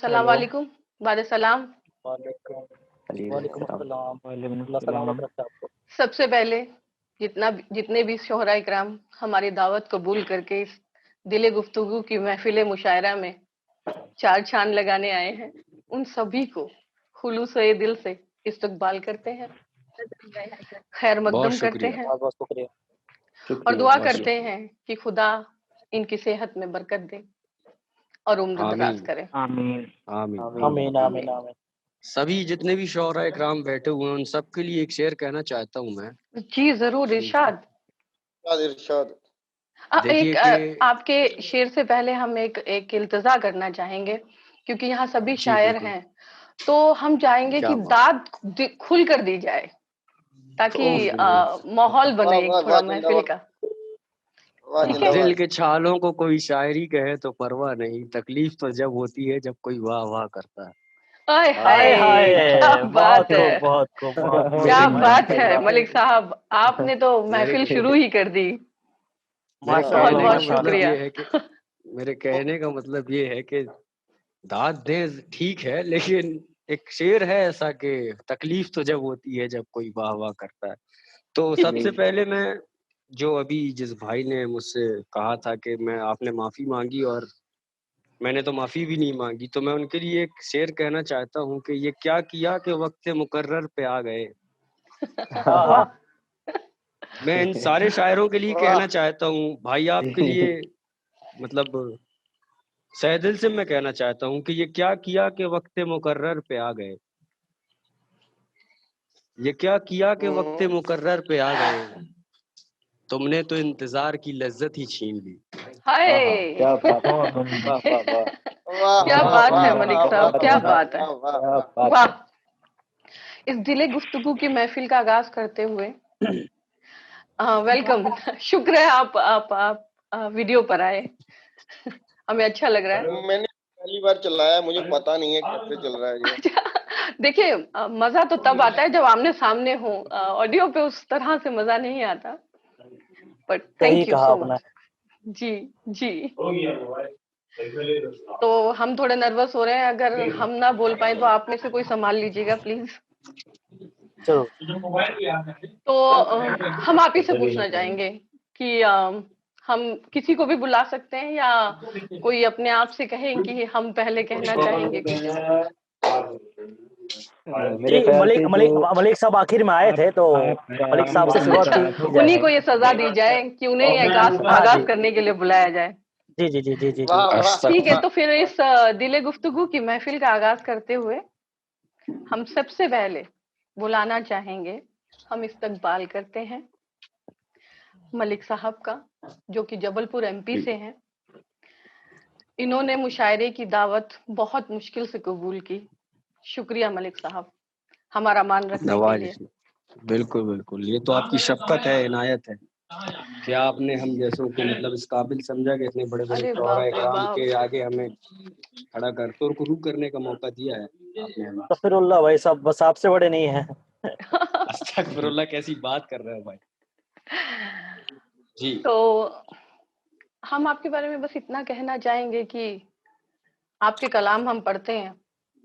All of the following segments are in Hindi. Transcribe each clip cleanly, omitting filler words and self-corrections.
अस्सलाम हेलो। वालेकुम। वाले सलाम। वालेकुम वालेकुम वालेकुम अस्सलाम सलाम वबरकातुहू आपको। सबसे पहले जितने भी शोहरा इकराम हमारी दावत कबूल करके इस दिले गुफ्तगू की महफिल मुशायरा में चार चांद लगाने आए हैं, उन सभी को खुलूस दिल से इस्तकबाल करते हैं, खैर बहुत मकदम करते शुक्रिया। हैं बहुत बहुत शुक्रिया। और शुक्रिया, दुआ बहुत करते शुक्रिया। हैं कि खुदा इनकी सेहत में बरकत दे और उम्र दराज आमीन, करे। आमीन आमीन, आमीन आमीन। आमीन आमीन। आमीन। सभी जितने भी शोहरा इकराम बैठे हुए हैं, उन सबके लिए एक शेर कहना चाहता हूँ मैं। जी जरूर जी, इरशाद। इरशाद। देखिए एक कि आपके शेर से पहले हम एक एक इल्तजा करना चाहेंगे, क्योंकि यहाँ सभी जी, शायर बिल्कुल। हैं, तो हम चाहेंगे क्या कि बात! दाद खुल कर दी जाए, ताकि बिल्कुल। माहौल वाह बने एक वाह थोड़ा वाह महफिल जिंदाबाद, का। वाह ठीक है। दिल जिंदाबाद। के छालों को कोई शायरी कहे तो परवाह नहीं, तकलीफ तो जब होती है जब कोई वाह वाह करता है। आय हाय हाय, क्या हाय बात बहुत है, खूब बहुत खूब बहुत खूब क्या मेरे भाई बात है माशाल्लाह मलिक साहब, आपने तो मेरे महफिल शुरू ही कर दी। मेरे बहुत कहने माशाल्लाह का बहुत मतलब माशाल्लाह। शुक्रिया। ये है कि मेरे कहने का मतलब ये है कि दाद दें ठीक है, लेकिन एक शेर है ऐसा कि तकलीफ तो जब होती है जब कोई वाह वाह करता है। तो सबसे पहले मैं जो अभी जिस भाई ने मुझसे कहा था कि मैं आपने माफी मांगी और मैंने तो माफी भी नहीं मांगी, तो मैं उनके लिए एक शेर कहना चाहता हूँ कि ये क्या किया कि वक्त मुकर्रर पे आ गए। आहा मैं इन सारे शायरों के लिए वाह कहना चाहता हूँ भाई, आपके लिए मतलब सहदिल से मैं कहना चाहता हूँ कि ये क्या किया कि वक्त मुकर्रर पे आ गए। ये क्या किया कि वक्त मुकर्रर पे आ गए, तुमने तो इंतजार की लज्जत ही छीन ली। हाय क्या बात! बहुत उम्दा। वाह वाह वाह! वाह क्या वाह बात वाह है मलिक वाह साहब, वाह क्या वाह बात है। वाह वाह क्या वाह। बात है! वाह। इस दिले गुफ्तगू की महफिल का आगाज करते हुए वेलकम। शुक्र है आप वीडियो पर आए। हमें अच्छा लग रहा है। मैंने पहली बार चलाया, मुझे पता नहीं है कैसे चल रहा है ये। अच्छा, देखिए मजा तो तब आता है जब आमने सामने हो, ऑडियो पे उस तरह से मजा नहीं आता। बट सही थैंक यू कहा सो आपने। मच। जी जी। तो हम थोड़े नर्वस हो रहे हैं, अगर हम ना बोल पाए तो आप में से कोई संभाल लीजिएगा प्लीज। चलो तो हम आप ही से पूछना चाहेंगे कि हम किसी को भी बुला सकते हैं, या कोई अपने आप से कहें कि हम पहले कहना चाहेंगे कुछ। मेरे जी ख्याल मलिक से जो मलिक मलिक साहब आखिर में आए थे तो मलिक साहब से शुरुआत की उन्हीं जाए। को ये सजा दी जाए कि उन्हें ये आगाज हाँ आगाज जी करने के लिए बुलाया जाए। जी जी जी जी जी जी। वाह वाह ठीक है, वाह। तो फिर इस दिले गुफ्तगू की महफिल का आगाज करते हुए हम सबसे पहले बुलाना चाहेंगे, हम इस्तकबाल करते हैं मलिक साहब का, जो कि जबलपुर एमपी से हैं। इन्होंने मुशायरे की दावत बहुत मुश्किल से कबूल की। शुक्रिया मलिक साहब, हमारा मान रखने के लिए। नवाजिश, बिल्कुल बिल्कुल, ये तो आपकी शफकत है, इनायत है कि आपने हम जैसों को मतलब इस काबिल समझा कि इतने बड़े बड़े अरे शोहरा बाप रे इकराम बाप। के आगे हमें खड़ा कर तो रुकू करने का मौका दिया है आपने हमें। अस्तगफिरुल्लाह भाई साहब, बस आपसे बड़े नहीं हैं। अस्तगफिरुल्लाह, कैसी बात कर रहे हो भाई। जी तो हम आपके बारे में बस इतना कहना चाहेंगे कि आपके कलाम हम पढ़ते हैं,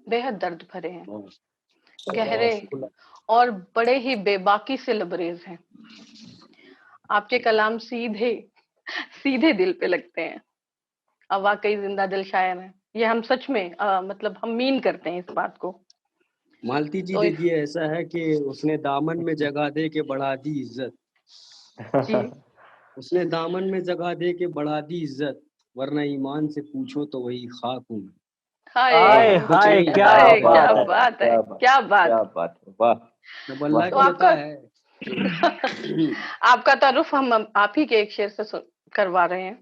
बेहद दर्द भरे हैं, गहरे और बड़े ही बेबाकी से लबरेज हैं। आपके कलाम सीधे सीधे दिल पे लगते हैं। अब वाकई जिंदा दिल शायर हैं ये, हम सच में मतलब हम मीन करते हैं इस बात को। मालती जी, तो देखिए ऐसा है कि उसने दामन में जगह दे के बढ़ा दी इज्जत। जी। उसने दामन में जगह दे के बढ़ा दी इज्जत, वरना ईमान से पूछो तो वही खाक हूँ मैं। हाय कुछ हाय नहीं, क्या हाय क्या बात है। बात है, क्या बात। बात है, वाह! सब अल्लाह तो की आपका अता है। आपका तारुफ हम आप ही के एक शेर से करवा रहे हैं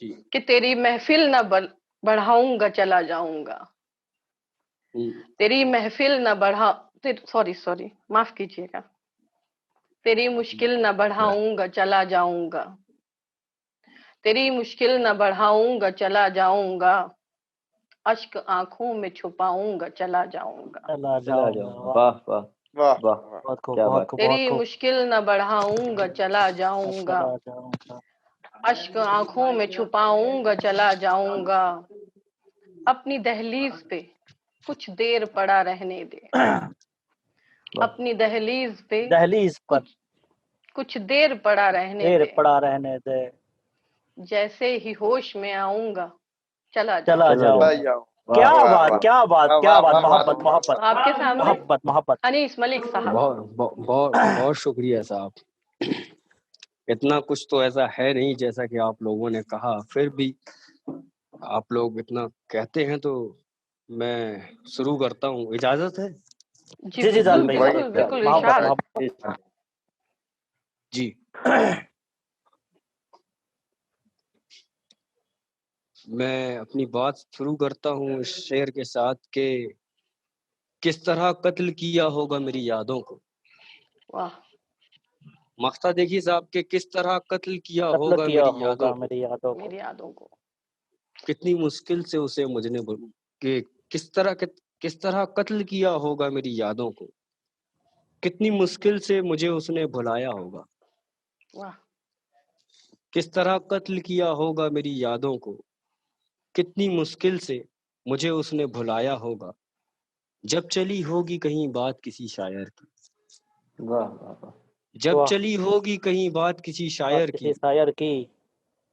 जी। कि तेरी महफिल न बढ़ाऊंगा चला जाऊंगा, तेरी महफिल न बढ़ा, सॉरी सॉरी माफ कीजिएगा, तेरी मुश्किल न बढ़ाऊंगा चला जाऊंगा, तेरी मुश्किल न बढ़ाऊंगा चला जाऊंगा, अश्क आंखों में छुपाऊंगा चला जाऊंगा, चला जाऊंगा। वाह वाह वाह वाह! वाह। बहुत खूब क्या बहुत बात! खूब बहुत तेरी खूब। मुश्किल न बढ़ाऊंगा चला जाऊंगा, चला जाऊंगा। अश्क आंखों में छुपाऊंगा चला जाऊंगा, अपनी दहलीज पे कुछ देर पड़ा रहने दे, अपनी दहलीज पे दहलीज पर कुछ देर पड़ा रहने देर दे, पड़ा रहने दे, जैसे ही होश में आऊंगा चला चला जाऊंगा। जाऊंगा। जाओ। क्या वाह, बात, वाह। क्या बात, वाह, क्या वाह, बात, वाह, मोहब्बत, वाह, मोहब्बत, आपके सामने मोहब्बत, मोहब्बत। अनीस मलिक साहब। बहुत शुक्रिया साहब। इतना कुछ तो ऐसा है नहीं जैसा कि आप लोगों ने कहा, फिर भी आप लोग इतना कहते हैं तो मैं शुरू करता हूँ, इजाजत है? जी जी जान बिल्कुल भाई, बिल्कुल बिल्कुल, मोहब्बत, इरशाद। मोहब्बत। जी। मैं अपनी बात शुरू करता हूँ इस शेर के साथ के किस तरह कत्ल किया होगा मेरी यादों को। वाह। मक्ता देखिए साहब के किस तरह कत्ल किया कत्ल होगा किया मेरी यादों होगा को, मेरी यादों को, मेरी यादों को। कितनी मुश्किल से उसे मुझने कि किस तरह कत्ल किया होगा मेरी यादों को, कितनी मुश्किल से मुझे उसने भुलाया होगा। वाह। किस तरह कत्ल किया होगा मेरी यादों को, कितनी मुश्किल से मुझे उसने भुलाया होगा। जब चली होगी कहीं बात किसी शायर की, वाह वाह वाह। जब वाह। चली होगी कहीं बात किसी बात शायर किसी की, शायर की,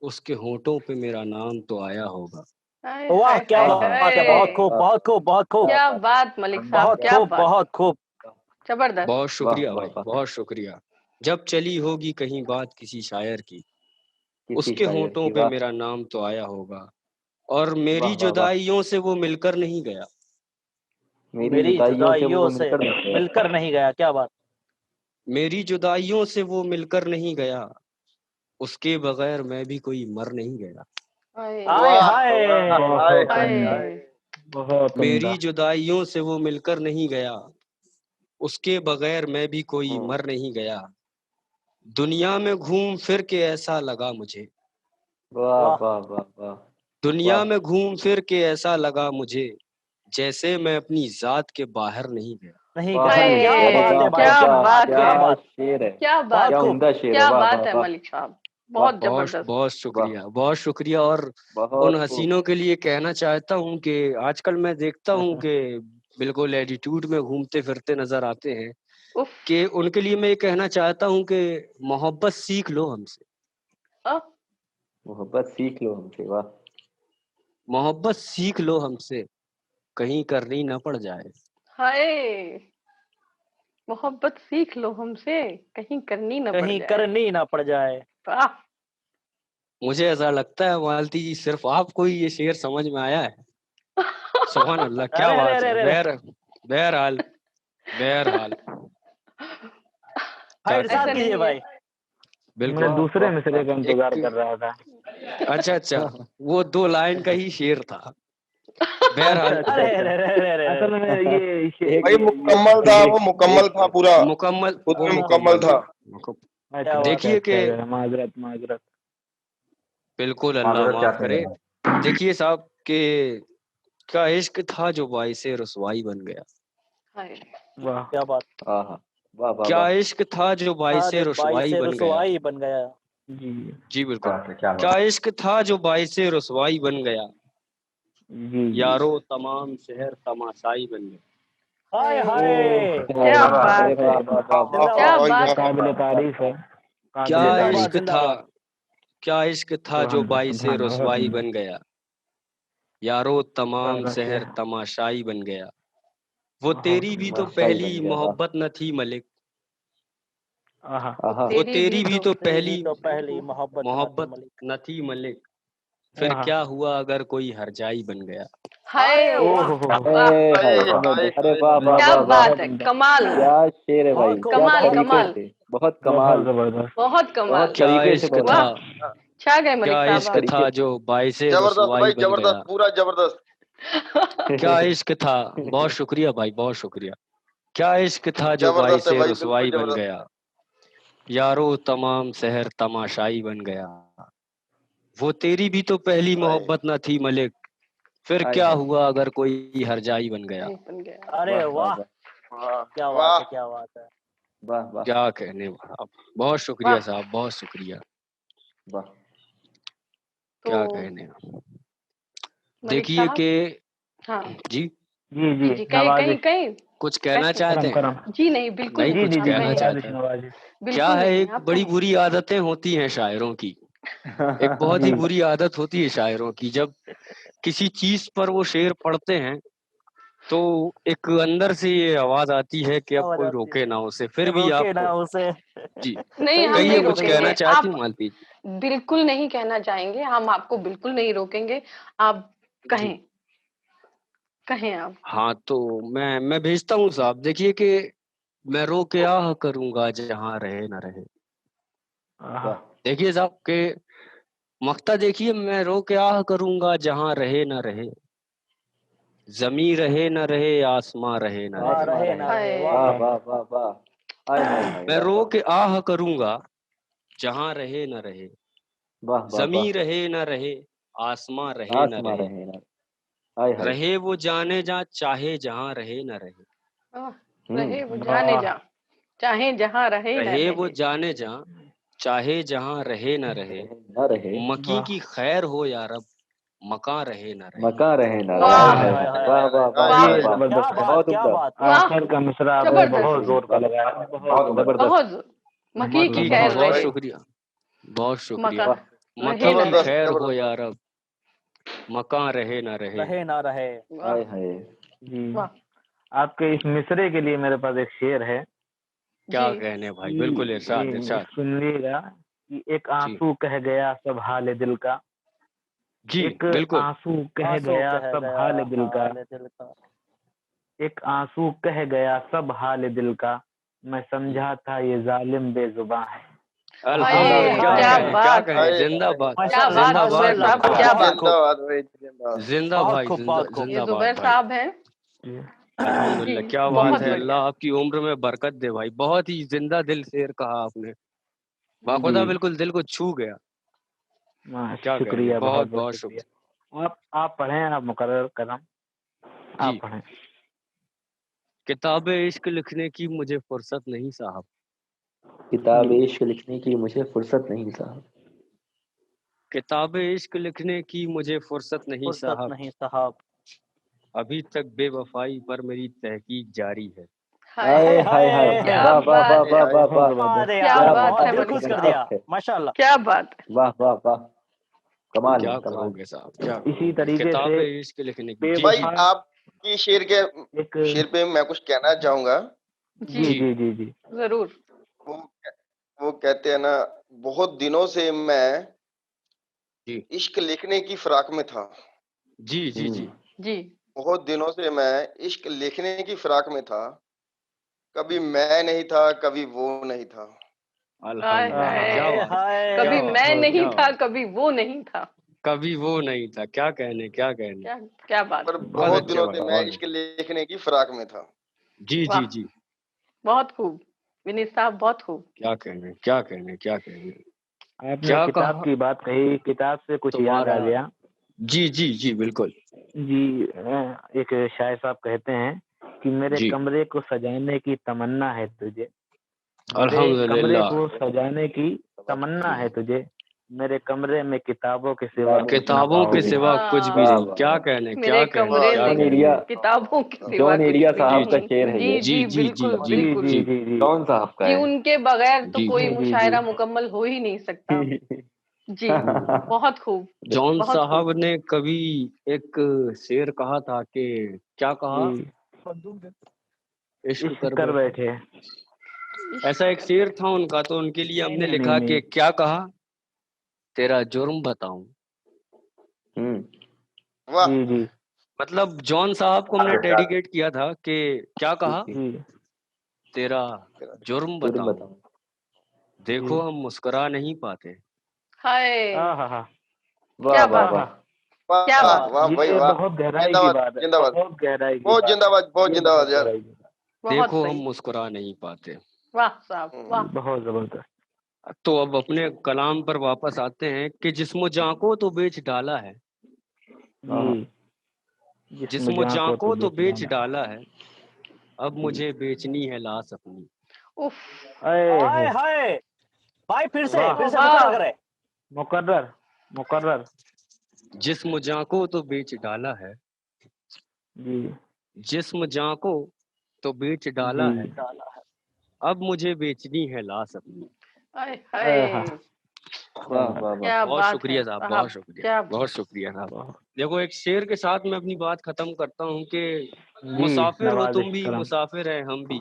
उसके होठों पे मेरा नाम तो आया होगा। हाय वाह हाय क्या हाय बात है, बहुत हाय, खूब, बहुत खूब, बहुत खूब, क्या बात मलिक साहब, बहुत क्या खूब, बात, बहुत खूब। जबरदस्त। बहुत वाह शुक्रिया वाह भाई, वाह। बहुत शुक्रिया। जब चली होगी कहीं बात किसी शायर की, किसी उसके शायर होठों की, पे वाह मेरा नाम तो आया होगा। और मेरी वाह वाह वाह। जुदाइयों से वो मिलकर नहीं गया, मेरी मेरी जुदाइयों से जुदाइयों वो से मिलकर नहीं गया। मिलकर नहीं गया, क्या बात। मेरी जुदाइयों से वो मिलकर नहीं गया, उसके बगैर मैं भी कोई मर नहीं गया। हाय हाय वाह, हाय, वाह, हाय, हाय। हाय। मेरी जुदाइयों से वो मिलकर नहीं गया, उसके बगैर मैं भी कोई मर नहीं गया। दुनिया में घूम फिर के ऐसा लगा मुझे, वाह वाह वाह वाह वाह। दुनिया वाह में घूम फिर के ऐसा लगा मुझे, जैसे मैं अपनी जात के बाहर नहीं गया। नहीं वाह गया, क्या अरे हाय, बात है वाह भाई, वाह क्या वाह। क्या बात बात, है, क्या क्या बात, शेर है, क्या बहुत बात, क्या खूब। उम्दा शेर है। क्या वाह बात वाह है वाह मलिक साहब, वाह बहुत बहुत जबरदस्त। बहुत शुक्रिया, बहुत शुक्रिया। और उन बहुत खूब। हसीनों के लिए कहना चाहता हूँ कि आजकल मैं देखता हूँ कि बिल्कुल एटीट्यूड में घूमते फिरते नजर आते हैं, उफ। कि उनके लिए मैं ये कहना चाहता हूँ कि मोहब्बत सीख लो हमसे, अ, मोहब्बत सीख लो हमसे, वाह मोहब्बत सीख लो हमसे, कहीं करनी न पड़ जाए। हाय, मोहब्बत सीख लो हमसे, कहीं करनी न पड़ कहीं जाए। करनी ना पड़ जाए। वाह। मुझे ऐसा लगता है मालती जी सिर्फ आपको ही ये शेर समझ में आया है। सुभान अल्लाह, क्या अरे अरे बात अरे है। अरे, बहरहाल बहरहाल हाँ क्या इरशाद ऐसा कहने, कीजिए नहीं है। भाई। बिल्कुल। मैं दूसरे मिसरे का इंतजार एक कर रहा था। अच्छा, वो 2 लाइन का ही शेर था। अच्छा बहरहाल अच्छा अरे अच्छा। अरे अरे अरे असल अरे, में ये भाई मुकम्मल था, वो मुकम्मल था पूरा, मुकम्मल, खुद वो में मुकम्मल मुकम्मल था। था। क्या बात है। देखिए कि माजरत माजरत। बिल्कुल अल्लाह माफ करे। देखिए साहब कि क्या इश्क था जो बाइसे रुसवाई बन गया, हाय। वाह क्या बात, आहा। वाह वाह क्या वाह। इश्क था जो था बाइसे जो बाई रुसवाई से बन गया। रुसवाई बन गया। जी जी बिल्कुल। क्या क्या इश्क था जो बाइसे रुसवाई बन गया, जी जी। यारो तमाम शहर तमाशाई बन गया। हाय हाय, हाय, क्या अरे बात है, वाह वाह वाह वाह। क्या जिंदाबाद, बात है। काबिल तारीफ है, क्या काबिल जिंदाबाद, तारीफ। इश्क था, जिंदाबाद। क्या इश्क था जो बाइसे रुसवाई बन गया, यारो तमाम शहर तमाशाई बन गया। वो तेरी भी तो तमाशाई पहली बन गया, वाह मोहब्बत न थी मलिक, आहा। वो तेरी भी तेरी भी तो, तो तेरी भी पहली तो पहली मोहब्बत न थी मोहब्बत मलिक। न थी मलिक, फिर आहा। क्या हुआ अगर कोई हरजाई बन गया। हाय, अरे वाह, वाह, अरे वाह वाह क्या वाह वाह। बात है, कमाल, क्या शेर है भाई, बहुत खूब, क्या कमाल बहुत तरीके कमाल, खूब। से, बहुत कमाल, बहुत बहुत कमाल। क्या तरीके से इश्क बोला। था, वाह, छा गए मलिक क्या साहब इश्क आप। था तरीके जो बाइसे जबरदस्त रुसवाई भाई, बन गया। जबरदस्त, पूरा जबरदस्त। क्या इश्क था, बहुत शुक्रिया भाई, बहुत शुक्रिया। क्या इश्क था जो जबरदस्त है बाइसे भाई, बिल्कुल रुसवाई बन जबरदस्त। गया, यारो तमाम शहर तमाशाई बन गया। वो तेरी भी तो पहली हाय, मोहब्बत न थी मलिक, फिर हाय क्या हाय। हुआ अगर कोई हरजाई बन गया। नहीं बन गया। अरे वाह वाह वाह, वाह वाह, क्या बात वाह, है, क्या बात है। वाह वाह क्या कहने आप, बहुत शुक्रिया वाह। साहब, बहुत शुक्रिया। वाह। तो क्या कहने। मलिक देखिए साहब, कि हाँ जी जी जी जी जी, कहीं नवाजिश। कहीं कहीं कुछ कहना कैसे? चाहते करम हैं? करम। जी नहीं, बिल्कुल नहीं, नहीं, कुछ जी जी आप कहना कहें। चाहते नवाजिश हैं? नवाजिश। क्या बिल्कुल है, नहीं, एक आप बड़ी कहें। बुरी आदतें होती हैं शायरों की। एक बहुत ही जी बुरी आदत होती है शायरों की, जब किसी चीज पर वो शेर पढ़ते हैं तो एक अंदर से ये आवाज आती है कि अब आवाज कोई आती रोके है, ना उसे, फिर भी रोके आप ना उसे। जी नहीं, हम सही कहिए, नहीं है, कुछ सही है। कहना रोकेंगे। चाहती आप हूँ मालती जी? बिल्कुल नहीं कहना चाहेंगे, हम आपको बिल्कुल नहीं रोकेंगे। आप जी कहें, कहें आप। हाँ, तो मैं भेजता हूँ साहब। देखिए कि मैं रो के आह करूंगा जहाँ रहे ना रहे। आहा, देखिए साहब के मक्ता, देखिए, मैं रो के आह करूंगा जहाँ रहे ना रहे, जमी रहे न रहे, आसमां रहे न हाँ, रहे। आसमां रहे रहे। ना रहे, वाह वाह हाय! वाह। वाह वाह वाह। हाय हाय हाय मैं वाह रो वाह। के आह करूंगा जहाँ रहे न रहे, वाह वाह जमी वाह। रहे न रहे, आसमां रहे न आसमां रहे, रहे ना। हाय हाय। रहे वो जाने जा चाहे जहाँ रहे न रहे, आह, रहे वो जाने वाह। जा, चाहे जहाँ रहे न रहे वो रहे। जाने जा चाहे जहाँ रहे न रहे, रहे ना रहे। मकी वाह। की खैर हो या रब, मकान रहे न रहे। मकान रहे ना रहे। हाय हाय वाह! हाय हाय हाय हाय। हाय वाह हाय वाह हाय। वाह। वाह! ये वाह, क्या जबरदस्त, बात, बहुत क्या उम्दा। बात। वाह! आखिर का मिसरा आपने बहुत जबरदस्त! जोर का लगाया, बहुत बहुत जबरदस्त। बहुत मकी की मकी की खैर बहुत रहे, शुक्रिया, बहुत शुक्रिया। मका वाह। रहे मकी न की रहे। जबरदस्त खैर हो जबरदस्त। या रब, मकान रहे न रहे। रहे ना रहे। वाह! हाय हाय। जी। वाह! आपके इस मिसरे के लिए मेरे पास एक शेर है क्या जी, कहने भाई, बिल्कुल इरशाद कि इरशाद। सुनिएगा कि एक जी आंसू कह गया सब हाल दिल का। जी एक बिल्कुल। आंसू कह आंसू गया कह सब गया हाल दिल का। हाल दिल का। एक आंसू कह गया सब हाल दिल का। मैं समझा था ये जालिम बेजुबान है। अल्हम्दुलिल्लाह, हाय! क्या सुभान क्या कहें, क्या बात! कहें, हाय जिंदाबाद, क्या माशाल्लाह, बात जिंदाबाद ज़ुबैर माशाल्लाह, साहब, जिंदाबाद, क्या बहुत बात! खूब, जिंदाबाद भाई, जिंदाबाद। जिंदा बहुत भाई, खूब, बहुत खूब। ये जिंदाबाद ज़ुबैर भाई। साहब हैं। जी जी, अल्हम्दुलिल्लाह, क्या बात बहुत है। जी बढ़िया। अल्लाह आपकी उम्र में बरकत दे भाई। बहुत ही जिंदा दिल शेर कहा आपने, जी। बाखुदा बिल्कुल दिल को छू गया। क्या कहेंगे, शुक्रिया, बहुत बहुत बहुत बहुत शुक्रिया। शुक्रिया। आप पढ़ें, आप मुकर्रर करम, आप जी, पढ़ें। किताबे इश्क लिखने की मुझे फुर्सत नहीं साहब, किताब जी, इश्क लिखने की मुझे फुर्सत नहीं साहब। किताबे इश्क लिखने की मुझे फुर्सत नहीं फुर्सत साहब, नहीं साहब। अभी तक बेवफाई पर मेरी तहकीक जारी है। हाय हाय हाय हाय! हाय हाय। हाय। क्या वाह वाह वाह बात हाय है! वाह हाय। वाह वाह वाह वाह। अरे क्या यार, क्या बात बहुत है दिल मुकद्दर खुश मलिक कर साहब! दिया, जबरदस्त है। माशाल्लाह। क्या बात है! वाह वाह वाह। कमाल है क्या कमाल। करोगे साहब, क्या इसी करोगे। तरीके से किताबे इश्क लिखने की, जी भाई जी बेवफा आपकी एक। शेर पे मैं कुछ कहना चाहूंगा। जी, जी जी जी जी जी। ज़रूर। वो वो कहते हैं ना, बहुत दिनों से मैं जी इश्क लिखने की फिराक में था। जी जी जी। जी, बहुत दिनों से मैं इश्क लिखने की फिराक में था। कभी मैं नहीं था, कभी वो नहीं था। हाय अल्हम्दुलिल्लाह, आहा, क्या हाय बात, हाय। कभी क्या बात, मैं बहुत नहीं क्या जबरदस्त। था, बात। कभी वो नहीं था। कभी वो नहीं था, क्या कहने, क्या कहने। क्या क्या बात पर है! बहुत बहुत अच्छे दिनों भाई, से मैं बहुत इश्क अच्छे। लिखने की फिराक में था। जी जी वाह! जी। बहुत खूब। विनीत साहब बहुत खूब। क्या कहने, क्या कहने, क्या कहने। आपने क्या किताब कहा की बात कही, किताब से कुछ याद आ तुम्हारा। गया। जी जी जी बिल्कुल। जी एक शायर साहब कहते हैं कि मेरे जी कमरे को सजाने की तमन्ना है तुझे। मेरे कमरे अल्हम्दुलिल्लाह। को सजाने की तमन्ना है तुझे। मेरे कमरे में किताबों के सिवा कुछ न किताबों के पाओगे। सिवा कुछ भी वाह वाह! नहीं, वाह क्या वाह। कहने, मेरे क्या कहने, कमरे वाह, क्या में जॉन कहने। एरिया, किताबों के सिवा जॉन कुछ एरिया भी साहब जी का नहीं। शेर है जी ये। जी, जी जी, जी जी बिल्कुल, जी जी बिल्कुल। जी जी जी जी। जॉन साहब का कि है। उनके बगैर तो जी कोई जी जी मुशायरा जी। मुकम्मल हो ही नहीं सकता। जी, बहुत खूब, जॉन बहुत खूब। साहब ने कभी एक शेर कहा था कि, क्या कहा, जी इश्क इश्क कर कर बैठे। बैठे। ऐसा एक शेर था उनका, तो उनके लिए नहीं हमने नहीं नहीं लिखा नहीं। कि क्या कहा, तेरा जुर्म बताऊं। हम्म। वाह। जी जी मतलब जॉन साहब को हमने डेडिकेट किया था कि क्या जी कहा, जी। तेरा जुर्म जुर्म बताऊं, बताओ। जी। देखो हम मुस्कुरा नहीं पाते। हाय! आहा हा। क्या वाह वाह बात! वाह। क्या वाह बात! वाह भाई ये वाह। बहुत गहराई की जिंदाबाद बात है, जिंदाबाद। बहुत गहराई की बहुत बात है। जिंदाबाद, बहुत ये बहुत जिंदाबाद यार। गहराई की बात बहुत देखो हम सही। मुस्कुरा नहीं पाते। वाह साहब, है। वाह! जी, बहुत जबरदस्त। तो अब अपने कलाम पर वापस आते हैं कि जिस्म जाको तो बेच डाला है, जी जिसमें जिस्म जहाँ को तो जाको तो बेच बेच डाला। डाला है, अब जी। मुझे बेचनी है लाश अपनी। उफ! अरे हाय है। हाय। भाई वाह। फिर से वाह! मुकर्रर करे। मुकर्रर मुकर्रर। जिस्म जाको तो बेच डाला है, जी जिस्म जां को तो बेच डाला जी। है, अब मुझे बेचनी है लाश अपनी। हाय हाय, वाह वाह वाह। क्या बहुत बात शुक्रिया है साहब, साहब, बहुत शुक्रिया, क्या बहुत शुक्रिया साहब। बहुत- देखो एक शेर के साथ मैं अपनी बात खत्म करता हूँ कि जी मुसाफिर हो तुम भी, नवाज़-ए-करम। मुसाफिर हैं हम भी,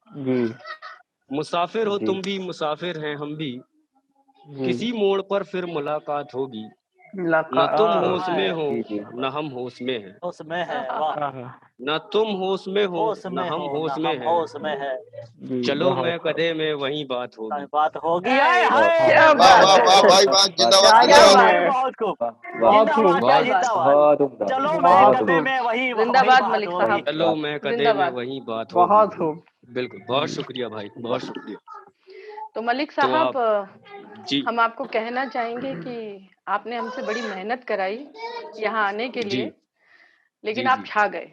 जी मुसाफिर हो जी तुम भी, मुसाफिर हैं हम भी, जी। किसी मोड़ पर फिर मुलाकात होगी, लका न तुम आह, होश में हो जी जी न हम होश में हैं, उसमें है, वाह। आह, न तुम होश में हो होश न में हम हो होश ना में हम हैं, होश में है, जी चलो मैं बहुत कदे में वही बात होगी। बात होगी। हाय, आए हाय, क्या वाह बात वाह है, वाह भाई वाह, जिंदाबाद क्या क्या जिंदाबाद। बात है, है, बहुत खूब, बहुत खूब, जिंदाबाद क्या भाई बात, जिंदाबाद। बहुत उम्दा, चलो मैं बहुत कदे खूब, में वही वही जिंदाबाद बात मलिक होगी। साहब, चलो मैं कदे में जिंदाबाद। वही बात बहुत होगी। खूब। बिल्कुल, बहुत शुक्रिया भाई, बहुत शुक्रिया। तो मलिक तो साहब, आप जी हम आपको कहना चाहेंगे कि आपने हमसे बड़ी मेहनत कराई यहाँ आने के जी लिए, लेकिन जी आप जी, छा गए।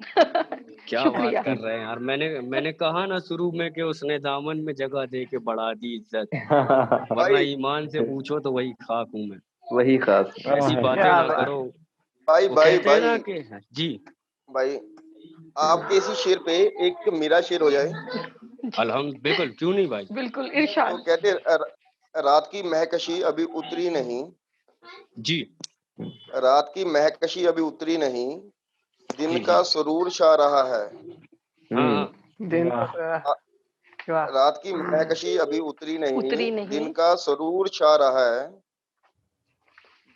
क्या बात शुक्रिया। कर रहे हैं यार। मैंने कहा ना शुरू में कि उसने दामन में जगह दे के बढ़ा दी इज्जत, वरना भाई ईमान से पूछो तो वही खाक हूँ मैं। वही खास। ऐसी आह, बातें क्या ना बात। करो। भाई वो भाई कहते हैं ना भाई कि जी भाई, आपके इसी शेर पे एक मेरा शेर हो जाए। बिल्कुल, क्यों नहीं भाई। बिल्कुल तो इरशाद। कहते रात की महकशी अभी उतरी नहीं, जी रात की महकशी अभी उतरी नहीं, दिन जी का जी, सुरूर छा रहा है। हाँ हाँ, दिन वाह आ- क्या रात की महकशी अभी उतरी नहीं, उतरी नहीं, दिन का सुरूर छा रहा है,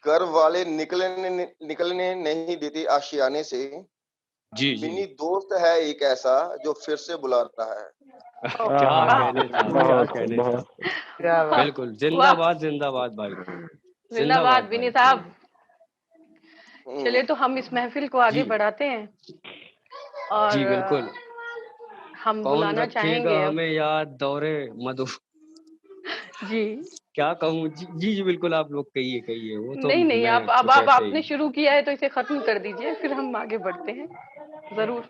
घर वाले निकलने नहीं देते आशियाने से, जी जी। मिनी दोस्त है एक ऐसा जो फिर से बुला रहा है। क्या आह, वाह कहने साहब, क्या बहुत खूब, कहने बहुत साहब। खूब। क्या बात। बिल्कुल, वाह, जिंदाबाद जिंदाबाद भाई, जिंदाबाद जिंदाबाद विनी भाई। साहब। हम्म, चलिए, तो हम इस महफिल को जी आगे बढ़ाते हैं और जी बिल्कुल। हम कौन बुलाना रखेगा चाहेंगे अब। हमें याद दौरे मधु। जी, क्या कहूँ जी, जी जी बिल्कुल, आप लोग कहिए कहिए, वो तो नहीं नहीं, मैं अब कुछ आप ऐसे ही। आपने शुरू किया है तो इसे खत्म कर दीजिए, फिर हम आगे बढ़ते हैं जरूर।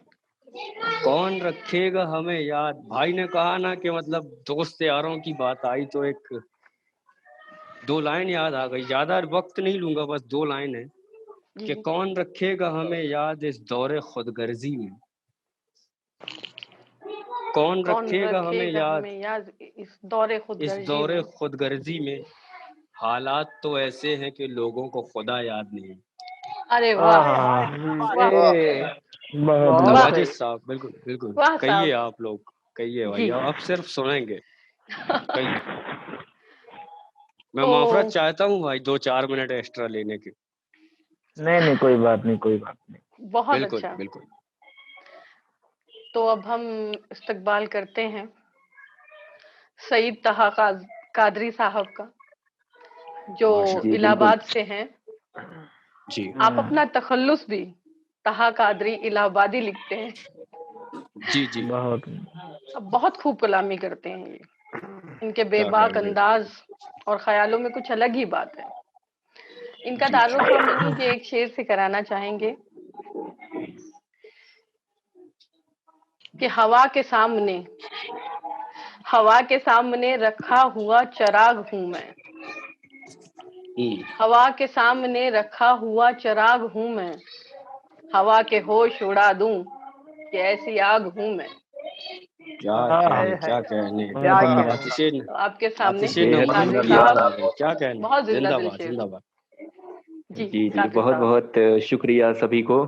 कौन रखेगा हमें याद, भाई ने कहा ना कि मतलब दोस्त यारों की बात आई तो एक दो लाइन याद आ गई, ज्यादा वक्त नहीं लूंगा, बस दो लाइन है जी, कि कौन रखेगा हमें याद इस दौरे खुदगर्जी में, कौन कौन रखेगा हमें रखेगा याद हमें याद इस दौरे इस खुदगर्जी दौरे में। खुदगर्जी में, हालात तो ऐसे हैं कि लोगों को खुदा याद नहीं। अरे वाह, हाय आह, हाय, वाह, वाह बहुत वाह, नवाजिश सही। साहब, बिल्कुल बिल्कुल, वाह कहिए साहब। आप लोग, कहिए भाई, जी। अब सिर्फ सुनेंगे, कहिए। मैं तो माफरत चाहता हूँ भाई, 2-4 मिनट एक्स्ट्रा लेने के। नहीं नहीं, कोई बात नहीं, कोई बात नहीं। बहुत बिल्कुल अच्छा। बिल्कुल। तो अब हम इस्तकबाल करते हैं सईद तहा कादरी साहब का, जो माशाल्लाह। जी बिल्कुल। इलाहाबाद से हैं। जी आप अपना तखल्लुस भी तहा कादरी इलाहाबादी लिखते हैं। जी जी, बहुत अब बहुत खूब कलामी करते हैं ये, इनके क्या बेबाक कहेंगे। अंदाज और ख्यालों में कुछ अलग ही बात है। इनका जी तारुफ हम इन्हीं के एक शेर से कराना चाहेंगे कि हवा के सामने रखा हुआ चिराग हूं मैं, हवा के सामने रखा हुआ चिराग हूं मैं, हवा के होश उड़ा दूं कि ऐसी आग हूं मैं। क्या आह, कहने, क्या कहने। बहुत जी, उम्दा। आतिशे तो आपके सामने आतिशे बेहद नमन कादरी सुंदर की याद साहब आ बात। गई, क्या कहने। बहुत जिंदा दिल जिंदाबाद शेर। जिंदाबाद। जी, जी कादरी बहुत साहब। बहुत शुक्रिया सभी को।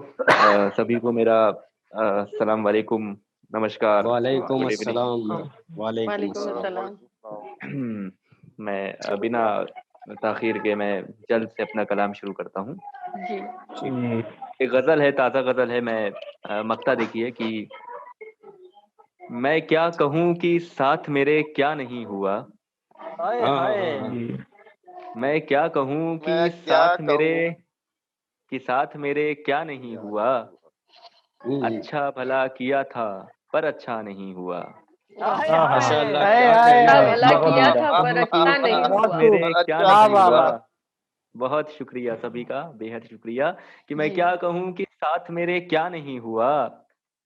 सभी को मेरा अस्सलाम वालेकुम, नमस्कार, वालेकुम गुड इवनिंग। अस्सलाम, वालेकुम वालेकुम अस्सलाम। अस्सलाम। मैं बिना ताखीर के मैं जल्द से अपना कलाम शुरू करता हूँ। जी, जी एक गजल है, ताज़ा गजल है। मैं मक्ता देखिए कि मैं क्या कहूँ कि साथ मेरे क्या नहीं हुआ, हाय हाँ हाँ हाँ हाय, हाँ। जी मैं क्या कहूँ कि मैं क्या कहूँ, साथ मेरे क्या नहीं हुआ, हम्म, अच्छा भला किया था पर अच्छा नहीं हुआ। वाह, हाय आह, माशाल्लाह, हाय, क्या कहने अच्छा भाई। भला बहुत किया उम्दा। था पर अच्छा नहीं साथ बहुत हुआ। खूब। मेरे पर क्या अच्छा क्या नहीं नहीं बात हुआ। हुआ। है। बहुत शुक्रिया सभी का, बेहद शुक्रिया। कि मैं जी, क्या कहूँ कि साथ मेरे क्या नहीं हुआ,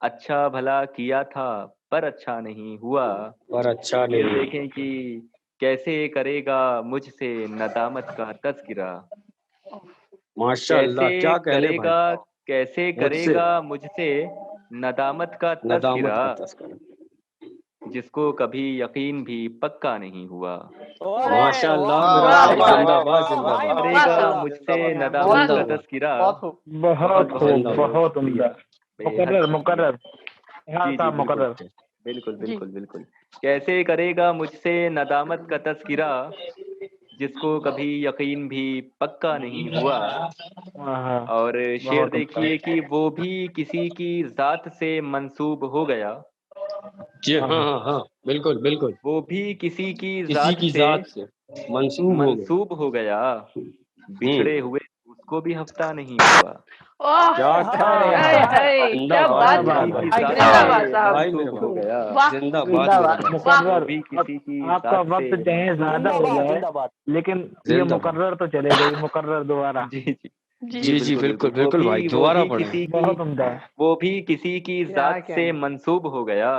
अच्छा भला किया था पर अच्छा नहीं हुआ। पर अच्छा फिर नहीं। देखें कि कैसे करेगा मुझसे नदामत का तज़किरा, माशाल्लाह, कैसे क्या कहने भाई। करेगा कैसे मुझसे करेगा मुझसे नदामत का नदामत तस्करा, का तस्करा। जिसको कभी यकीन भी पक्का नहीं हुआ। माशाल्लाह वाह मेरा वाह भाई, वाह वाह जिंदाबाद वाह जिंदाबाद वाह करेगा माशाल्लाह मुझसे जिंदाबाद नदामत का जिंदाबाद तस्करा। बहुत खूब। बहुत खूब, जिंदाबाद। बहुत शुक्रिया, उम्दा। बेहद मुकर्रर शुक्रिया। हाँ जी जी साहब, बिल्कुल मुकर्रर। बिल्कुल जी बिल्कुल बिल्कुल। कैसे करेगा मुझसे नदामत का तस्करा, जिसको कभी यकीन भी पक्का नहीं हुआ। हाँ, और शेर बहुत उम्दा। देखिए कि वो भी किसी की जात से मंसूब हो गया। जी हाँ हाँ हाँ, बिल्कुल बिल्कुल। वो भी किसी की किसी जात की से जात से मंसूब हो गए। मंसूब हो गया। हम्म। बिछड़े हुए उसको भी हफ्ता नहीं हुआ। वाह क्या हाय क्या हाय क्या जिंदाबाद बात मेरे की भाई, किसी की जिंदाबाद जात से साहब भाई मेरे मंसूब हो भाई, गया। वाह जिंदाबाद मेरे जिंदाबाद भाई। वो मुकर्रर। भी किसी की आपका जात वक्त से चाहे ज्यादा हो जिंदाबाद जाए, जिंदाबाद। लेकिन ये जिंदाबाद। मुकर्रर तो चलेगा ही, मुकर्रर दोबारा। जी जी जी जी जी बिल्कुल बिल्कुल भाई, वो दोबारा भी पढ़े। किसी की बहुत उम्दा है। वो भी किसी की जात से मंसूब हो गया।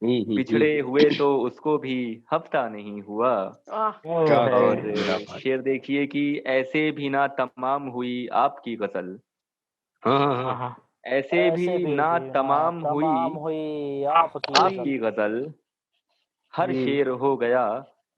बिछड़े हुए तो उसको भी हफ्ता नहीं हुआ। वाह क्या ओह और कहने मेरा भाई। शेर देखिए कि ऐसे भी ना तमाम हुई आपकी गजल, हाँ हाँ हाँ हाँ, हाँ, ऐसे भी ना तमाम तमाम हुई हुई आपकी गजल। आपकी गजल। हर जी। शेर हो गया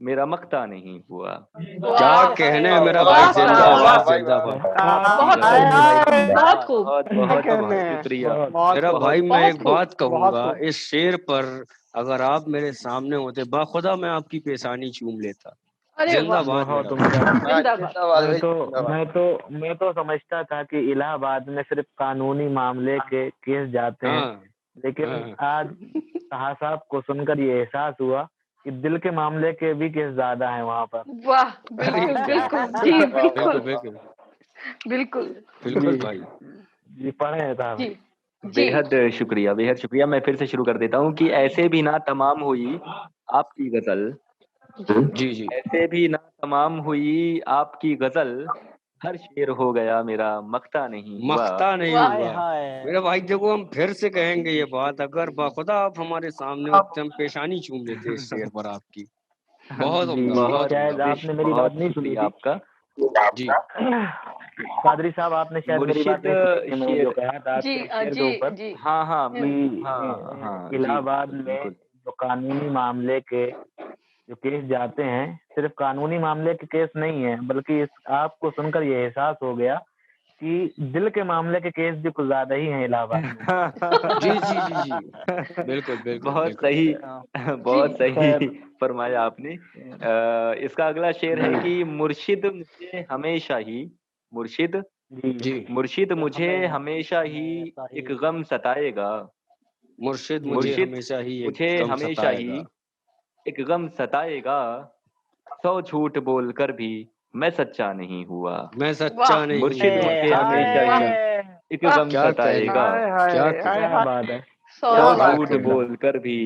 मेरा मख्ता नहीं हुआ। क्या वाह कहने वाह मेरा वाह भाई, वाह साहब वाह वाह जिंदाबाद भाई वाह। जिंदाबाद। आपकी बहुत गजल खूब भाई, बहुत खूब बहुत बहुत मेरा भाई, शुक्रिया। बहुत मेरा बहुत भाई, मैं बहुत एक खूब बात कहूंगा इस शेर पर, अगर आप मेरे सामने होते बाखुदा मैं आपकी पेशानी चूम लेता। अरे वाह जिंदाबाद मेरा बहुत भाई। उम्दा। जिंदाबाद जिंदाबाद मैं भाई तो जिंदाबाद। मैं तो समझता था कि इलाहाबाद में सिर्फ कानूनी मामले के केस जाते हैं, हाँ लेकिन हाँ, आज शाह साहब को सुनकर ये एहसास हुआ कि दिल के मामले के भी केस ज्यादा हैं वहाँ पर। वाह अरे बिल्कुल क्या बिल्कुल बात। जी बिल्कुल बिल्कुल बिल्कुल बिल्कुल बिल्कुल जी भाई। जी, पढ़े हैं साहब। जी जी बेहद शुक्रिया। मैं फिर से शुरू कर देता हूँ कि ऐसे भी ना तमाम हुई आपकी गजल, जी जी जी, ऐसे भी ना तमाम हुई आपकी गजल। हर शेर हो गया मेरा मख्ता नहीं हुआ। मख्ता नहीं वाह हाय हुआ। हाय। मेरा भाई देखो, हम फिर से कहेंगे ये बात, अगर बाखुदा आप हमारे सामने होते हम पेशानी चूम लेते इस शेर पर आपकी। बहुत जी उम्दा, जी, बहुत उम्दा शायद भाई। आपने मेरी बात बहुत नहीं सुनी शुक्रिया थी। आपका। जी पादरी साहब, आपने शायद मेरी बात मुर्शिद नहीं सुनी थी। मैंने जो शेर, कहा था जी आपके शेर के जी ऊपर जी हाँ हाँ कि हाँ हाँ जी इलाहाबाद बिल्कुल में बिल्कुल। जो कानूनी मामले के जो केस जाते हैं, सिर्फ कानूनी मामले के केस नहीं है, बल्कि इस आपको सुनकर ये एहसास हो गया कि दिल के मामले के केस भी कुछ ज्यादा ही हैं इलाहाबाद में। जी जी जी जी, बिल्कुल बिल्कुल बहुत बिल्कुल। सही, जी बहुत सही खैर, फरमाया आपने। इसका अगला शेर है कि मुर्शिद मुझे हमेशा ही, मुर्शिद जी जी, मुर्शिद मुझे हमेशा ही एक गम सताएगा। मुर्शिद मुझे मुर्शिद हमेशा ही एक मुझे गम हमेशा ही सताएगा। एक गम सताएगा। 100 झूठ बोलकर भी मैं सच्चा नहीं हुआ। मैं वाह सच्चा नहीं मुर्शिद हुआ। मुझे क्या हमेशा कहने, वाह ही क्या एक वाह गम क्या कहने, सताएगा। क्या कहने, क्या बात है, 100 100 क्या झूठ कहने। बोलकर भी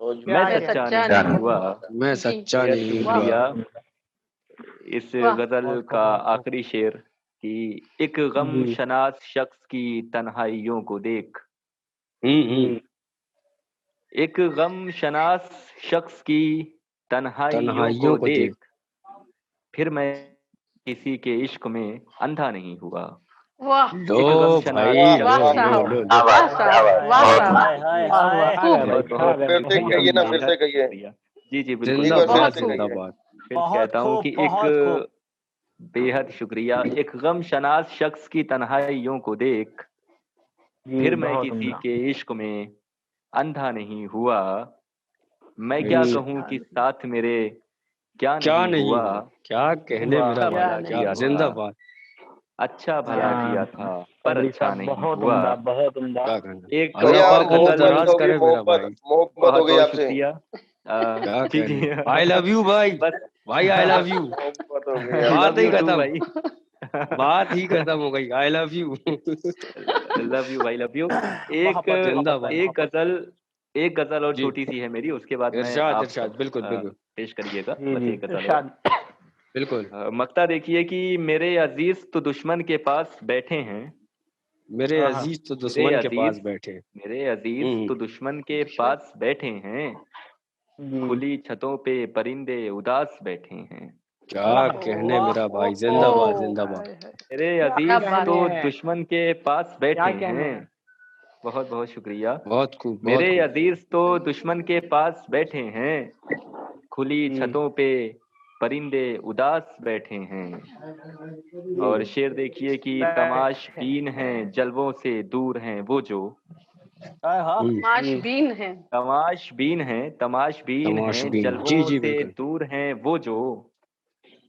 मैं मैं सच्चा सच्चा नहीं नहीं हुआ। हुआ मैं जी सच्चा बेहद नहीं वाह हुआ। शुक्रिया। इस वाह गजल का आखिरी शेर कि एक गम जी शनास शख्स की तन्हाइयों को देख, हम्म, जी एक गम शनास शख्स की तन्हाइयों तन्हाइयों को को देख। देख, फिर मैं किसी के इश्क में अंधा नहीं हुआ। वाह लो एक गम भाई, शनास लो वाह शख्स की, लो साहब लो लो। वाह साहब वाह बहुत साहब हाय हाय हाय। आ खूब गए भाई, बहुत आ बहुत गए, फिर से शुक्रिया, बहुत कहिए ना, उम्दा। फिर बेहद से कहिए। शुक्रिया। जी जी बिल्कुल एक जिंदाबाद बार फिर बहुत से खूब कहिए। जिंदाबाद। फिर बहुत कहता हूँ खूब कि एक बहुत खूब। बेहद शुक्रिया। एक गम शनास शख्स की तन्हाइयों को देख, जी फिर मैं बहुत किसी उम्दा। के इश्क में अंधा नहीं हुआ। मैं क्या जी कहूँ कि साथ मेरे क्या क्या नहीं नहीं हुआ। हुआ, क्या कहने वाह मेरा अच्छा भाई, भला क्या किया था, जिंदाबाद। अच्छा भला किया हाँ, था, पर पादरी अच्छा साहब नहीं बहुत हुआ। उम्दा, बहुत उम्दा। क्या कहना, एक अल्लाह भैया और पाक मोहब्बत गजल, दराज हो गई, करे मेरा मोहब्बत भाई। मोहब्बत हो बहुत गई बहुत आपसे। शुक्रिया। क्या जी कहने, जी आई लव यू भाई। बस भाई आई लव यू। मोहब्बत हो गई बात लव ही यू टू खत्म, भाई। बात ही खत्म हो गई। I love you. Love you भाई, लव यू। एक मोहब्बत मोहब्बत भाई जिंदाबाद। एक मोहब्बत। गजल, एक गजल और जी, छोटी सी है मेरी, उसके बाद में इरशाद आप इरशाद, बिल्कुल अ, बिल्कुल पेश करिएगा। जी बस जी, एक गजल और। इरशाद। बिल्कुल। मक्ता देखिए कि मेरे अजीज तो दुश्मन के पास बैठे हैं। मेरे हाँ हाँ, अजीज तो मेरे दुश्मन के पास अजीज बैठे। मेरे अजीज तो दुश्मन के दुश्मन पास बैठे हैं। जी खुली छतों पे परिंदे उदास बैठे हैं। क्या कहने मेरा भाई, जिंदाबाद जिंदाबाद। मेरे क्या अजीज बात तो है। दुश्मन के पास बैठे हैं। बहुत बहुत शुक्रिया। बहुत खूब बहुत मेरे खूब। अजीज तो दुश्मन के पास बैठे हैं, खुली छतों पे परिंदे उदास बैठे हैं। और शेर देखिए कि तमाशबीन हैं, जलवों से दूर हैं वो जो। हाँ माशबीन है। तमाशबीन हैं, तमाशबीन हैं, तमाशबीन, जी जलवों जी से बिल्कुल। दूर हैं वो जो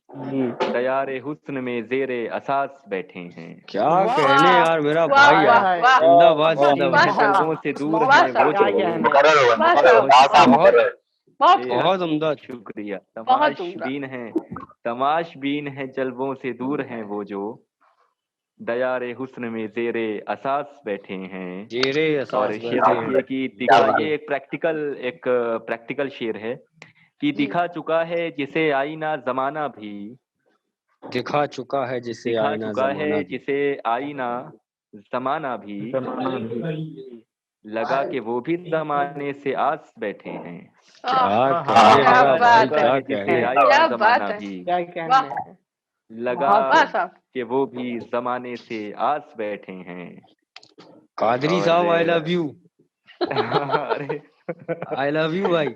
दयारे हुस्न में जेरे असास बैठे हैं। क्या कहने यार मेरा वाह भाई वाह यार, वाह जिंदाबाद वाह जिंदाबाद। साहब, जलवों से दूर वाह हैं वो साहब, जो। वाह साहब, बहुत बहुत ए, खूब, बहुत उम्दा। शुक्रिया। बहुत उम्दा। तमाशबीन हैं, तमाशबीन हैं, जलवों से दूर हैं वो जो दयारे हुस्न में जेरे असास बैठे हैं। जेरे और एहसास शेर बैठे देखिए हैं। कि दिखा, ये एक प्रैक्टिकल शेर है कि जी। दिखा चुका है जिसे आईना जमाना भी, दिखा चुका है जिसे दिखा आईना चुका जमाना है भी। जिसे आईना जमाना भी, लगा के वो भी जमाने से आस बैठे हैं। क्या कहने क्या मेरा भाई, बात चुका है, है क्या जिसे कहने। आईना क्या बात जमाना है, भी, वाह लगा वाह साहब, कि वो भी जमाने से आस बैठे हैं। कादरी और साहब आई लव यू, अरे आई लव यू भाई।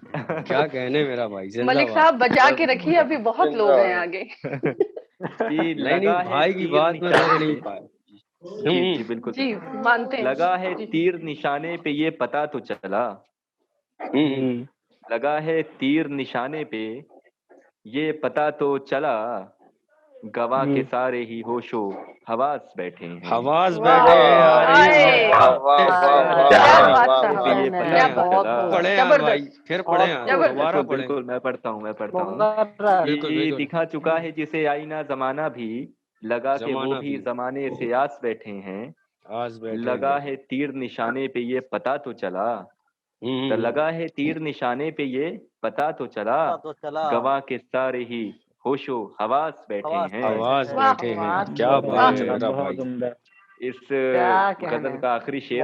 क्या कहने मेरा भाई, मलिक जिंदाबाद। साहब बजा के रखिए, अभी बहुत लोग हैं आगे। कि नहीं लगा है भाई की तीर बात में रोक नहीं निशाने, पाया। जी बिल्कुल जी बिल्कुल। मानते हैं लगा है जी। तीर निशाने पे ये पता तो चला, लगा है तीर निशाने पे ये पता तो चला, गवा के सारे ही होशो हवास बैठे हैं। हवास वाह, बैठे हैं यार, आए, वाह वाह वाह क्या वाह बात वाह साहब, पे ये पढ़े क्या पता तो बात, चला। पढ़े हैं भाई, जबरदस्त, फिर पढ़े हैं, जबरदस्त। दोबारा बिल्कुल पढ़े। बिल्कुल, मैं पढ़ता हूँ बिल्कुल कि बिल्कुल। दिखा चुका है जिसे आईना जमाना भी, लगा के वो जमाना भी भी जमाने से आस बैठे हैं। आज बैठे लगा हैं। है तीर निशाने पे ये पता तो चला, तो लगा है तीर निशाने पे ये पता तो चला, गवा के सारे ही होशो हवास बैठे हैं। आवाज वाह, बैठे हैं। क्या और बात है मेरा भाई। इस गजल का आखिरी शेर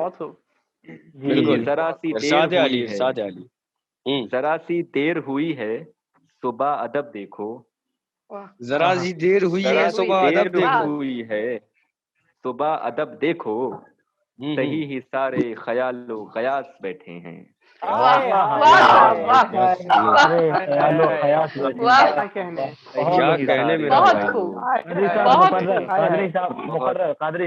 बिल्कुल। जरा सी देर इरशाद अली, हुई है, इरशाद अली। जरा सी देर हुई है, सुबह अदब देखो। वाह, जरा सी देर हुई देर है, हुई, सुबह अदब देर देखो। हुई है, सुबह अदब देखो, सही ही सारे ख्यालो कयास बैठे हैं। वाह वाह साहब, वाह वाह, क्या कहने मेरा बहुत भाई। खूब, कादरी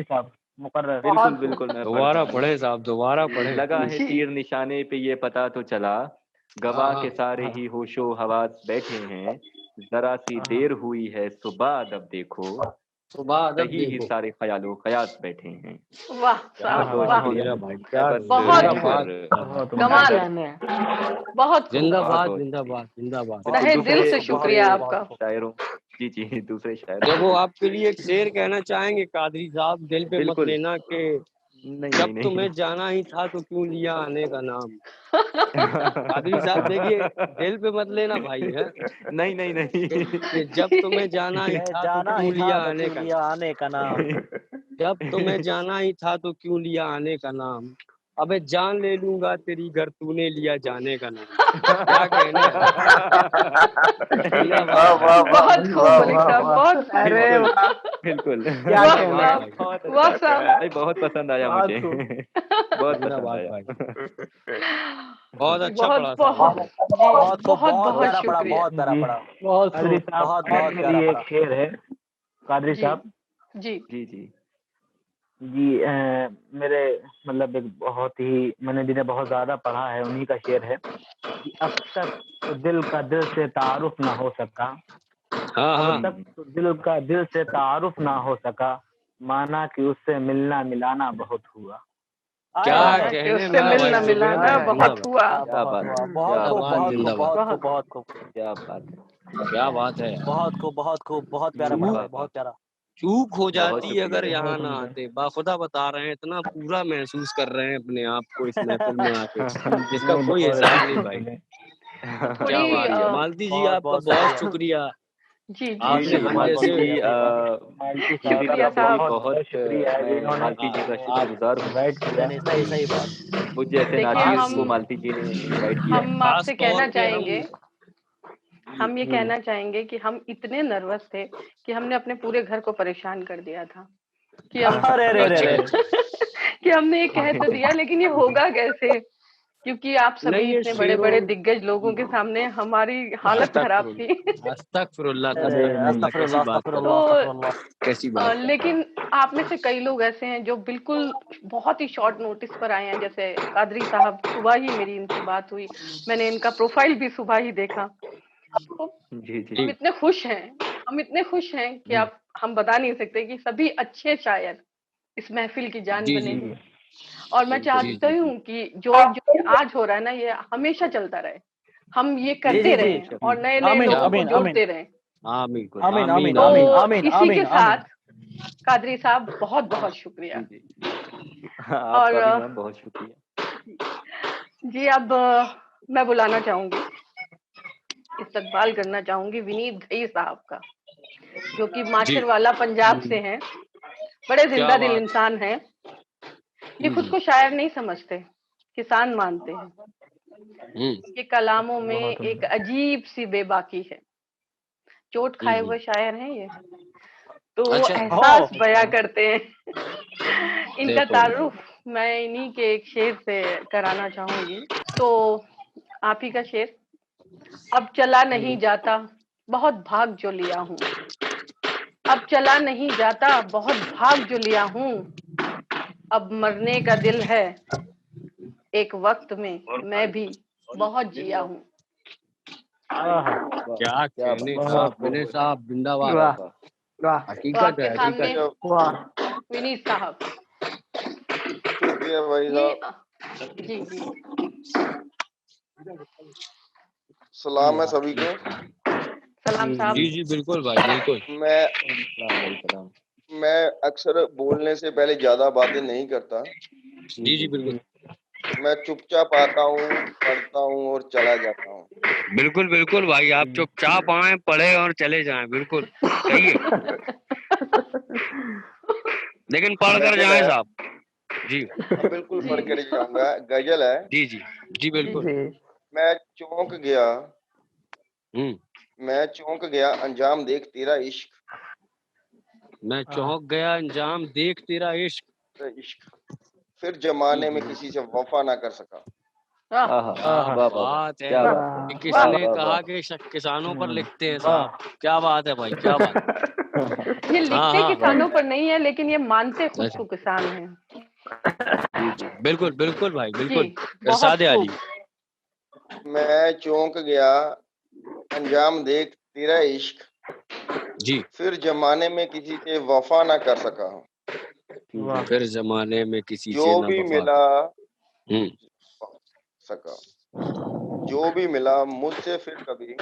साहब मुकर्रर। बिल्कुल बिल्कुल, मैं दोबारा पढ़ता हूँ। पढ़े साहब, दोबारा पढ़े। लगा है जी। तीर निशाने पे ये पता तो चला, गवा हाँ, के सारे ही होशो हवास बैठे हैं। जरा सी देर हुई है, सुबह अदब देखो, सुबह अदब सही ही देखो। सारे ख्यालो कयास बैठे हैं। वाह क्या साहब, बात वाह, है मेरा भाई, क्या बस बहुत यहीं जिंदाबाद, पर कमाल, बहुत खूब, जिंदाबाद बहुत जिंदाबाद जिंदाबाद। तहे दिल से शुक्रिया आपका। शायरों, जी दूसरे शायर देखो आपके लिए एक शेर कहना चाहेंगे कादरी साहब, दिल पे मत बिल्कुल। लेना कि नहीं जब नहीं तुम्हें जाना ही था तो क्यों लिया आने का नाम। कादरी साहब देखिए, दिल पे मत लेना भाई है नहीं नहीं नहीं कि जब तुम्हें जाना ही था तो क्यों लिया आने का नाम। जब तुम्हें जाना ही था तो क्यों लिया आने का नाम। अबे जान ले लूंगा तेरी घर तूने लिया जाने का नाम। क्या कहना है। वाह वाह वाह बहुत खूब मलिक साहब, बहुत बिल्कुल वाह साहब, वाह साहब, भाई बहुत पसंद आया मुझे, बहुत पसंद जिंदाबाद आया। भाई, बहुत अच्छा बहुत पढ़ा साहब। बहुत जी, बहुत शुक्रिया कादरी साहब मेरे लिए एक शेर है। कादरी जी साहब जी जी जी मेरे मतलब एक बहुत ही मैंने जिन्हें बहुत ज्यादा पढ़ा है उन्हीं का शेर है कि अब तक तो दिल का दिल से तारुफ ना हो सका, हाँ अब हाँ, तक तो दिल का दिल से तारुफ ना हो सका, माना कि उससे मिलना मिलाना बहुत हुआ। क्या कि कहने उससे मेरा भाई, मिलना मिलाना जिंदाबाद बहुत हुआ। क्या बात है, जिंदाबाद जिंदाबाद। क्या बात है, क्या बात है। चूक हो जाती अगर यहाँ ना आते, बाखुदा बता रहे हैं, इतना पूरा महसूस कर रहे हैं अपने आप को इस महफिल में आके, जिसका कोई हिसाब नहीं भाई। क्या थोड़ी बात है मालती जी, आपका बहुत शुक्रिया। जी जी आपने हम मालती जैसे जी, मालती साहब शुक्रिया का साहब। बहुत शुक्रिया है मैं जिन्होंने मालती जी का शुक्रगुजार हूँ। इनवाइट किया। मुझ जैसे देखिए नाचीज हम को मालती जी ने इनवाइट किया। हम खास आपसे तौर कहना पे हम चाहेंगे हम ये कहना चाहेंगे कि हम इतने नर्वस थे कि हमने अपने पूरे घर को परेशान कर दिया था कि हम अरे रे रे रे कि हमने ये कह तो दिया, लेकिन ये होगा कैसे, क्योंकि आप सभी नहीं, ये इतने बड़े बड़े शेरों दिग्गज लोगों के सामने हमारी हालत खराब थी। अस्तगफिरुल्लाह अरे अस्तगफिरुल्लाह, कैसी बात कर रहे हो? अस्तगफिरुल्लाह। कैसी बात कर रहे हो? लेकिन आप में से कई लोग ऐसे हैं जो बिल्कुल बहुत ही शॉर्ट नोटिस पर आए हैं, जैसे कादरी साहब, सुबह ही मेरी इनसे बात हुई, मैंने इनका प्रोफाइल भी सुबह ही देखा। तो जी जी हम इतने खुश हैं, हम इतने खुश हैं कि आप हम बता नहीं सकते कि सभी अच्छे शायर इस महफिल की जान जी बने। जी और मैं जी चाहती जी हूँ कि जो जो आज हो रहा है ना, ये हमेशा चलता रहे, हम ये जी करते जी जी रहें और नए नए आमीन लोगों को आमीन आमीन जोड़ते रहें। आमीन आमीन आमीन आमीन तो आमीन आमीन। आमीन इसी के आमीन आमीन। साथ कादरी साहब बहुत बहुत शुक्रिया। जी जी। हाँ, और आपका भी मैम बहुत शुक्रिया। जी अब मैं बुलाना चाहूंगी, इस्तकबाल करना चाहूंगी विनीत घई साहब का, जो कि जी माचरवाला पंजाब से हैं, बड़े क्या जिंदा दिल बात। इंसान हैं। ये खुद को शायर नहीं समझते, किसान मानते हैं। ये कलामों में एक अजीब सी बेबाकी है, चोट खाए हुए शायर हैं ये, तो वो अच्छा एहसास ओ बयां करते हैं। इनका देखो तारुफ मैं इन्हीं के एक शेर से कराना चाहूंगी। तो आप ही का शेर। अब चला नहीं जाता बहुत भाग जो लिया हूँ, अब चला नहीं जाता बहुत भाग जो लिया हूँ, अब मरने का दिल है एक वक्त में मैं भी बहुत जिया हूँ। आहा, क्या क्या कहने बात, साहब, विनय साहब जिंदाबाद। वाह वाह। वाह तो हकीकत आपके है, सामने हकीकत है। वाह। विनीत साहब, शुक्रिया भाई ये साहब, जी जी सलाम है सभी को। सलाम साहब। जी जी बिल्कुल भाई, बिल्कुल। मैं सलाम भाई सलाम। मैं अक्सर बोलने से पहले ज्यादा बातें नहीं करता, जी जी बिल्कुल मैं चुपचाप आता हूँ, पढ़ता हूँ और चला जाता हूँ। बिल्कुल बिल्कुल भाई, आप चुपचाप आए, पढ़े और चले जाएं, बिल्कुल कहिए, लेकिन पढ़ कर गजल जाएं है, साहब। जी हाँ बिल्कुल जी पढ़ जी कर जाऊंगा। गजल है। जी जी जी बिल्कुल। जी मैं चौंक गया, हम्म मैं चौंक गया अंजाम देख तेरा इश्क, मैं चौंक गया अंजाम देख तेरा इश्क। तेरा इश्क, फिर जमाने में किसी से वफा ना कर सका। वाह आहा, क्या वाह वाह वाह, बात है, क्या बात कि है, वाह किसने वाह वाह कहा वाह। कि किसानों पर लिखते हैं साहब, क्या बात है भाई, क्या बात। ये हाँ लिखते हाँ किसानों पर नहीं है, लेकिन ये मानते खुद अच्छा, को किसान हैं। जी जी बिल्कुल बिल्कुल भाई, जी बिल्कुल। बहुत इरशाद अली। खूब। मैं चौंक गया अंजाम देख तेरा इश्क, जी फिर जमाने में किसी से वफा ना कर सका। वाह फिर जमाने में किसी जो से न भी वफा। मिला हम्म सका, जो भी मिला मुझसे फिर कभी,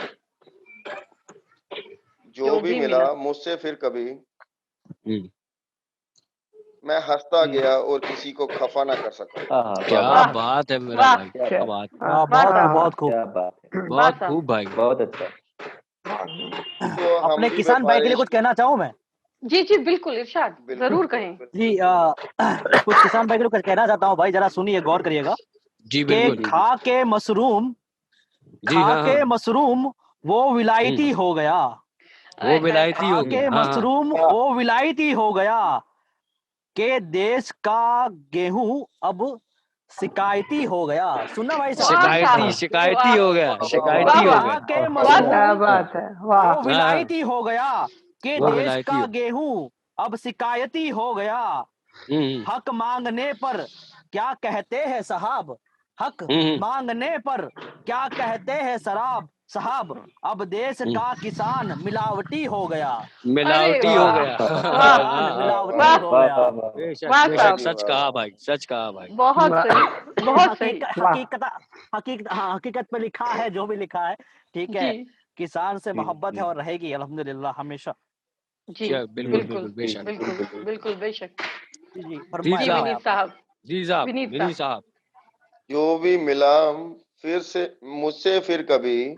जो भी मिला मुझसे फिर कभी, हम्म मैं हंसता गया और किसी को खफा ना कर सका। आहा, वाह क्या वाह वाह बात है मेरा वाह भाई, क्या क्या बात, बात, वाह, वाह बहुत खूब साहब, बहुत खूब। क्या बात है, वाह बहुत साहब। खूब भाई। बहुत अच्छा। तो हम अपने भी किसान भाई के लिए व्यापारी, कुछ कहना चाहूँ मैं। जी जी बिल्कुल इरशाद, बिल्कुल जरूर कहें। जी कुछ किसान भाई के लिए कुछ कहना चाहता हूँ भाई, जरा सुनिए, गौर करिएगा। जी के बिल्कुल। जी जी खा के मशरूम, जी खा हाँ के हाँ। मशरूम वो विलायती हो गया, वो आय हाय विलायती खा हो गया, के हाँ हाँ। मशरूम वो विलायती हो गया, के देश का गेहूं अब शिकायती हो गया। सुनना भाई साहब, वाह शिकायती साहब, शिकायती वाह हो गया, वाह शिकायती हो वाह खा गया। के वाह क्या साहब, मशरूम बात है, वाह वो हाँ विलायती हो गया, के वो देश विलायती का हो। गेहूं अब शिकायती हो गया, हम्म हक मांगने पर क्या कहते हैं साहब, हक हम्म मांगने पर क्या कहते हैं शराब साहब, अब देश का किसान मिलावटी हो गया, अरे मिलावटी हो वाह गया। वाह किसान हाँ हाँ। मिलावटी वाह हो वाह गया। वाह वाह, बेशक वाह बेशक, साहब, वाह सच वाह कहा वाह। भाई, सच कहा भाई। बहुत वाह सही, बहुत सही। हकीकत वाह हकीकत हकीकत हाँ, हकीकत पे लिखा है जो भी लिखा है, ठीक जी है। किसान से जी मोहब्बत है जी और रहेगी अल्हम्दुलिल्लाह हमेशा। जी बिल्कुल बिल्कुल बिल्कुल, बेशक। बिल्कुल बिल्कुल बेशक। जी जी, जी फरमाए जी साहब, फरमाए विनीत आप। साहब, जी साहब, विनीत विनी साहब। साहब। जो भी मिला फिर से मुझसे फिर कभी,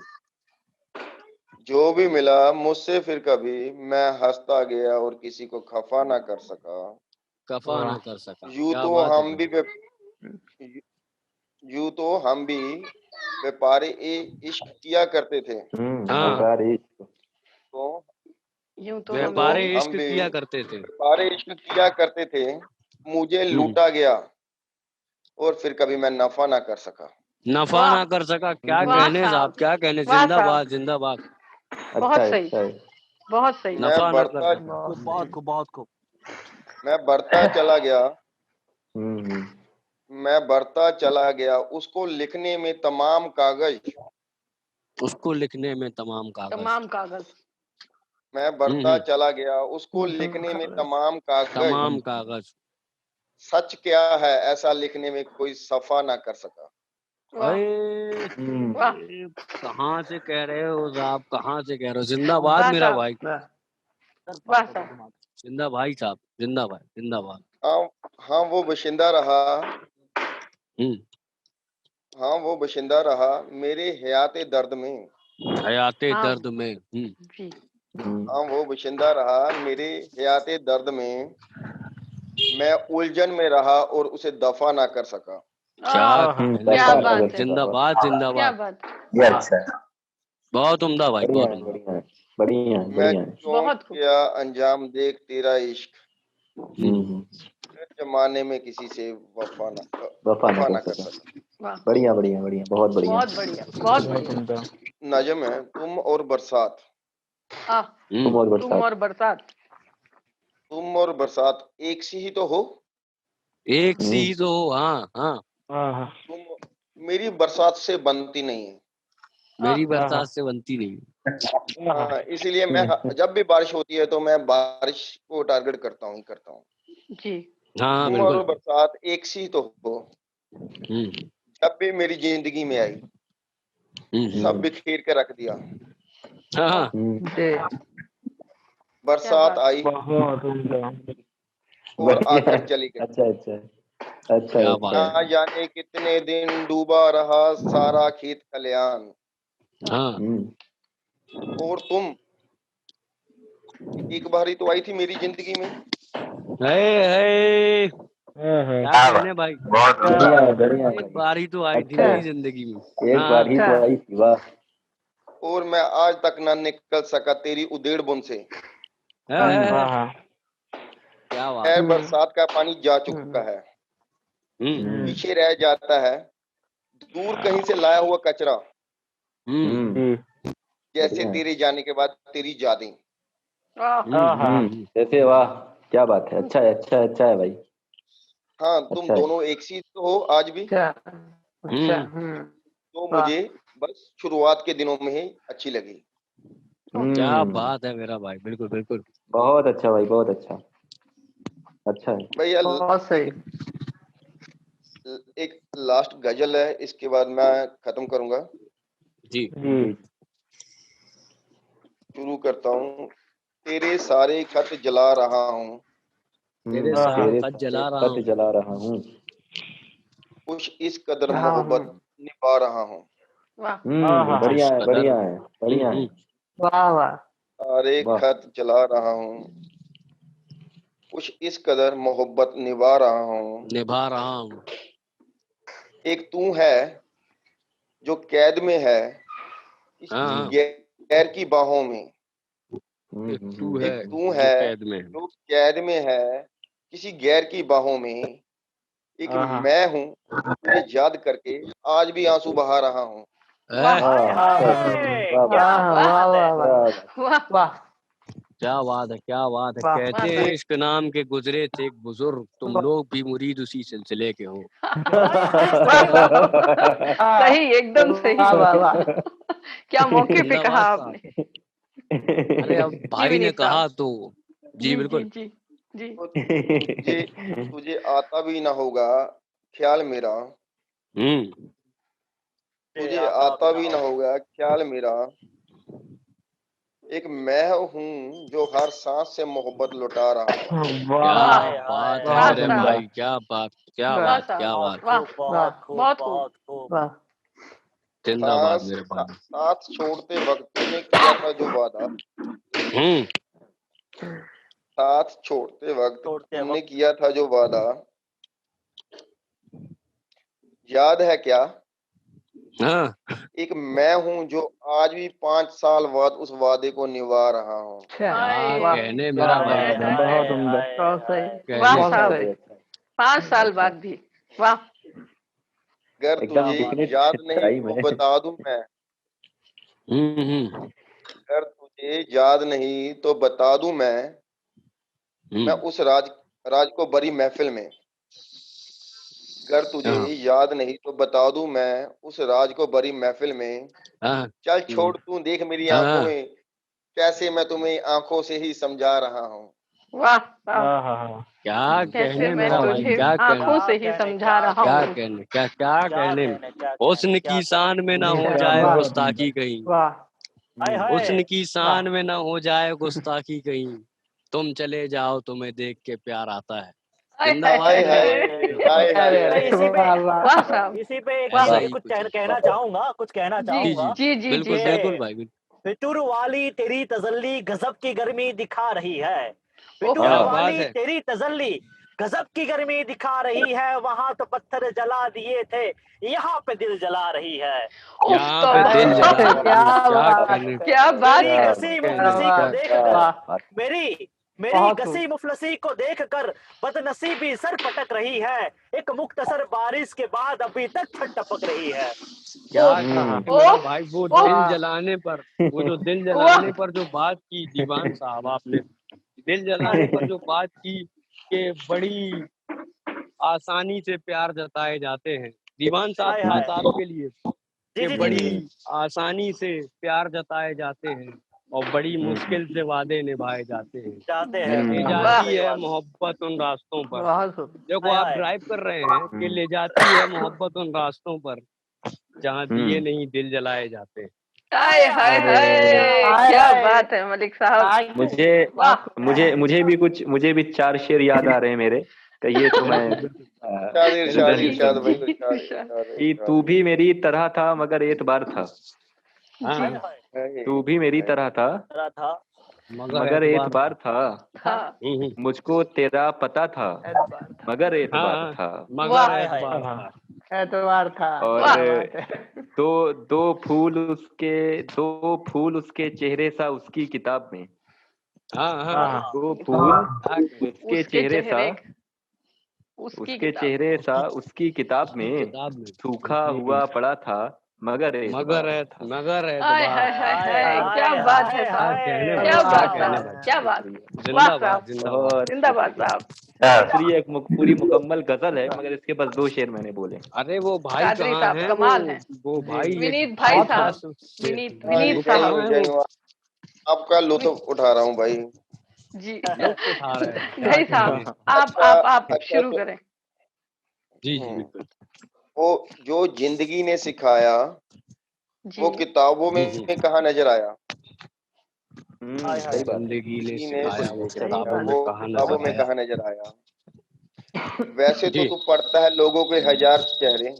जो भी मिला मुझसे फिर कभी, मैं हंसता गया और किसी को खफा ना कर सका। कफा वाह ना कर सका, यूं क्या तो बात है हम भी भाई। यूं तो हम भी व्यापारी इश्क किया करते थे। हाँ व्यापारी तो यूं तो हम व्यापारी हम इश्क भी किया करते थे। व्यापारी इश्क किया करते थे, मुझे लूटा गया और फिर कभी मैं नफा ना कर सका। नफा वाह ना कर सका। क्या वाह कहने साहब, साहब, क्या कहने। वाह साहब, जिंदाबाद जिंदाबाद। बहुत अच्छा सही, अच्छा है। बहुत सही। मैं नफा ना कर बढ़ता सका। खूब, बहुत खूब, बहुत खूब। मैं बढ़ता चला गया, हम्म। मैं बढ़ता चला गया, उसको लिखने में तमाम कागज, उसको लिखने में तमाम कागज। तमाम कागज। मैं बढ़ता चला गया, उसको लिखने में तमाम कागज, तमाम कागज। सच क्या है ऐसा लिखने में कोई सफा ना कर सका। वाह अरे वाह कहाँ से कह रहे हो साहब, कहाँ से कह रहे हो। जिंदाबाद वाह मेरा साहब, भाई, वाह साहब। जिंदा भाई साहब, जिंदाबाद जिंदाबाद। हाँ हाँ वो बशिंदा रहा, हम्म। हाँ वो बशिंदा रहा मेरे हयाते दर्द में। हयाते हाँ दर्द में। जी, हाँ वो बशिंदा रहा मेरे हयाते दर्द में, मैं उलझन में रहा और उसे दफा ना कर सका। क्या आह, कहने क्या दफा ना बात कर है, सका। जिंदाबाद क्या जिंदाबाद। बात है, ये अच्छा है। बहुत उम्दा भाई, बढ़िया बहुत है, उम्दा। बढ़िया है, बढ़िया है, मैं बढ़िया है। चौंक बहुत खूब। गया अंजाम देख तेरा इश्क, हम्म। फिर जमाने में किसी से वफा वफा ना ना कर कर सका। सका। वाह, बढ़िया बढ़िया बढ़िया, बहुत बढ़िया। बहुत बढ़िया, बहुत बहुत बढ़िया। उम्दा। नजम है तुम और बरसात, आह, तुम और तुम बरसात। और बरसात। तुम और बरसात एक सी ही तो हो, एक सी ही तो हो। हाँ हाँ। हाँ तुम मेरी बरसात से बनती नहीं है। मेरी आह, बरसात से बनती नहीं। हाँ इसीलिए मैं जब भी बारिश होती है तो मैं बारिश को टारगेट करता हूँ ही करता हूँ। जी, हाँ तुम और बिल्कुल। बरसात एक सी तो हो, हम्म जब भी मेरी जिंदगी में आई सब बिखेर के रख दिया। हाँ। जी, क्या बरसात बात। आई बहुत उम्दा। और बढ़िया है। आकर चली गई, अच्छा अच्छा अच्छा क्या अच्छा बात ना है। जाने कितने दिन डूबा रहा सारा खेत खलियान। हाँ। और तुम एक बार ही तो आई थी मेरी जिंदगी में, है क्या कहने भाई। बहुत बढ़िया है, बढ़िया है एक भाई। बार ही तो आई थी अच्छा मेरी है। जिंदगी में। एक हाँ। बार ही तो आई थी, वाह। और मैं आज तक ना निकल सका तेरी उधेड़ बुन से। हाँ क्या बात। खैर बरसात का पानी जा चुका है, पीछे रह जाता है दूर कहीं से लाया हुआ कचरा, जी। जैसे बढ़िया है। तेरे जाने के बाद तेरी यादें। आह, जैसे, वाह, क्या बात है। अच्छा है, अच्छा है, अच्छा है भाई। हाँ तुम अच्छा है। दोनों एक सी तो हो आज भी, अच्छा अच्छा। तो मुझे बस शुरुआत के दिनों में ही अच्छी लगी। क्या बात है मेरा भाई, बिल्कुल बिल्कुल। बहुत अच्छा भाई, बहुत अच्छा। अच्छा है। भैया बहुत सही। एक लास्ट गजल है, इसके बाद मैं खत्म करूंगा। जी। जी। शुरू करता हूँ। तेरे सारे खत जला रहा हूँ, तेरे सारे तेरे खत सारे जला रहा खत हूँ। जला रहा हूँ। कुछ इस कदर मोहब्बत निभा रहा हूँ। वाह, बढ़िया है, कदर। बढ़िया है, बढ़िया है। वाह वाह। सारे वाह। खत जला रहा हूँ, कुछ इस कदर मोहब्बत निभा रहा हूँ। निभा रहा हूँ। एक तू है जो कैद में है किसी हाँ। गैर की बाहों में। एक तू है एक तू जो है कैद में है। जो कैद में है किसी गैर की बाहों में। एक मैं हूँ तुझे याद करके आज भी आंसू बहा रहा हूँ। वाह, वाह क्या वाह बात है, वाह वाह वाह, वाह क्या बात है, क्या बात है। वाह। कहते वाह, हैं इश्क नाम के गुजरे थे एक बुजुर्ग, तुम लोग भी मुरीद उसी सिलसिले के हो। वाह साहब, सही, एकदम सही। वाह वाह वाह। क्या मौके पे कहा जिंदाबाद साहब। आपने। अरे अब जी भाई ने विनीत कहा साहब, तो। जी जी जी बिल्कुल। जी जी। तो तुझे तुझे आता भी ना होगा ख्याल मेरा, हम्म तुझे आता भी ना होगा ख्याल मेरा। एक मैं हूँ जो हर सांस से मोहब्बत लुटा रहा हूँ। क्या वाह बात है वाह मेरे साहब, भाई, क्या बात, क्या वाह वाह बात, क्या साहब, बात। वाह, वाह बहुत खूब। वाह। जिंदाबाद मेरे भाई। साथ छोड़ते वक्त तूने किया था जो वादा, हम्म साथ छोड़ते वक्त तुमने किया था जो वादा। याद है क्या हाँ एक मैं हूँ जो आज भी 5 साल बाद उस वादे को निभा रहा हूँ। क्या वाह कहने मेरा भाई हाय साहब, हाय बहुत उम्दा। हाय बहुत सही। कहने वाह बहुत साहब सही, अच्छा 5 साल अच्छा बाद भी वाह अगर एकदम तुझे कितनी याद नहीं सही तो में बता दूं मैं, अगर तुझे याद नहीं तो बता दूं मैं उस राज को बड़ी महफिल में। अगर तुझे हाँ याद नहीं तो बता दूं मैं उस राज को बड़ी महफिल में। हाँ चल छोड़ तू देख मेरी आंखों में कैसे मैं तुम्हें आंखों से ही समझा रहा हूँ। वाह वाह हाँ क्या कैसे कहने मैं मेरा भाई, तुझे क्या आंखों कहने, से ही समझा रहा क्या हूँ। कहने, क्या कहने। हुस्न की शान में ना हो क्या जाए बात। गुस्ताखी कहीं, वाह हाय हाय हुस्न की शान में ना हो जाए गुस्ताखी कहीं, तुम चले जाओ तुम्हें देख के प्यार आता है। हाय जिंदाबाद हाय जिंदाबाद। हाय हाय अरे हाय इसी पे वाह वाह वाह साहब इसी पे एक वाह ऐसा चीज ही कुछ कुछ है। कहना चाहूंगा जी जी चाहूंगा जी जी जी बिल्कुल जी बिल्कुल भाई बिल्कुल। फितूर वाली तेरी तजल्ली गजब की गर्मी दिखा रही है। फितूर क्या हाँ बात वाली है। तेरी तजल्ली गजब की गर्मी दिखा रही है। वहां तो पत्थर जला दिए थे, यहाँ पे दिल जला रही है। उफ यहाँ पे तौबा दिल जला रही क्या है, क्या बात कहने, क्या बात मेरी है घसी कहने, मुफलसी को क्या देखकर वाह बात मेरी बहुत घसी मुफलसी को देखकर बदनसीबी सर पटक रही है। एक मुख्तसर बारिश के बाद अभी तक छत टपक रही है। क्या उफ कहने मेरा उफ भाई। वो उफ दिल जलाने पर, वो जो दिल वाह जलाने पर जो बात की दीवान साहब आपने, दिल जलाने पर जो बात की कि बड़ी आसानी से प्यार जताए जाते हैं। दीवान साहब हाय खास हाय आपके लिए जी कि जी जी बड़ी आसानी से प्यार जताए जाते हैं और बड़ी मुश्किल से वादे निभाए जाते हैं। जाते हैं ले वाह जाती है मोहब्बत उन रास्तों पर। बहुत सुंदर। देखो हाय आप हाय ड्राइव कर रहे हैं कि ले जाती है मोहब्बत उन रास्तों पर जहाँ दिए नहीं दिल जलाए जाते हैं। हाय हाय अरे हाय क्या बात है मलिक साहब मुझे वाह मुझे भी 4 शेर याद आ रहे हैं मेरे। कहिए तो मैं बिल्कुल बिल्कुल। इरशाद गजल इरशाद सुन भाई जी इरशाद इरशाद इरशाद कि तू इरशाद भी मेरी तरह था मगर एतबार था। हाँ जी है, तू भी मेरी तरह था रहा था मगर मगर एतबार था। एतबार था। हाँ मुझको तेरा पता था एतबार था। मगर एतबार हाँ था। मगर वाह हाय हाय एतबार हाँ था। एतबार था। और क्या बात है। दो दो फूल उसके चेहरे सा उसकी किताब में। हाँ हाँ हाँ दो फूल क्या कहने, उसके उसके चेहरे सा चेहरे उसकी उसके किताब चेहरे सा उसकी उसकी किताब में किताब में। सूखा हुआ पड़ा था मगर मगर एतबार था। मगर हाय एतबार हाय था। हाय हाय हाय क्या हाय बात है हाय क्या साहब कहने क्या भाई, क्या बात कहने साहब भाई। क्या बात शुक्रिया वाह जिंदाबाद साहब जिंदाबाद। बहुत जिंदाबाद शुक्रिया। साहब एक्चुअली एक पूरी मुकम्मल गजल है मगर इसके बस 2 शेर मैंने बोले। अरे वो भाई कादरी कहाँ साहब हैं कमाल है वो जी भाई एक विनीत भाई बहुत बहुत बड़ा साहब खूब। विनीत वो जय साहब हो कहाँ जय है हो आपका लुत्फ उठा रहा हूँ भाई। जी लुत्फ उठा रहे हैं, क्या भाई साहब कहने। अच्छा आप अच्छा शुरू तो करें जी जी बिल्कुल। वो जो जिंदगी ने सिखाया जी वो किताबों में कहाँ नजर आया। हाय हाय सही बात है। जिंदगी ने जिंदगी ने सिखाया वो सही किताबों बात में वो कहाँ किताबों नजर में आया। कहाँ नजर आया। वैसे तो जी तू पढ़ता है लोगों के 1000 चेहरे,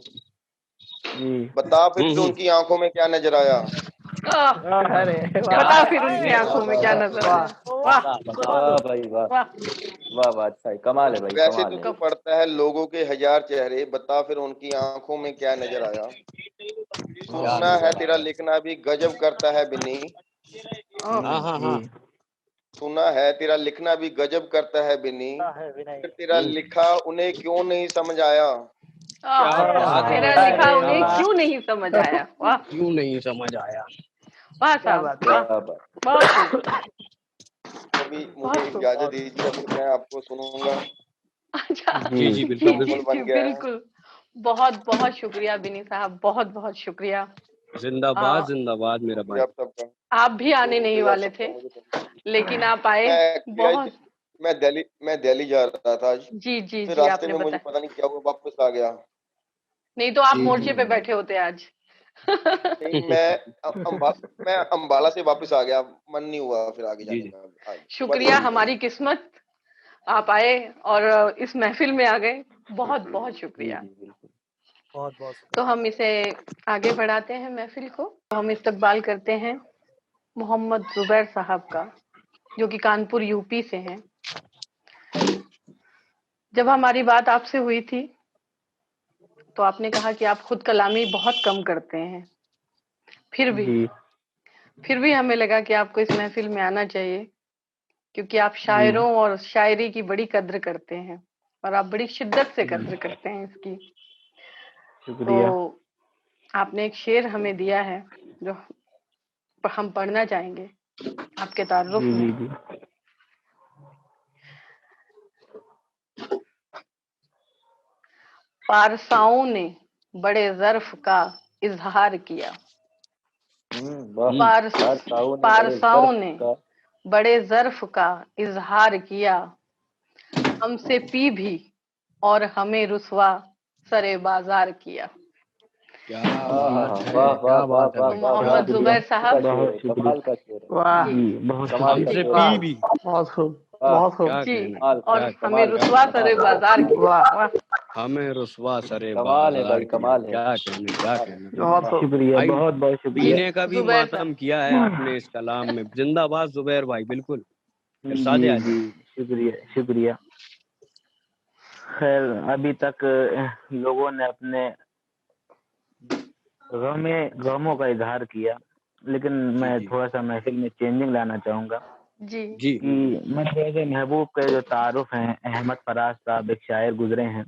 जी। बता फिर उनकी आंखों में क्या नजर आया। आह, अरे क्या वाह बता हाय फिर हाय उनकी कहने वाह आंखों में वाह क्या वाह नजर वाह आया वाह बता बता वाह भाई वाह वाह वाह वाह। अच्छा है, कमाल है भाई, वैसे कमाल तो है। तू पढ़ता है लोगों के 1000 चेहरे, बता फिर उनकी आंखों में क्या नजर आया। क्या सुनना है नजर तेरा आया। लिखना भी गजब करता है बिन्नी। ओह, हाँ हाँ जी हाँ। सुना है तेरा लिखना भी गजब करता है बिन्नी। है विनय। फिर तेरा लिखा उन्हें क्यों नहीं समझ आया। आह, क्या बात है तेरा भाई साहब, लिखा अरे क्या उन्हें बात वाह क्यों है। नहीं समझ आया वाह क्यों नहीं समझ आया। वाह क्या साहब बात है। वाह क्या बात। बहुत खूब तो अभी मुझे बहुत खूब इजाजत दीजिए, अभी मैं आपको सुनूंगा। अच्छा जी जी जी जी बिल्कुल जी बिल्कुल। माहौल जी बन गया है। बिल्कुल बहुत बहुत शुक्रिया बिनी साहब बहुत बहुत शुक्रिया जिंदाबाद जिंदाबाद मेरा भाई। शुक्रिया आप सबका। आप भी आने नहीं शुक्रिया आप वाले थे सबका मुझे। लेकिन आप आए मैं एक्चुअली आज बहुत मैं दिल्ली जा रहा था आज, जी जी फिर जी रास्ते आपने में मुझे बताया पता नहीं क्या हुआ वापस आ गया। नहीं तो आप जी जी मोर्चे पे बैठे होते आज नहीं मैं अंबाला से वापस आ गया, मन नहीं हुआ फिर आगे जी जाने जी का। आज सुबह शुक्रिया डिलीवरी हमारी पड़ी। किस्मत आप आए और इस महफिल में आ गए बहुत बहुत जी शुक्रिया जी बिल्कुल। बहुत बहुत तो हम इसे आगे बढ़ाते हैं महफिल को हम इस्तकबाल करते हैं मोहम्मद जुबैर साहब का जो कि कानपुर यूपी से हैं। जब हमारी बात आपसे हुई थी तो आपने कहा कि आप खुद कलामी बहुत कम करते हैं, फिर भी हमें लगा कि आपको इस महफिल में आना चाहिए, क्योंकि आप शायरों और शायरी की बड़ी कद्र करते हैं और आप बड़ी शिद्दत से कद्र करते हैं इसकी। शुक्रिया। तो आपने एक शेर हमें दिया है जो हम पढ़ना चाहेंगे आपके तारुफ में। जी। पारसाओं ने बड़े ज़र्फ का इजहार किया। पारसाओं ने बड़े ज़र्फ का इजहार किया, हमसे पी भी और हमें रुसवा सरे बाजार किया। क्या बात है, क्या बात है। मोहम्मद जुबैर साहब, बहुत शुक्रिया। वाह, बहुत हमसे पी भी, बहुत खूब, बहुत खूब जी, कहना, और हमें रुसवा सरे बाजार किया। वाह, हमें रुसवा सरे कमाल है बाजार भाई, कमाल है। क्या कहने। बहुत खूब। शुक्रिया, भाई, बहुत बहुत शुक्रिया। पीने का भी जुबैर मातम किया है आपने इस कलाम में। जिंदाबाद जुबैर भाई, बिल्कुल। इरशाद आली। शुक्रिया। खैर, अभी तक लोगों ने अपने गमों का इजहार किया, लेकिन मैं थोड़ा सा महफिल में चेंजिंग लाना चाहूंगा जी कि मैं थोड़ा सा महबूब के जो तारुफ हैं, अहमद फराज साहब एक शायर गुजरे हैं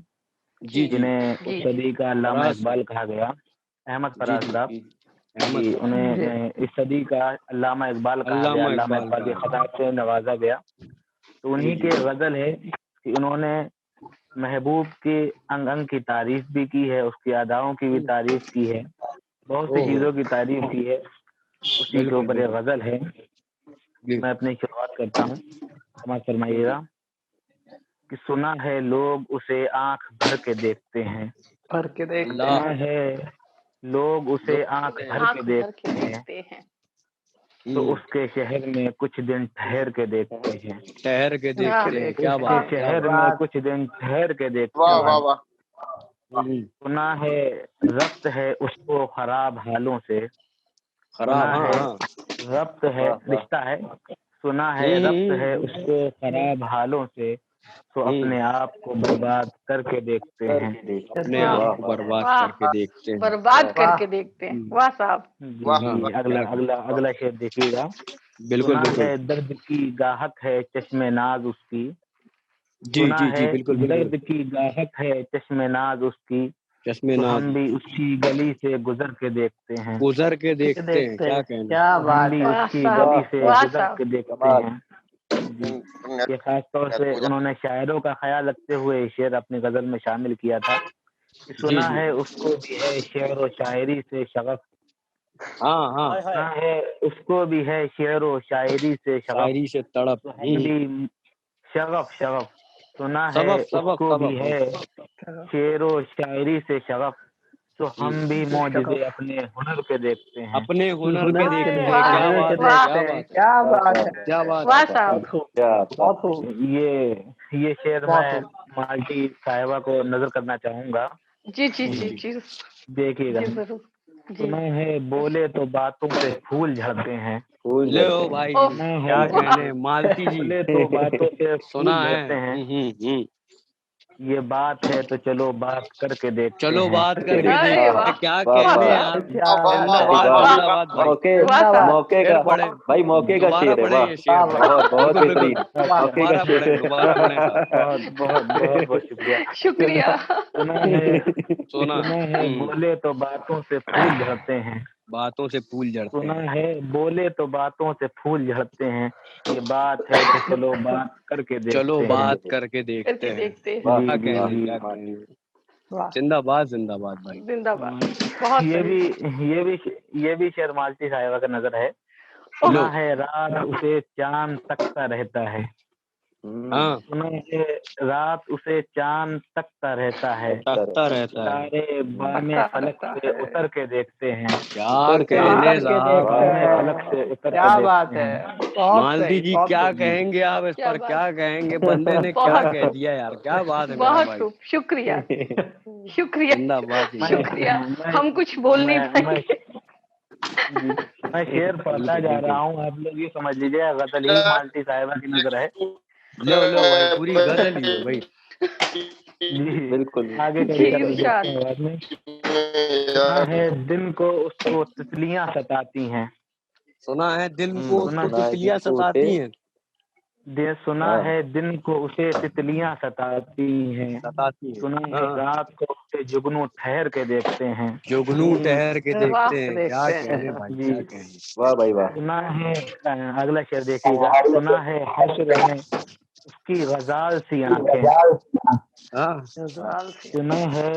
जिन्हें उस सदी का अल्लामा इकबाल कहा गया। अहमद फराज साहब, उन्हें इस सदी का अल्लामा इकबाल कहा गया, अल्लामा इकबाल के खिताब से नवाजा गया। तो उन्हीं के गजल है कि उन्होंने महबूब के अंग अंग की तारीफ भी की है, उसकी अदाओं की भी तारीफ की है, बहुत सी चीजों की तारीफ की है। उसी के ऊपर एक गजल है, मैं अपनी शुरुआत करता हूँ, समाज फरमाइएगा कि सुना है लोग उसे आंख भर के देखते हैं, सुना है लोग उसे आंख भर के देखते हैं, तो उसके शहर में कुछ दिन ठहर के देखते हैं। क्या बात, शहर में कुछ दिन ठहर के देखते हैं। सुना है रब्त है उसको खराब हालों से, सुना है रब्त है रिश्ता है, सुना है रब्त है उसको खराब हालों से, तो अपने आप को बर्बाद करके देखते हैं। अपने आप को बर्बाद करके देखते हैं। वाह साहब। जी, अगला शेर देखिएगा। बिल्कुल है दर्द की गाहक है चश्मे नाज उसकी, सुना है दर्द की गाहक है चश्मे नाज उसकी, तो हम भी उसकी गली से गुजर के देखते हैं। क्या कहना, क्या बात भी है। उसकी गली से गुजर के देखते हैं। ये खासतौर से उन्होंने शायरों का ख्याल रखते हुए शेर अपनी गजल में शामिल किया था। सुना है उसको भी है शेर और शायरी से शगफ, सुना है उसको भी है शेर और शायरी से तड़प, शगफ सुना है उसको भी है शेर और शायरी से शगफ, तो हम भी मौजूद अपने हुनर के देखते हैं। क्या बात है। बहुत खूब। ये शेर मैं मालती साहिबा को नजर करना चाहूंगा। जी देखिएगा। सुना है बोले तो बातों से फूल झड़ते हैं, भाई क्या कहने मालती जी, बोले तो बातों से सुना है। ये बात है तो चलो बात करके देखते हैं। क्या कहने यार। मौके का भाई, मौके का शेर है। बहुत बेहतरीन। बहुत शुक्रिया। सुना है बोले तो बातों से फूल झड़ते हैं, सुना है बोले तो बातों से फूल झड़ते हैं। ये बात है तो चलो बात करके देखते हैं। जिंदाबाद भाई, जिंदाबाद। बहुत ये भी शेर मालती साहिबा का नजर है। सुना है रात उसे चांद तकता रहता है, सुना है रात उसे चांद तकता रहता है, सारे बामे फलक से उतर के देखते हैं। फलक से उतर क्या के बात देखते है। हैं। मालती जी क्या कहेंगे आप इस पर, क्या कहेंगे। बंदे ने क्या कह दिया यार, क्या बात है। बहुत खूब, शुक्रिया। हम कुछ बोल नहीं पाएंगे। मैं शेर पढ़ता जा रहा हूँ, आप लोग ये समझ लीजिए गजल ही मालती साहिबा की नजर है। लो भाई, पूरी गजल ही है भाई। जी बिल्कुल आगे का जी शेर भी इरशाद। देखते हैं बाद में। सुना है दिन को उसको तितलियां सताती हैं। सुना है दिल को सुना उसको सुना है तितलियां जिनको सताती उसे हैं। सुना हाँ है दिन को उसे तितलियां सताती हैं। सताती हैं। सुना है हाँ रात को उसे जुगनू ठहर के देखते हैं। जुगनू ठहर के वाह देखते हैं। क्या देखते हैं। कहने भाई, जी क्या कहने। वाह भाई वाह सुना है अगला शेर देखिएगा। सुना है हश्र है उसकी गजाल सी आंखें। हाँ ससुराल से सुना है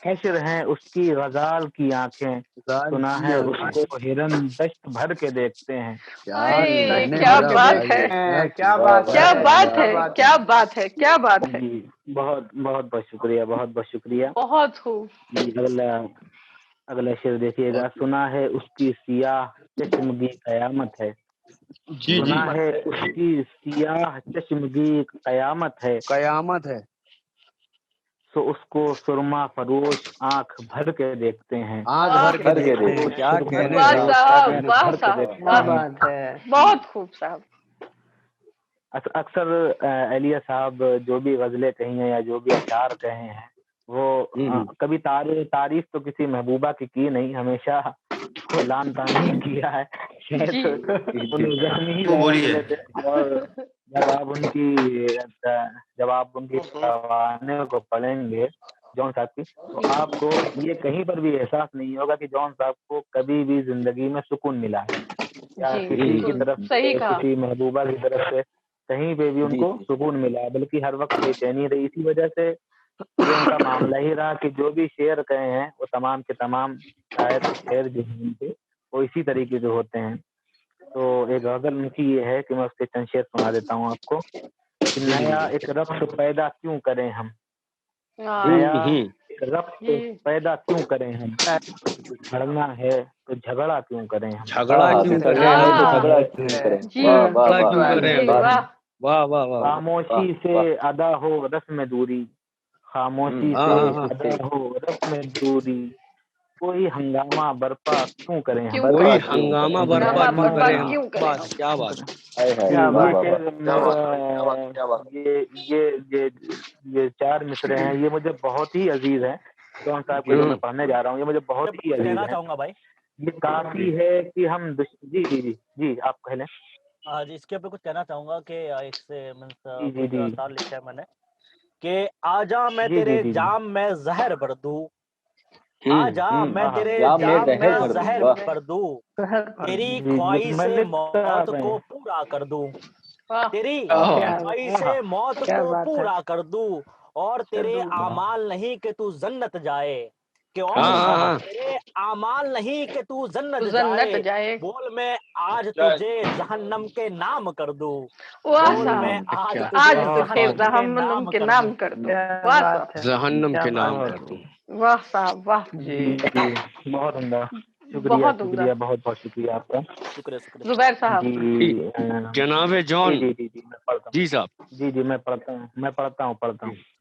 हश्र है उसकी गजाल की आंखें। गाल सुना की है आंखें। उसको हिरन दश्त भर के देखते हैं। क्या हाय कहने क्या मेरा बात भाई, है, क्या क्या वाह बात वाह क्या है, वाह बात वाह है, बात क्या बात है, क्या बात है। जी बहुत बहुत बहुत शुक्रिया, बहुत बहुत शुक्रिया। बहुत खूब। जी अगला शेर देखिएगा। सुना है उसकी सियाह चश्मगी कयामत है। जी जी सुना है उसकी सियाह चश्मगी कयामत है। कयामत है। तो उसको सुरमा फरोश आंख भर के देखते हैं। आंख वाह भर के भर के देखते हैं। देखते क्या सुरमा कहने वाह भाई, फरोश क्या साहब, कहने। वाह भर के साहब, देखते क्या वाह, हैं। बात है। बहुत खूब साहब। अक्सर एलिया साहब जो भी गजलें कही हैं या जो भी अशार कहे हैं वो कभी तारीफ तो किसी महबूबा की नहीं, हमेशा उसको लान तान ही किया है। शायद जी उन्हें जख्मी ही वो ज्यादा बोलिए। मिले थे। और जब आप उनकी कवाने को पढ़ेंगे जॉन साहब की, तो आपको ये कहीं पर भी एहसास नहीं होगा कि जॉन साहब को कभी भी जिंदगी में सुकून मिला है या जी किसी की बिल्कुल तरफ सही से, कहा। किसी महबूबा की तरफ से कहीं पे भी जी उनको जी सुकून मिला, बल्कि हर वक्त बेचैनी रही। इसी वजह से ये उनका मामला ही रहा कि जो भी शेर कहे हैं वो तमाम के तमाम शायर शेर जो हैं उनके वो इसी तरीके के होते हैं। तो एक गजल उनकी ये है कि मैं उसके चंद शेर सुना देता हूँ आपको कि नया एक रक्स पैदा क्यों करें हम। नया एक रक्स जी पैदा क्यों करें हम। लड़ना है तो झगड़ा क्यों करें हम। झगड़ा हाँ क्यों करें लड़ना है तो हम। झगड़ा क्यों करें। जी वाह वाह झगड़ा वाह क्यों करें जी हम। वाह। वाह वाह वाह। खामोशी से वाह अदा हो रस्म में दूरी। खामोशी हाँ से हाँ हाँ। अदा हो रस्म में दूरी। कोई हंगामा बरपा क्यों करें हम। क्यों कोई करें क्यों हम, हंगामा करें। बर्पा हंगामा क्यों बर्पा करें हम। क्यों करें हम। बस क्या बात। हाय हाय क्या वाह ये बात वाह शेर वाह ये 4 मिसरे हैं, ये मुझे बहुत ही अजीज है। जॉन साहब के जो मैं पढ़ने जा रहा हूँ ये मुझे बहुत ही अजीज कहना है। चाहूंगा भाई। ये काफी है कि हम जी जी जी जी आप कह लें। हाँ जी, इसके ऊपर कुछ कहना चाहूंगा कि एक से जी जी कुछ जी आसार लिखा है मैंने कि आजा मैं जी जी तेरे जी जाम में जहर भर दूं। आजा मैं हाँ तेरे जाम में जाम जहर में भर दूं। जहर वाह भर दूं। शहर पर तेरी जी जी ख्वाहिश मैं लिखता मौत मैं को पूरा कर दूं। वाह तेरी वाह क्या ख्वाहिश मौत क्या को बात है। पूरा कर दूं। और तेरे वाह आमाल नहीं कि तू जन्नत जाए। क्यों हाँ हाँ हाँ। तेरे आमाल नहीं कि तू जन्नत जन्नत जाए। जाए। बोल मैं आज तुझे जहन्नम के नाम कर दूं। वाह बोल मैं साहब, आज क्या तुझे आज तुझे जहन्नम के जहन्नम नाम के कर दूं। नाम कर दूं। क्या वाह बात साहब, है। जहन्नम क्या के बात नाम है। कर दूं। वाह साहब, वाह। जी जी बहुत उम्दा। शुक्रिया बहुत उम्दा। शुक्रिया बहुत बहुत शुक्रिया आपका। शुक्रिया शुक्रिया। जुबैर साहब। जी जनाबे जी जॉन। जी जी जी मैं पढ़ता जी साहब। हूँ। जी जी मैं पढ़ता हूँ।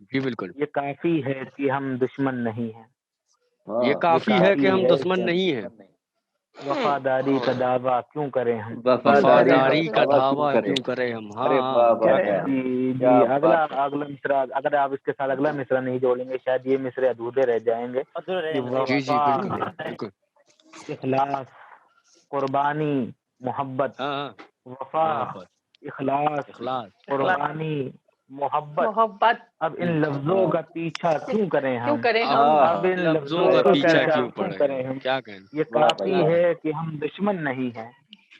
जी बिल्कुल। ये काफी है कि हम दुश्मन नहीं हैं। ये ये काफी है कि काफी हम है दुश्मन कि नहीं है। वफादारी का दावा क्यों करें हम। वफादारी का दावा दावा करें। क्यों करें हम। अरे हाँ वाह वाह करे वाह हम। जी क्या जी अगला बात है। अगला मिसरा अगर आप इसके साथ अगला मिसरा नहीं जोड़ेंगे शायद ये मिसरे अधूरे रह जाएंगे। अधूरे कि रहेंगे, सही जी बात जी वफा बिल्कुल बिल्कुल। इखलास कुर्बानी मोहब्बत। हाँ हाँ। वफा मोहब्बत इखलास इखलास। कुर्बानी मोहब्बत। मोहब्बत अब इन लफ्जों का पीछा क्यों करें क्यों हम। करें हम। अब इन लफ्जों लफ्जों का का पीछा पीछा क्यों क्यों पड़े करें हम। हम। क्या कहें। ये वाह भाई काफी वाह। है कि हम दुश्मन नहीं हैं।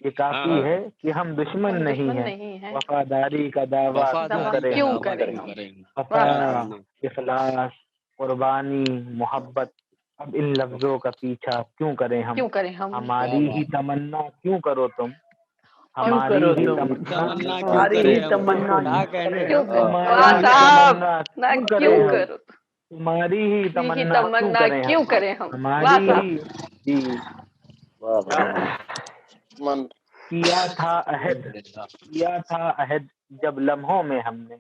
ये हाँ काफी हाँ। है कि हम दुश्मन हम नहीं दुश्मन हैं। नहीं हैं। वफादारी का दावा क्यों दावा वफादारी करें का क्यों हम। दावा करें क्यों हम। करें हम। वफा वाह साहब, इखलास कुर्बानी मोहब्बत। अब इन लफ्जों का पीछा क्यों करें हम। क्यों करें हम। हमारी ही तमन्ना क्यों करो तुम। क्यों हमारी करो ही तुम। तमन्ना तमन्ना क्यों हमारी करें ही हम। तमन्ना क्या कहने। क्यों करें। हमारी वाह ही साहब, तमन्ना ना क्यों क्यों करें हम। करो। तुम्हारी ही ही तमन्ना क्यों तमन्ना करें क्यों हम। करें हम। हमारी वाह ही साहब। जी वाह भाई वाह। मन किया था अहद जब लम्हों में हमने।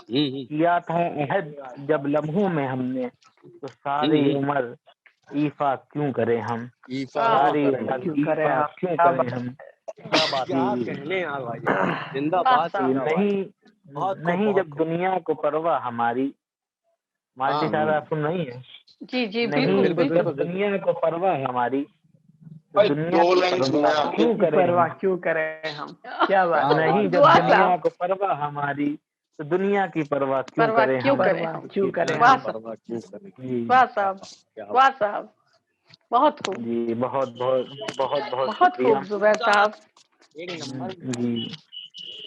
किया था अहद जब लम्हों में हमने। तो सारी उम्र ईफा क्यों करें हम। सारी उम्र क्यों करे ईफा आप। क्यों क्या करें बात हम। क्या बात है। क्या जी कहने यार भाई। वाह जिंदाबाद साहब। जिंदाबाद। नहीं बहुत खूब नहीं बहुत जब खूब। दुनिया को परवाह हमारी मालती साहब आप सुन रही हैं? जी जी नहीं बिल्कुल जब बिल्कुल। दुनिया को परवाह है हमारी, तो भाई दुनिया 2 की लाइन सुने परवाह आपने। क्यों करें परवाह हम? क्यों करें हम? क्या बात है। नहीं जब वाह दुनिया साहब, को परवाह हमारी, तो दुनिया की परवाह क्यों परवाह करें क्यों हम? करें परवाह हम? क्यों करें वाह हम? साहब, परवाह क्यों करें। जी वाह साहब, क्या वाह साहब, बहुत खूब, जी, बहुत बहुत बहुत बहुत बहुत शुक्रिया। खूब जुबैर साहब। जी,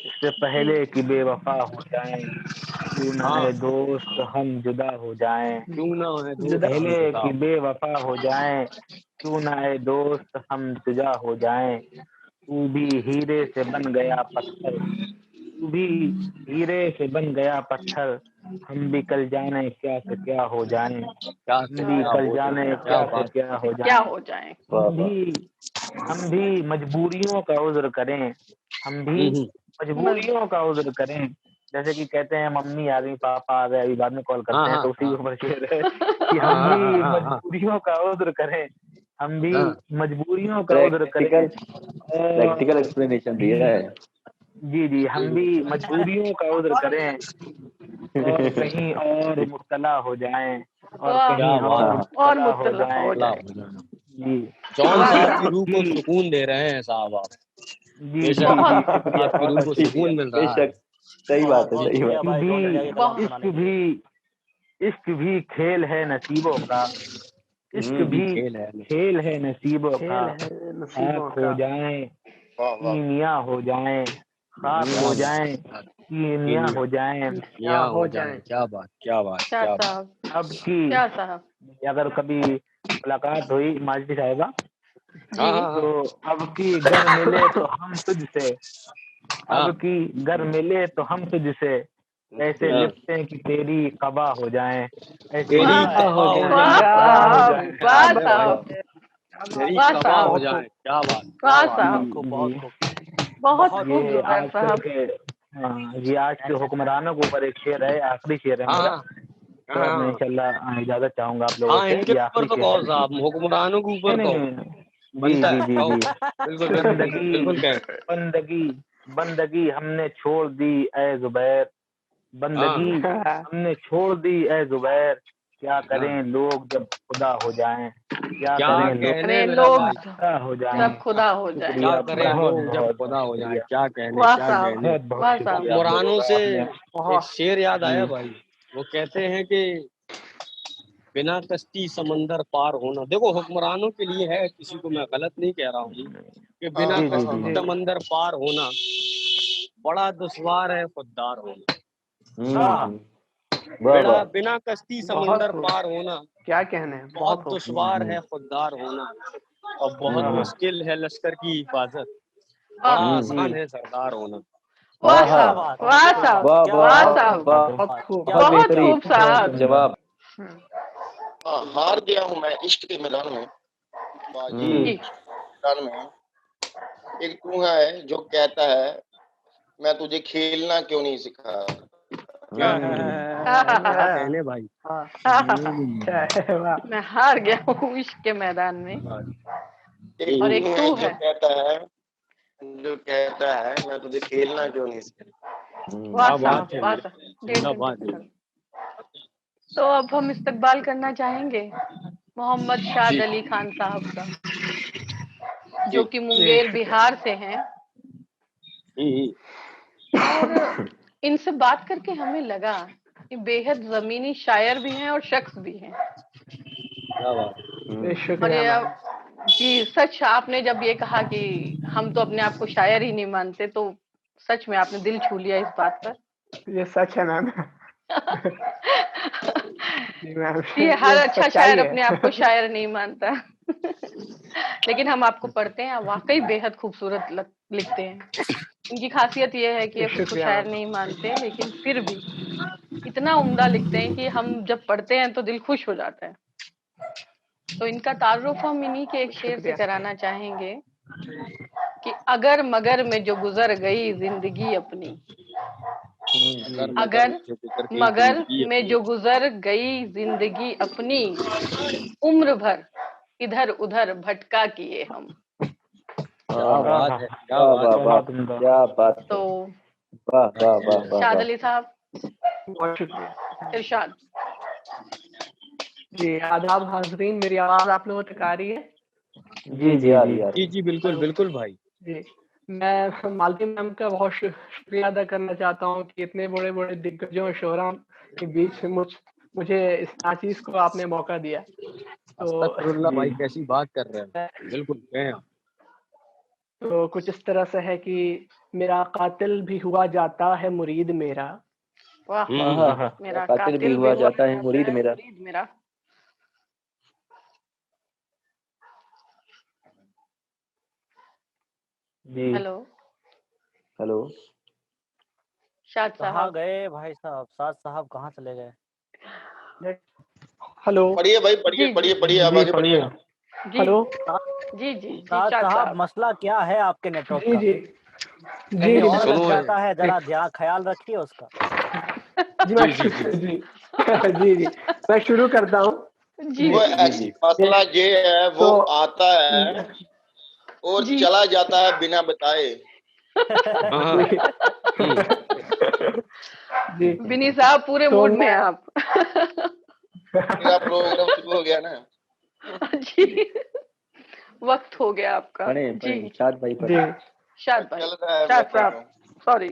इससे पहले कि बेवफा हो जाएं, क्यों ना हाँ है दोस्त हम जुदा हो जाएं। क्यों ना है दोस्त जुदा- हम पहले जुदा कि हो। बेवफा हो जाएं, क्यों ना है दोस्त हम जुदा हो जाएं। तू भी हीरे से बन गया पत्थर, तू भी हीरे से बन गया पत्थर, हम भी कल जाने क्या से क्या हो जाएं। क्या से हम भी क्या कल हो जाने जाए। क्या से बात क्या हो क्या जाएं। हो जाए। वाह वाह। हम भी मजबूरियों का उज्र करें, हम भी मजबूरियों का उज्र करें। जैसे कि कहते हैं मम्मी आ गई, पापा आ गए, अभी बाद में कॉल करते हैं, तो उसी के ऊपर शेर है कि हम भी मजबूरियों का उज्र करें, हम भी मजबूरियों का उज्र करें। प्रैक्टिकल एक्सप्लेनेशन दिया है। जी जी, हम भी मजबूरियों का उज्र करें और कहीं और मुब्तला हो जाएं, और वाह, कहीं और हाँ, और मुब्तला हो मुब्तला हो जाएं। जाए। जी जॉन वाह साहब साहब, की रूह को जी सुकून दे रहे हैं साहब आप। जी जी बेशक जी, बहुत शुक्रिया, आपकी रूह बहुत को शुक्रिया। सुकून मिल रहा है। बेशक सही बात है, बहुत सही शुक्रिया बात। भाई जॉन भैया के कलाम बहुत सुनाने के लिए। इश्क भी खेल है नसीबों का, इश्क भी भी खेल है। खेल है नसीबों का। खेल है नसीबों खाक हो का। जाएं, वाह वाह। कीमिया हो जाएं, खाक हो जाएं, कीमिया हो जाएं। क्या हो जाए। क्या बात क्या बात क्या क्या बात। साहब, अब की क्या साहब। अगर कभी मुलाकात हुई मालती साहिबा, जी तो अब की घर मिले तो हम तुझसे, अब की घर मिले तो हम तुझसे ऐसे लिपटें कि तेरी कबा हो जाएं, ऐसे तेरी वाह, लिपटें कबा कि हो तेरी वाह जाए। कबा हो साहब, जाएं। वाह अरे भाई साहब, तेरी वाह कबा हो साहब, जाए। क्या बात वाह क्या बात। साहब, बहुत खूब, बहुत जी खूब। बहुत बहुत खूब ये जुबैर आजकल साहब। के ये आज के हुक्मरानों के ऊपर एक शेर है, आखिरी शेर है मेरा। तो अब मैं इंशाल्लाह इजाजत चाहूंगा आप लोगों हाँ से, इनके ये ऊपर आखिरी तो शेर कहो है। साहब, हुक्मरानों के ऊपर नहीं नहीं कहो। नहीं नहीं। जी बनता जी है जी कहो। जी, बिल्कुल बिल्कुल बंदगी बिल्कुल कहे। बंदगी बंदगी हमने छोड़ दी ए जुबैर, बंदगी हमने छोड़ दी ए जुबैर। क्या करें लोग जब खुदा हो जाएं, क्या क्या करें लोग कहने अरे मेरा लोग भाई। खुदा हो जाएं। जब खुदा हो जाए। क्या शुक्रिया, करें बहुत लोग जब बहुत खुदा बहुत हो जाए। शुक्रिया, क्या कहने वाह क्या साहब, कहने। बहुत बहुत वाह साहब, शुक्रिया आप लोगों हुक्मरानों का से आपने। एक शेर याद आया जी भाई। वो कहते हैं कि बिना कश्ती समंदर पार होना। देखो हुक्मरानों के लिए है, किसी को मैं गलत नहीं कह रहा हूँ कि बिना जी जी कश्ती जी समंदर पार होना बड़ा दुश्वार है खुददार होना। वाह वाह। बिना कश्ती बहुत समंदर खूब। पार होना क्या कहने हैं, बहुत खूब। दुश्वार है खुददार होना, और बहुत मुश्किल है लश्कर की हिफाजत, बड़ा वाह आसान है सरदार होना। वाह क्या साहब, बात है, वाह क्या साहब, बात, वाह क्या वाह वाह बात, साहब, वाह। बहुत खूब। क्या बहुत बात। बहुत बेहतरीन, खूब बहुत साहब। जवाब। हार गया हूँ मैं इश्क के मैदान में, बाजी जी मैदान में। एक तू है जो कहता है मैं तुझे खेलना क्यों नहीं सिखा। क्या क्या कहने भाई। वाह। मैं हार गया हूँ इश्क के मैदान में। और एक तू जो है, कहता है मैं तुझे खेलना क्यों नहीं सिखा। वाह क्या बात साहब, है। वाह साहब, डेढ़ क्या घंटे बात से है। खड़े। तो अब हम इस्तकबाल करना चाहेंगे मोहम्मद शाद जी अली खान साहब का, जी जो कि मुंगेर बिहार से हैं। और इनसे बात करके हमें लगा कि बेहद जमीनी शायर भी हैं और शख्स भी हैं। क्या बात। और शुक्रिया ये मैम। जी सच, आपने जब ये कहा कि हम तो अपने आप को शायर ही नहीं मानते, तो सच में आपने दिल छू लिया इस बात पर। ये सच है मैम। जी मैम, ये हर ये अच्छा सच्चाई शायर है। अपने आप को शायर नहीं मानता। लेकिन हम आपको पढ़ते हैं, वाकई बेहद खूबसूरत लिखते हैं। इनकी खासियत ये है कि ये खुद को शुक्रिया शायर मैम। नहीं मानते, लेकिन फिर भी इतना उम्दा लिखते हैं कि हम जब पढ़ते हैं तो दिल खुश हो जाता है। तो इनका तारुफ हम इन्हीं के एक शेर से शुक्रिया। कराना चाहेंगे कि अगर मगर में जो गुजर गई जिंदगी अपनी, मगर अगर जो गुजर गई मगर जिंदगी में अपनी। जो गुजर गई जिंदगी अपनी, उम्र भर इधर उधर भटका किए हम। क्या बात है। क्या वाह बात वाह है। वाह, बहुत उम्दा। क्या बात है। तो वाह वाह वाह वाह शाद वाह। अली साहब, बहुत शुक्रिया। इरशाद। जी आदाब हाजरीन, मेरी आवाज आप लोगों तक आ रही है? जी जी जी जी बिल्कुल बिल्कुल भाई। जी मैं मालती मैम का बहुत शुक्रिया अदा करना चाहता हूँ कि इतने बड़े बड़े दिग्गजों शोहरा के बीच मुझे इस नाचीज को आपने मौका दिया। तो अस्तगफिरुल्लाह भाई, कैसी बात कर रहे हैं, बिल्कुल कहें आप। तो कुछ इस तरह से है कि मेरा कातिल भी हुआ जाता है मुरीद मेरा। वाह, मेरा कातिल भी हुआ जाता है मुरीद मेरा। जी हेलो शाद कहाँ साहब। गए भाई साहब? शाद साहब कहाँ चले गए? हेलो पढ़िए भाई, पढ़िए पढ़िए पढ़िए, आप आगे पढ़िए। हेलो जी जी जी शाद शाद साहब, साहब। मसला क्या है आपके नेटवर्क जी का? जी कहीं और सुनो लग जाता है, जरा ध्यान ख्याल रखिए उसका। जी जी जी मैं शुरू करता हूँ। जी वो ऐसी मसला ये है, वो तो आता है और जी। चला जाता है बिना बताए। जी बिनी साहब पूरे तो मूड में हैं आप। मेरा प्रोग्राम शुरू हो गया ना। जी वक्त हो गया आपका। जी शाद भाई जी शाद भाई, चल रहा है शाद वक्त साहब, सॉरी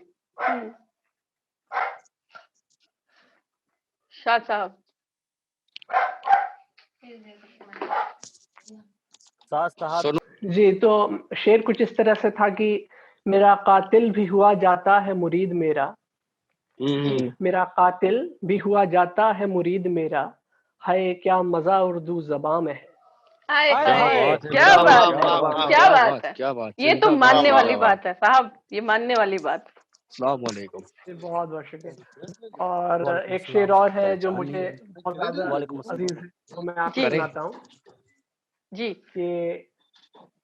शाद साहब। शाद साहब जी तो शेर कुछ इस तरह से था कि मेरा कातिल भी हुआ जाता है मुरीद मेरा। मेरा कातिल भी हुआ जाता है मुरीद मेरा। है क्या मजा उर्दू जबां में है। हाय हाय हाय, हाय, क्या बात है, क्या क्या बात है। क्या बात, ये तो मानने वाली बात है साहब, ये मानने वाली बात। अस्सलाम वालेकुम। बहुत बहुत शुक्रिया। और एक शेर और है जो मुझे बहुत ज्यादा वालेकुम अस्सलाम। अजीज है, तो मैं आपको जी। सुनाता हूँ जी कि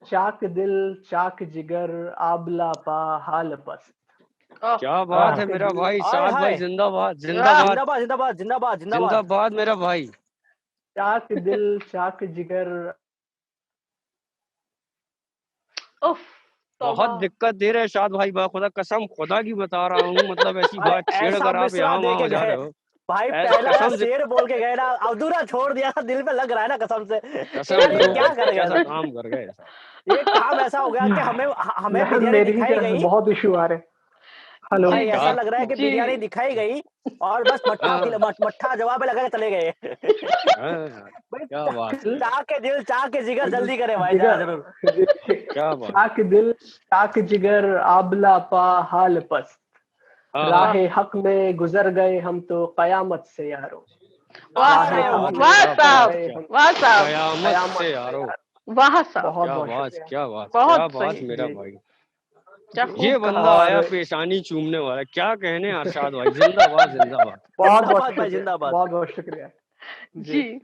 चाक दिल चाक जिगर आबला पा हाल पस्त। क्या बात है मेरा भाई शाद भाई, जिंदाबाद जिंदाबाद जिंदाबाद जिंदाबाद जिंदाबाद जिंदाबाद। जिंदाबाद मेरा भाई। चाक दिल चाक जिगर। उफ, बहुत दिक्कत दे रहे हैं शाद भाई, बा खुदा कसम खुदा की बता रहा हूँ, मतलब ऐसी बात छेड़ ऐसा कर आप मिसरा यहाँ दे वहाँ के हो जा गए रहे हो। भाई, ऐसा पहला कसम से शेर बोल के गए ना, अधूरा छोड़ दिया, दिल पे लग रहा है ना कसम से। कसम यार ये से क्या कर कैसा गए? काम कर गए ऐसा। ये काम ऐसा हो गया कि हमें हमें मैम बिरयानी मेरी ही दिखाई तरफ से गई बहुत इशू आ रहे हैं। हेलो भाई, ऐसा क्या लग रहा है कि जी। बिरयानी दिखाई गई और बस मट्ठा जवाब लगा के चले गए। हाँ, भाई क्या बात है, चाह के दिल चाह के जिगर जल्दी करे भाई, जरा जरूर। क्या बात। चाक दिल चाक जिगर आबला पा हाल पस्त। हाँ, राहे हक में गुजर गए हम तो कयामत से यारो। वाह राहे साहब, हक में वाह गुजर साहब, गए हम वाह साहब, कयामत से यारो। वाह साहब, बहुत क्या बहुत बात शुक्रिया। क्या बात बहुत क्या बात सही। मेरा जी। भाई। क्या ये खूब कहा। बंदा आया और पेशानी चूमने वाला, क्या कहने अरशाद भाई, जिंदाबाद जिंदाबाद। बहुत बहुत जिंदाबाद भाई, शुक्रिया, जिंदाबाद। बहुत बहुत शुक्रिया जी। जी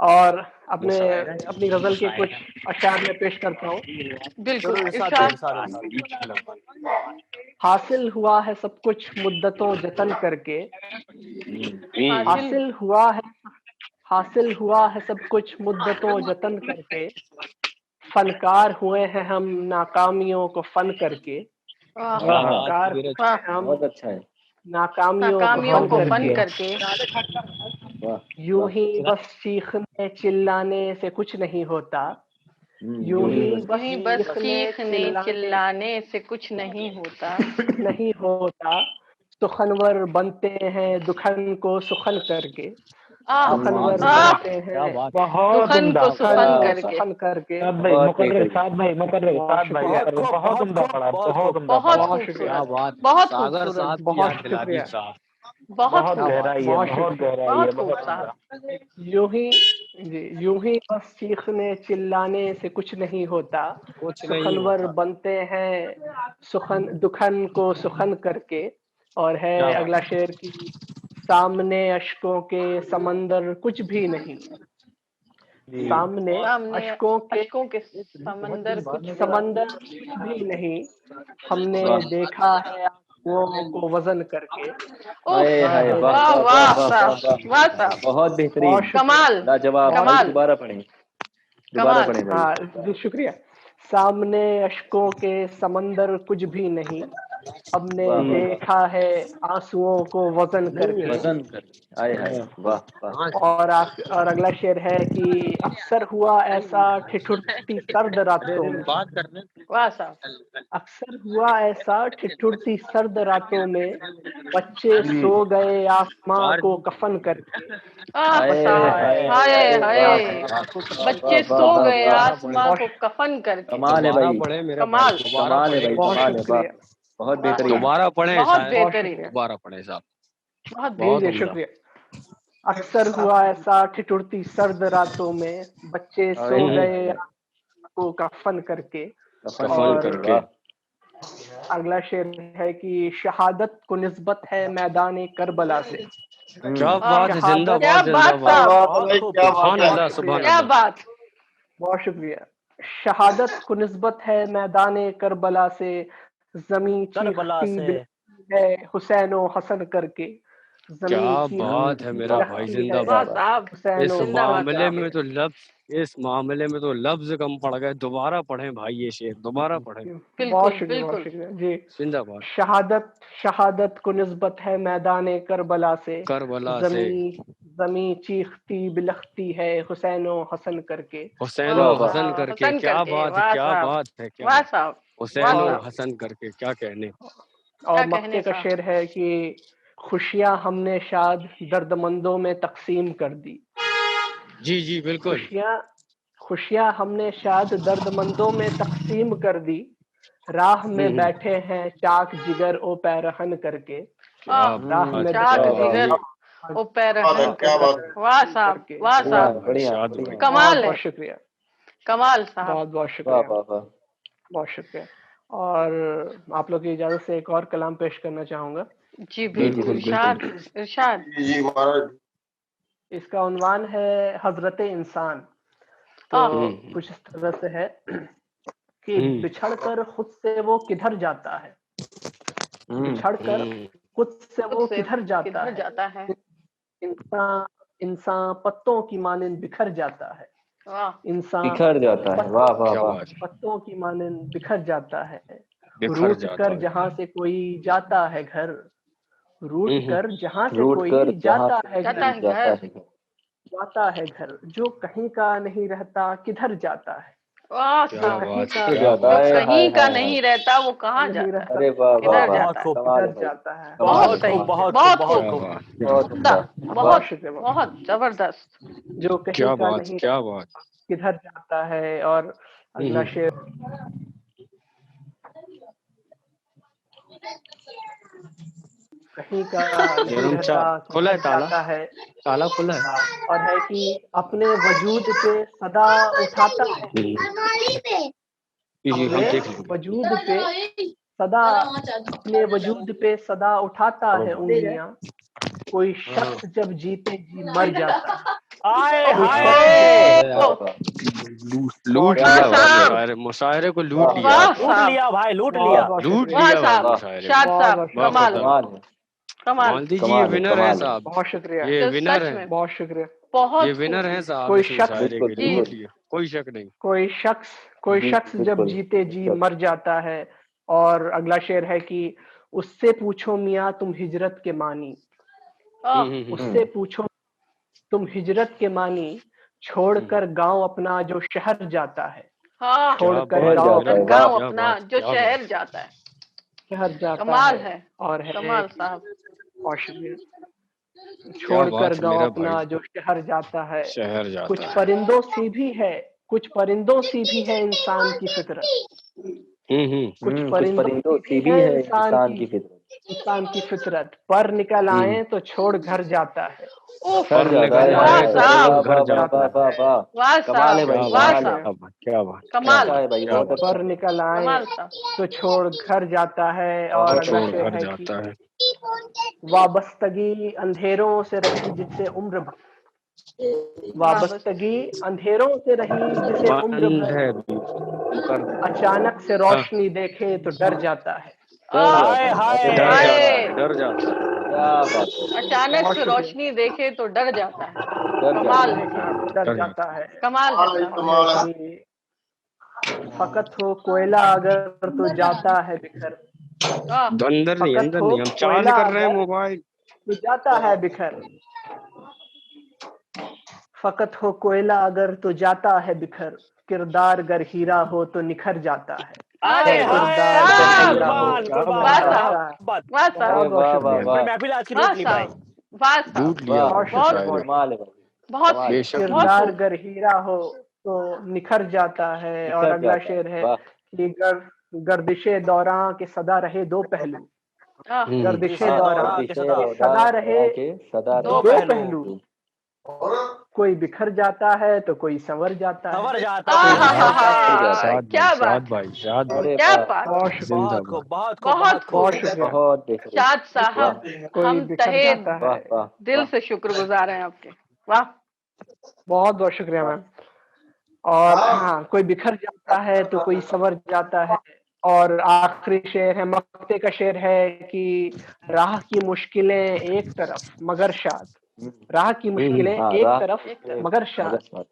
और अपनी गजल के कुछ अशार में पेश करता हूँ। बिल्कुल, जरूर, इरशाद इरशाद। इरशाद। हासिल हुआ है सब कुछ मुद्दतों जतन करके। हासिल हासिल हुआ है सब कुछ मुद्दतों जतन करके। फनकार हुए हैं हम नाकामियों को फन करके। वाह, फनकार मेरे हुए हैं हम बहुत अच्छा है। नाकामियों को नाकामियों फन को फन करके। करके। यूं ही बस चीखने चिल्लाने से कुछ नहीं होता। यूं ही वहीं बस चीखने चिल्लाने चिल्लाने से कुछ नहीं होता। नहीं होता। सुखनवर बनते हैं दुखन को सुखन करके। सुखनवर बनते हैं बहुत दुखन उम्दा, को सुखन करके। सुखन करके। साद भाई मुकर्रर, साद भाई मुकर्रर, साद भाई मुकर्रर, बहुत उम्दा पढ़ा, बहुत उम्दा बहुत पढ़ा। बहुत शुक्रिया, खूबसूरत, बात, बहुत सागर खूबसूरत, साहब की बहुत याद दिला दी शुक्रिया। साहब। बहुत बहुत खूब, गहराई है, बहुत बहुत शुक्रिया। गहराई है, बहुत खूब बहुत साहब। उम्दा। यूं ही बस चीखने चिल्लाने से कुछ नहीं होता। कुछ नहीं सुखनवर होता। बनते हैं दुखन को सुखन करके। और है क्या अगला शेर की सामने अश्कों के समंदर कुछ भी नहीं। सामने सामने अश्कों के समंदर कुछ भी नहीं। हमने देखा है आंसुओं को वजन करके। हाय हाय, वाह वाह वाह वाह वाह वाह साहब, वाह, वाह साहब, बहुत बेहतरीन, कमाल, लाजवाब भाई। कमाल, दोबारा पढ़ें, दोबारा कमाल। पढ़ें भाई। हाँ जी शुक्रिया। सामने अश्कों के समंदर कुछ भी नहीं। हमने वाह, वाह, वाह। देखा है आंसुओं को वजन करके। वजन कर आए हाय वाह वाह और अगला शेर है कि अक्सर हुआ ऐसा ठिठुरती सर्द रातों में। वाह साहब, अक्सर हुआ ऐसा ठिठुरती सर्द रातों में, बच्चे सो गए आसमां को कफन करके। साहब, हाय हाय, बच्चे सो गए आसमां को कफन करके। कमाल है दोबारा भाई पढ़े मेरे कमाल, भाई, दोबारा कमाल है पढ़े, भाई बहुत कमाल है वाह शुक्रिया, बहुत वाह बेहतरीन साहब, दोबारा पढ़े बहुत शायद, बेहतरीन, दोबारा पढ़े साहब, बहुत जी बहुत जी बेहतरीन। उम्दा। शुक्रिया। अक्सर हुआ ऐसा ठिठुरती सर्द रातों में, बच्चे सो गए को कफन करके। कफन और करके। वाह अगला शेर है कि शहादत को निस्बत है मैदान करबला से। क्या बात है, शहादत, जिंदाबाद क्या बात जिंदाबाद, साहब, बहुत खूब सुभान अल्लाह शुक्रिया, सुभान क्या अल्लाह। बात। बहुत शुक्रिया। शहादत को निस्बत है मैदान करबला से, जमी करबला चीखती से। बिलखती है हुसैन व हसन करके। क्या जमी बात है मेरा भाई, बिलखती है वाह जिंदाबाद। साहब, हुसैन इस व जिंदाबाद मामले साहब। में तो लफ्ज कम पड़ गए, दोबारा पढ़ें भाई, ये शेर दोबारा पढ़ें। बहुत बिल्कुल शुक्रिया, बहुत बिल्कुल। शुक्रिया जी। जिंदाबाद। शहादत को निस्बत है मैदान करबला से, करबला से, जमी चीखती बिलखती है हुसैन व हसन करके। हुसैन वाह, और वाह। हसन करके, हसन क्या करके, बात है, वाह क्या साहब, बात है, क्या वाह साहब, हुसैन वाह और साहब। हसन करके क्या कहने। और क्या मक्ते कहने का साहब। शेर है कि खुशियां हमने शाद दर्दमंदों में तकसीम कर दी। जी जी बिल्कुल। खुशियां हमने शाद दर्दमंदों में तकसीम कर दी, राह में बैठे हैं चाक जिगर ओ पैरहन करके। राह में चाक बैठे हैं जिगर ओ पैरहन करके। वाह साहब, वाह बढ़िया साहब, बढ़िया बढ़िया कमाल है, बहुत शुक्रिया, कमाल साहब। बहुत वाह शुक्रिया, वाह वाह बहुत शुक्रिया। और आप लोग की इजाजत से एक और कलाम पेश करना चाहूंगा। जी बिल्कुल, इरशाद इरशाद। जी महाराज। इसका उन्वान है हजरत इंसान। तो कुछ इस तरह से है कि बिछड़कर खुद से वो किधर जाता है, बिछड़कर खुद से वो किधर जाता है, इंसान इंसान पत्तों की मानिंद बिखर जाता है। इंसान बिखर जाता है वाह वाह वाह पत्तों की मानिंद बिखर जाता है। रूठ कर जहां से कोई जाता है घर, रूठ कर जहां से कोई जाता है घर, जो कहीं का नहीं रहता किधर जाता है। जो कहीं का नहीं रहता वो कहाँ जाता है, अरे वाह किधर वाह जाता है, कमाल है जाता है। बहुत सही, खूब, बहुत बहुत खूब, खूब, बहुत खूब। बहुत उम्दा, बहुत शुक्रिया, बहुत जबरदस्त। जो कहीं का नहीं क्या बात किधर जाता है। और अगला शेर कहीं का नहीं रहता खुला है, जाता है, ताला खुला है। और है कि अपने वजूद पे सदा उठाता है, अपने वजूद पे सदा उठाता है उंगलियां। कोई शख्स जब जीते जी मर जाता है। आए लूट लिया मुशायरे को, लूट लिया, लूट लिया भाई, लूट लिया, लूट लिया शाद साहब, कमाल, कमाल। मालती जी ये विनर है साहब, बहुत शुक्रिया, ये विनर है, बहुत शुक्रिया, बहुत ये विनर है साहब। कोई इस मुशायरे के लिए लूट लिया, कोई शक नहीं। कोई शख्स जब जीते जी मर जाता है। और अगला शेर है कि उससे पूछो मियाँ तुम हिजरत के मानी, उससे पूछो तुम हिजरत के मानी, छोड़कर गांव अपना जो शहर जाता है, छोड़कर गांव अपना जो शहर जाता है। कमाल है, और है कमाल साहब, बहुत शुक्रिया। छोड़कर गांव अपना जो शहर जाता है, कुछ परिंदों सी भी है इंसान की फितरत, कुछ परिंदों सी भी है इंसान की फितरत, पर निकल आए तो छोड़ घर जाता है। पर निकल आए तो छोड़ घर जाता है। क्या बात, कमाल, पर निकल आए तो छोड़ घर जाता है। और अगला शेर है कि वाबस्तगी अंधेरों से रही जिससे उम्र भर, वाबस्तगी अंधेरों से रही जिसे उम्र भर, अचानक से रोशनी देखे तो डर जाता है। डर जाता है। अचानक से रोशनी देखे तो डर जाता है। कमाल है, डर जाता है। कमाल है। फकत हो कोयला अगर तो जाता है बिखर, अंदर नहीं, फकत अंदर हो नहीं, हम चार्ज कोयला कर रहे हैं अगर मोबाइल। तो जाता है बिखर, फकत हो कोयला अगर तो जाता है बिखर, किरदार गर हीरा हो तो निखर जाता है। अरे किरदार हाय, गर साहब, हीरा हो कुर्बान क्या कुर्बान वाह बात है, साहब, बहुत बहुत वाह बहुत साहब, अरे बहुत वाह वाह शुक्रिया, पूरी वाह महफिल आज की वाह लूट ली भाई। साहब, वाह साहब, लूट लिया वाह, बहुत आपके शुक्रिया, शायरी बहुत कमाल है भाई, बहुत कमाल। खूब, बेशक। बहुत किरदार खूब। गर हीरा हो तो निखर जाता है। और निखर अगला जाता शेर है, है वाह। कि गर्दिशे दौरां के सदा रहे दो पहलू, गर्दिशे जिसे दौरां दौरा के गर्दिशे सदा के सदा रहे के सदा दो दो पहलू, पहलू, कोई बिखर जाता है तो कोई संवर जाता है। संवर जाता कोई है। बिखर जाता है। जाता है। साद क्या भाई, बात साद है, भाई, साद भाई, अरे क्या वाह, बात है, बहुत शुक्रिया, बहुत खूब, जिंदाबाद। बहुत खूब, बहुत बहुत बहुत खूब। शुक्रिया। बहुत बेहतरीन, शाद वाह साहब, कोई हम बिखर तहे जाता वाह है। वाह दिल वाह। से शुक्रगुजार हैं आपके। वाह, बहुत बहुत शुक्रिया मैम। और हाँ, कोई बिखर जाता है तो कोई संवर जाता है। और आखिरी शेर है, मक्ते का शेर है कि राह की मुश्किलें एक तरफ मगर शाद, राह की मुश्किलें हाँ, एक राह तरफ एक तरफ मगर मगर शाद, स्वाद।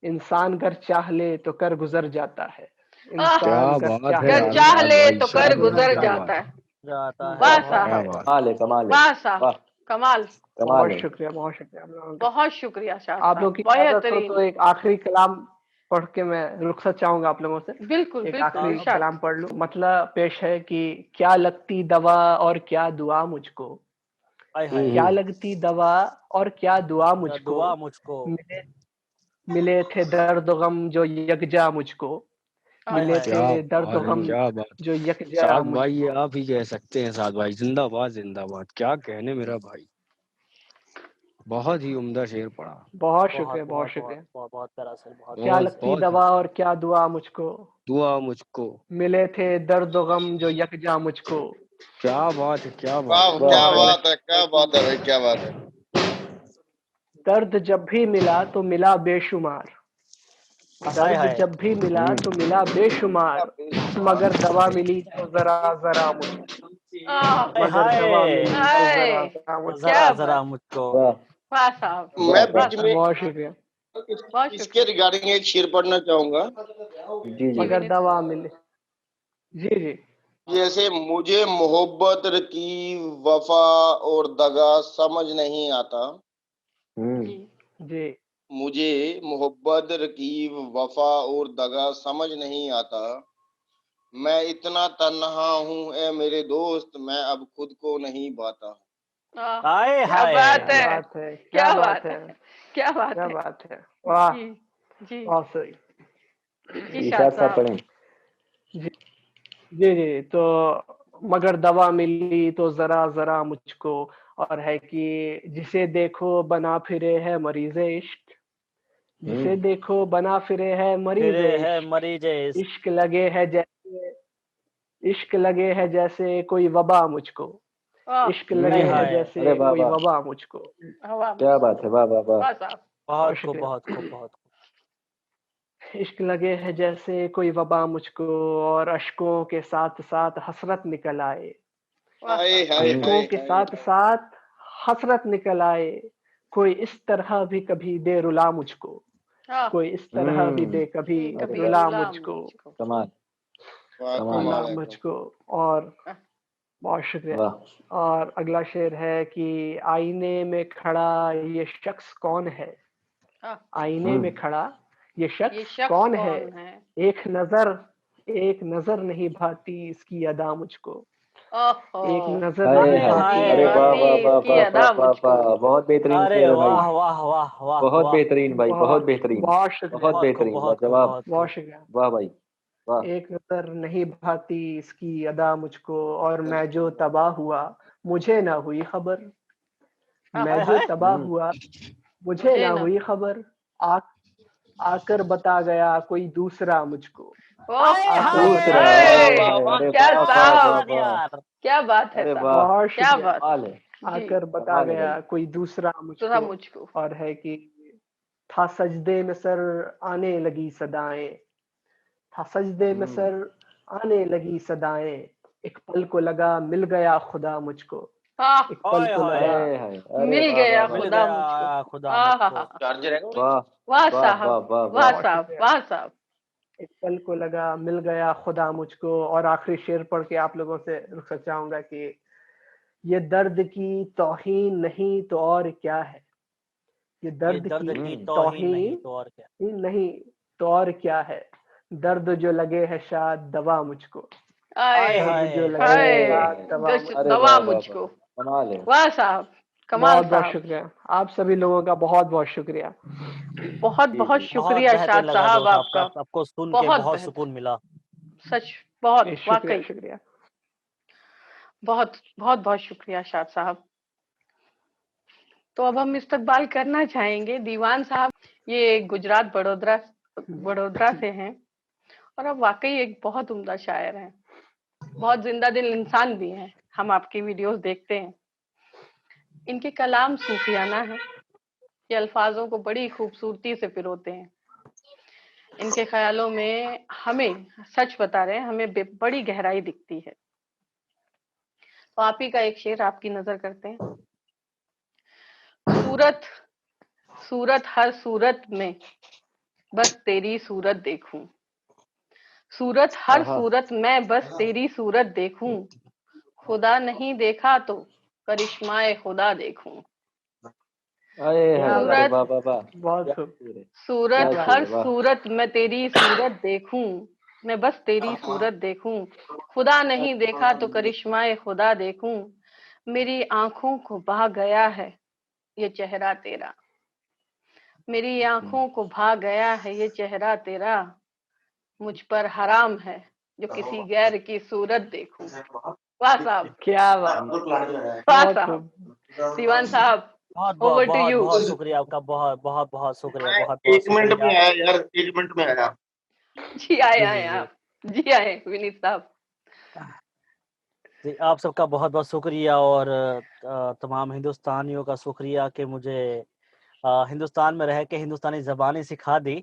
इंसान घर चाह ले तो कर गुजर जाता है। आह, क्या इंसान घर बात चाह है गर ले यार, चाह साद ले भाई, तो कर साद भाई, गुजर गुजर क्या जाता बात जाता है, है। जाता है, वाह बहुत क्या साहब, खूब। बात। कमाल है, कमाल है, वाह साहब, वाह, कमाल, कमाल बहुत है। शुक्रिया, बहुत शुक्रिया आप लोगों का। बहुत शुक्रिया शाद आप लोग साहब, की इजाजत हो बेहतरीन। तो एक आखिरी कलाम पढ़ के मैं रुखसत चाहूंगा आप लोगों से। बिल्कुल एक बिल्कुल, आखिरी इरशाद। कलाम पढ़ लूं। मतलब पेश है कि क्या लगती दवा और क्या दुआ मुझको, हाय हाय, क्या लगती दवा और क्या दुआ क्या मुझको, दुआ मुझको, मिले मिले थे दर्द गम जो यकजा मुझको, आह, मिले हाय क्या थे दर्द बात है, गम क्या बात। जो यकजा साद भाई, ये मुझको। आप ही कह सकते हैं, साद भाई, जिंदाबाद, जिंदाबाद, क्या कहने मेरा भाई, बहुत ही उम्दा शेर पढ़ा। बहुत बहुत शुक्रिया, बहुत बहुत बहुत शुक्रिया। बहुत बहुत प्यारा सर, बहुत क्या बहुत लगती बहुत दवा और क्या दुआ मुझको, दुआ मुझको, मिले थे दर्द गम जो यकजा मुझको, क्या बात है, क्या बात वाह, है, वाह क्या और वाह, बात है, क्या बात है भाई, क्या बात है। दर्द जब भी मिला तो मिला बेशुमार, हाय दर्द हाय, जब भी मिला तो मिला बेशुमार, मगर दवा मिली तो जरा जरा मुझको, आह, हाय मगर दवा हाय, मिली तो जरा हाय, जरा तो मुझको। जरा क्या जरा बात, मुझको। वाह वाह साहब, वाह मैं वाह वाह। बीच साहब, में बहुत शुक्रिया। बहुत इसके शुक्रिया। रिगार्डिंग एक शेर पढ़ना चाहूंगा। जी जी, जी मगर विनीत। दवा मिली, जी जी, जैसे मुझे मोहब्बत की वफा और दगा समझ नहीं आता, जी जी, मुझे मोहब्बत की वफा और दगा समझ नहीं आता, मैं इतना तन्हा हूँ ए मेरे दोस्त, मैं अब खुद को नहीं पाता। आह, हाय क्या हाय, बात क्या है, बात है, क्या क्या बात बात है, है, क्या बात क्या है। बात है, वाह, जी जी बहुत सही। जी शाद इरशाद साहब साहब। पढ़ें। जी जी जी, तो मगर दवा मिली तो जरा जरा मुझको, और है कि जिसे देखो बना फिरे है मरीज़े इश्क, जिसे देखो बना फिरे है मरीज़े फिरे है इश्क, मरीज इश्क। इश्क लगे है जैसे, इश्क लगे है जैसे कोई वबा मुझको, आह, इश्क हाय लगे है हाय, जैसे अरे वाह कोई वाह, वबा मुझको। हवा में, क्या बात है, वाह वाह वाह। वाह साहब, बहुत बहुत खूब, शुक्रिया। बहुत खूब, बहुत खूब। इश्क लगे है जैसे कोई वबा मुझको, और अश्कों के साथ साथ हसरत निकल आए, वाह हाय साहब, हाय अश्कों हाय के हाय साथ साथ हसरत निकल आए, कोई इस तरह भी कभी दे रुला मुझको, आह, कोई इस तरह भी दे कभी कभी रुला रुला मुझको, मुझको। कमाल, वाह, कमाल है, रुला कमाल है। मुझको। और आह, बहुत शुक्रिया। वाह। और अगला शेर है कि आईने में खड़ा ये शख्स कौन है, आह, आईने में खड़ा ये ये शख्स शख्स कौन है, कौन है। एक नजर नहीं भाती इसकी अदा मुझको, ओहो, एक नजर हाय नहीं हाय हाय, भाती नहीं अरे हाय, वाह भाती वाह वाह इसकी वाह अदा वाह वाह मुझको। वाह, बहुत बेहतरीन अरे शेर है भाई, वाह वाह वाह वाह बहुत वाह, बेहतरीन भाई, बहुत बहुत बेहतरीन, बहुत शुक्रिया, बहुत बहुत खूब, बेहतरीन, बहुत खूब, लाजवाब, बहुत बहुत खूब। शुक्रिया। वाह भाई, वाह। एक नजर नहीं भाती इसकी अदा मुझको, और मैं जो तबाह हुआ मुझे ना हुई खबर, आह, मैं हाय जो हाय, तबाह हुआ मुझे मुझे ना ना, हुई खबर, आ आकर बता गया कोई दूसरा मुझको, हाय आकर हाय, दूसरा, बता वाह गया, वाह, अरे क्या वाह वाह वाह साहब, वाह, यार, क्या बात है अरे साहब, वाह, बहुत क्या शुक्रिया, बात। कमाल है, जी, आकर बता कमाल है भाई। गया कोई दूसरा तो था मुझको। मुझको। और है कि था सजदे में सर आने लगी सदाएं, था सजदे में सर आने लगी सदाएं, एक पल को लगा मिल गया खुदा मुझको, आह, एक पल हाय को हाय, लगा, हाय हाय, अरे मिल वाह वाह गया वाह, मिल खुदा मुझको। गया खुदा आह, मुझको। चार्जर है वाह वाह वाह साहब, वाह वाह वाह वाह, बहुत साहब, शुक्रिया, वाह साहब, एक पल को लगा मिल गया खुदा मुझको। और आखिरी शेर पढ़ के आप लोगों से रुखसत चाहूंगा कि ये दर्द की तौहीन नहीं तो और क्या है, ये दर्द की तौहीन नहीं तो और क्या, नहीं तो और क्या है, दर्द जो लगे है शायद दवा मुझको, आए दर्द हाय जो लगे है शायद दवा मुझको। दवा मुझको। कमाल है। वाह साहब, कमाल बहुत बहुत साहब, शुक्रिया आप सभी लोगों का, बहुत बहुत शुक्रिया। बहुत जी, बहुत जी। बहुत शुक्रिया बेहतरीन शाद लगा साहब दोस्त आपका, आपको सुन के बहुत बहुत बेहतर, सुकून मिला। सच बहुत, शुक्रिया वाकई शुक्रिया। बहुत बहुत बहुत शुक्रिया शाद साहब। तो अब हम इस्तकबाल करना चाहेंगे दीवान साहब, ये गुजरात बड़ोदरा से हैं और अब वाकई एक बहुत उम्दा शायर हैं, बहुत जिंदा दिल इंसान भी हैं। हम आपकी वीडियोस देखते हैं, इनके कलाम सूफियाना है, ये अल्फाजों को बड़ी खूबसूरती से पिरोते हैं। इनके ख्यालों में हमें, सच बता रहे हैं, हमें बड़ी गहराई दिखती है। तो आप ही का एक शेर आपकी नजर करते हैं। सूरत सूरत हर सूरत में बस तेरी सूरत देखूं, सूरत हर सूरत में बस तेरी सूरत देखूं, खुदा नहीं देखा तो करिश्माए खुदा देखूं। सूरत बहुत सूरत हर सूरत में तेरी सूरत देखूं, मैं बस तेरी सूरत देखूं, खुदा नहीं देखा तो करिश्माए खुदा देखूं। मेरी आंखों को भा गया है ये चेहरा तेरा, मेरी आंखों को भा गया है ये चेहरा तेरा, मुझ पर हराम है जो किसी गैर की सूरत देखूं। वाह साहब, क्या बात, वाह साहब, दीवान साहब, बहुत ओवर बहुत टू बहुत यू। बहुत शुक्रिया आपका, बहुत बहुत बहुत शुक्रिया, बहुत बहुत एक मिनट में शुक्रिया। आया यार, एक मिनट में आया। जी आए आप, जी आए विनीत साहब। जी आप सबका बहुत बहुत शुक्रिया और तमाम हिंदुस्तानियों का शुक्रिया कि मुझे हिंदुस्तान में रह के हिंदुस्तानी ज़बानें सिखा दी।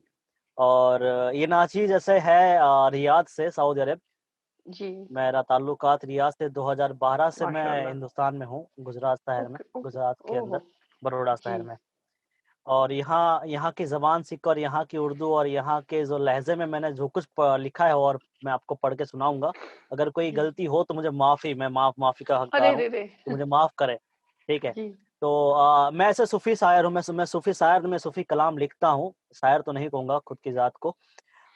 और ये नाची जैसे है रियाद से, सऊदी अरब। जी, मेरा ताल्लुकात रियाद से 2012 से मैं माशाल्लाह। हिंदुस्तान में हूँ, गुजरात शहर में, गुजरात के अंदर, ओहो, बड़ौदा जी, शहर में। और यहाँ की ज़बान सीख और यहाँ की उर्दू और यहाँ के जो लहजे में मैंने जो कुछ लिखा है और मैं आपको पढ़ के सुनाऊंगा। अगर कोई जी। गलती हो तो मुझे माफ़ी, मैं माफ़ी का अरे हकदार हूँ, रे रे, तो मुझे माफ़ करें, ठीक है। जी, तो मैं ऐसे सूफ़ी शायर हूँ, मैं सूफ़ी शायर, मैं सूफ़ी कलाम लिखता हूँ। शायर तो नहीं कहूँगा खुद की ज़ात को,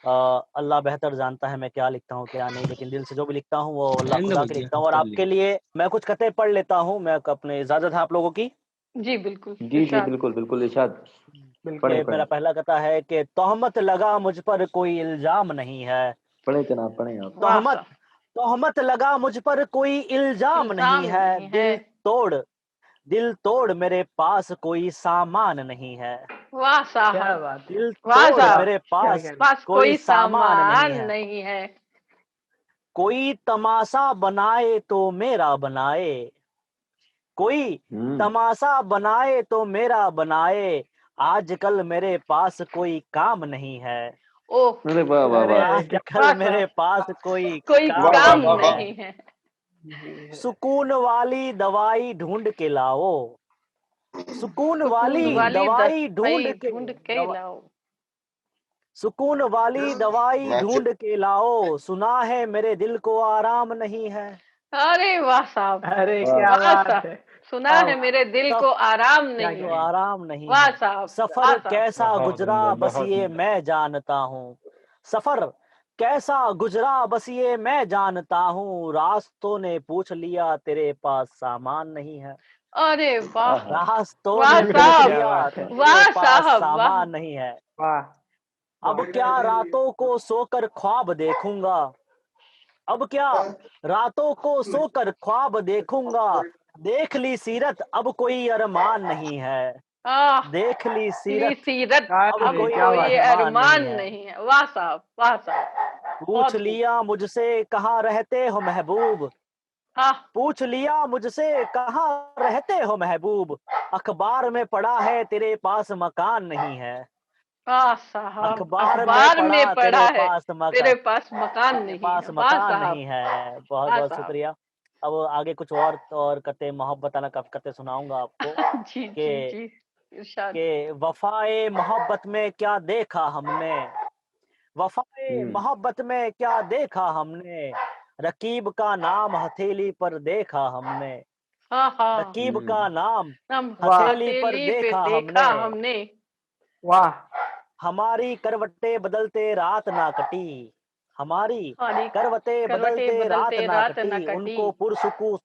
अल्लाह बेहतर जानता है मैं क्या लिखता हूँ क्या नहीं, लेकिन दिल से जो भी लिखता हूँ वो अल्लाह खुदा के लिखता हूँ। और आपके लिए मैं कुछ कते पढ़ लेता हूँ, मैं अपने इजाज़त है आप लोगों की? जी बिल्कुल, जी जी इरशाद। बिल्कुल बिल्कुल इरशाद। कि मेरा पहला कथा है कि तोहमत लगा मुझ पर कोई इल्जाम नहीं है, पढ़े जनाब, पढ़े आप। वाह तोहमत साहब, तोहमत लगा मुझ पर कोई इल्जाम नहीं इल्जाम है, नहीं है। दिल तोड़ मेरे पास कोई सामान नहीं है, वाह क्या साहब, बात है, दिल वाह तोड़ साहब, मेरे क्या पास कहना। पास कोई कोई सामान नहीं सामान है, नहीं है। कोई तमाशा बनाए तो मेरा बनाए, कोई तमाशा बनाए तो मेरा बनाए, आजकल मेरे पास कोई काम नहीं है, ओह, अरे वाह वाह अरे वाह। अरे क्या वाह आजकल मेरे साहब, पास कोई कोई वाह काम वाह काम नहीं वाह वाह। है, नहीं है। जी है। सुकून वाली दवाई ढूंढ के लाओ, सुकून सुकून वाली वाली दवाई दवाई ढूंढ के लाओ। सुकून वाली दवाई मैं ढूंढ के लाओ, सुना है मेरे दिल को आराम नहीं है, अरे वाह साहब, अरे वाह क्या वाह बात साहब, है, सुना क्या है बात, मेरे दिल सब को आराम क्या नहीं को है। कहना। आराम नहीं वाह है, साहब, सफर वाह साहब, कैसा बहुत गुजरा सुंदर, बस बहुत ये सुंदर। मैं जानता हूँ, सफर कैसा गुजरा बस ये मैं जानता हूँ, रास्तों ने पूछ लिया तेरे पास सामान नहीं है, अरे वाह, रास्तों वाह ने पूछ साहब, क्या लिया बात है, तेरे वाह पास साहब, वाह, सामान नहीं है, वाह अब वाह। क्या रातों को सोकर ख्वाब देखूंगा, अब क्या रातों को सोकर ख्वाब देखूंगा, देख ली सीरत अब कोई अरमान नहीं है, आह, देख ली ली सीरत सीरत अब अब अरे कोई क्या बात कोई है, अरमान नहीं अरमान है, नहीं है। वाह साहब, वाह साहब, पूछ बहुत खूब। लिया मुझसे कहाँ रहते हो महबूब, हाँ, पूछ लिया मुझसे कहाँ रहते हो महबूब, अखबार में पढ़ा है तेरे पास मकान नहीं है, वाह साहब, अखबार में अखबार में पढ़ा पढ़ा तेरे है पास तेरे मकान, पास मकान तेरे नहीं पास है। वाह मकान साहब, नहीं है। बहुत वाह बहुत साहब। शुक्रिया। अब आगे कुछ और कते मोहब्बत वाला कते सुनाऊंगा आपको जी जी कि जी, इरशाद। वफाए मोहब्बत में क्या देखा हमने, वफाए मोहब्बत में क्या देखा हमने, रकीब का नाम हथेली पर देखा हमने। रकीब का नाम हथेली पर देखा हमने। वाह। हमारी करवटें बदलते रात ना कटी, हमारी करवटें बदलते रात ना कटी, उनको पुरसुकू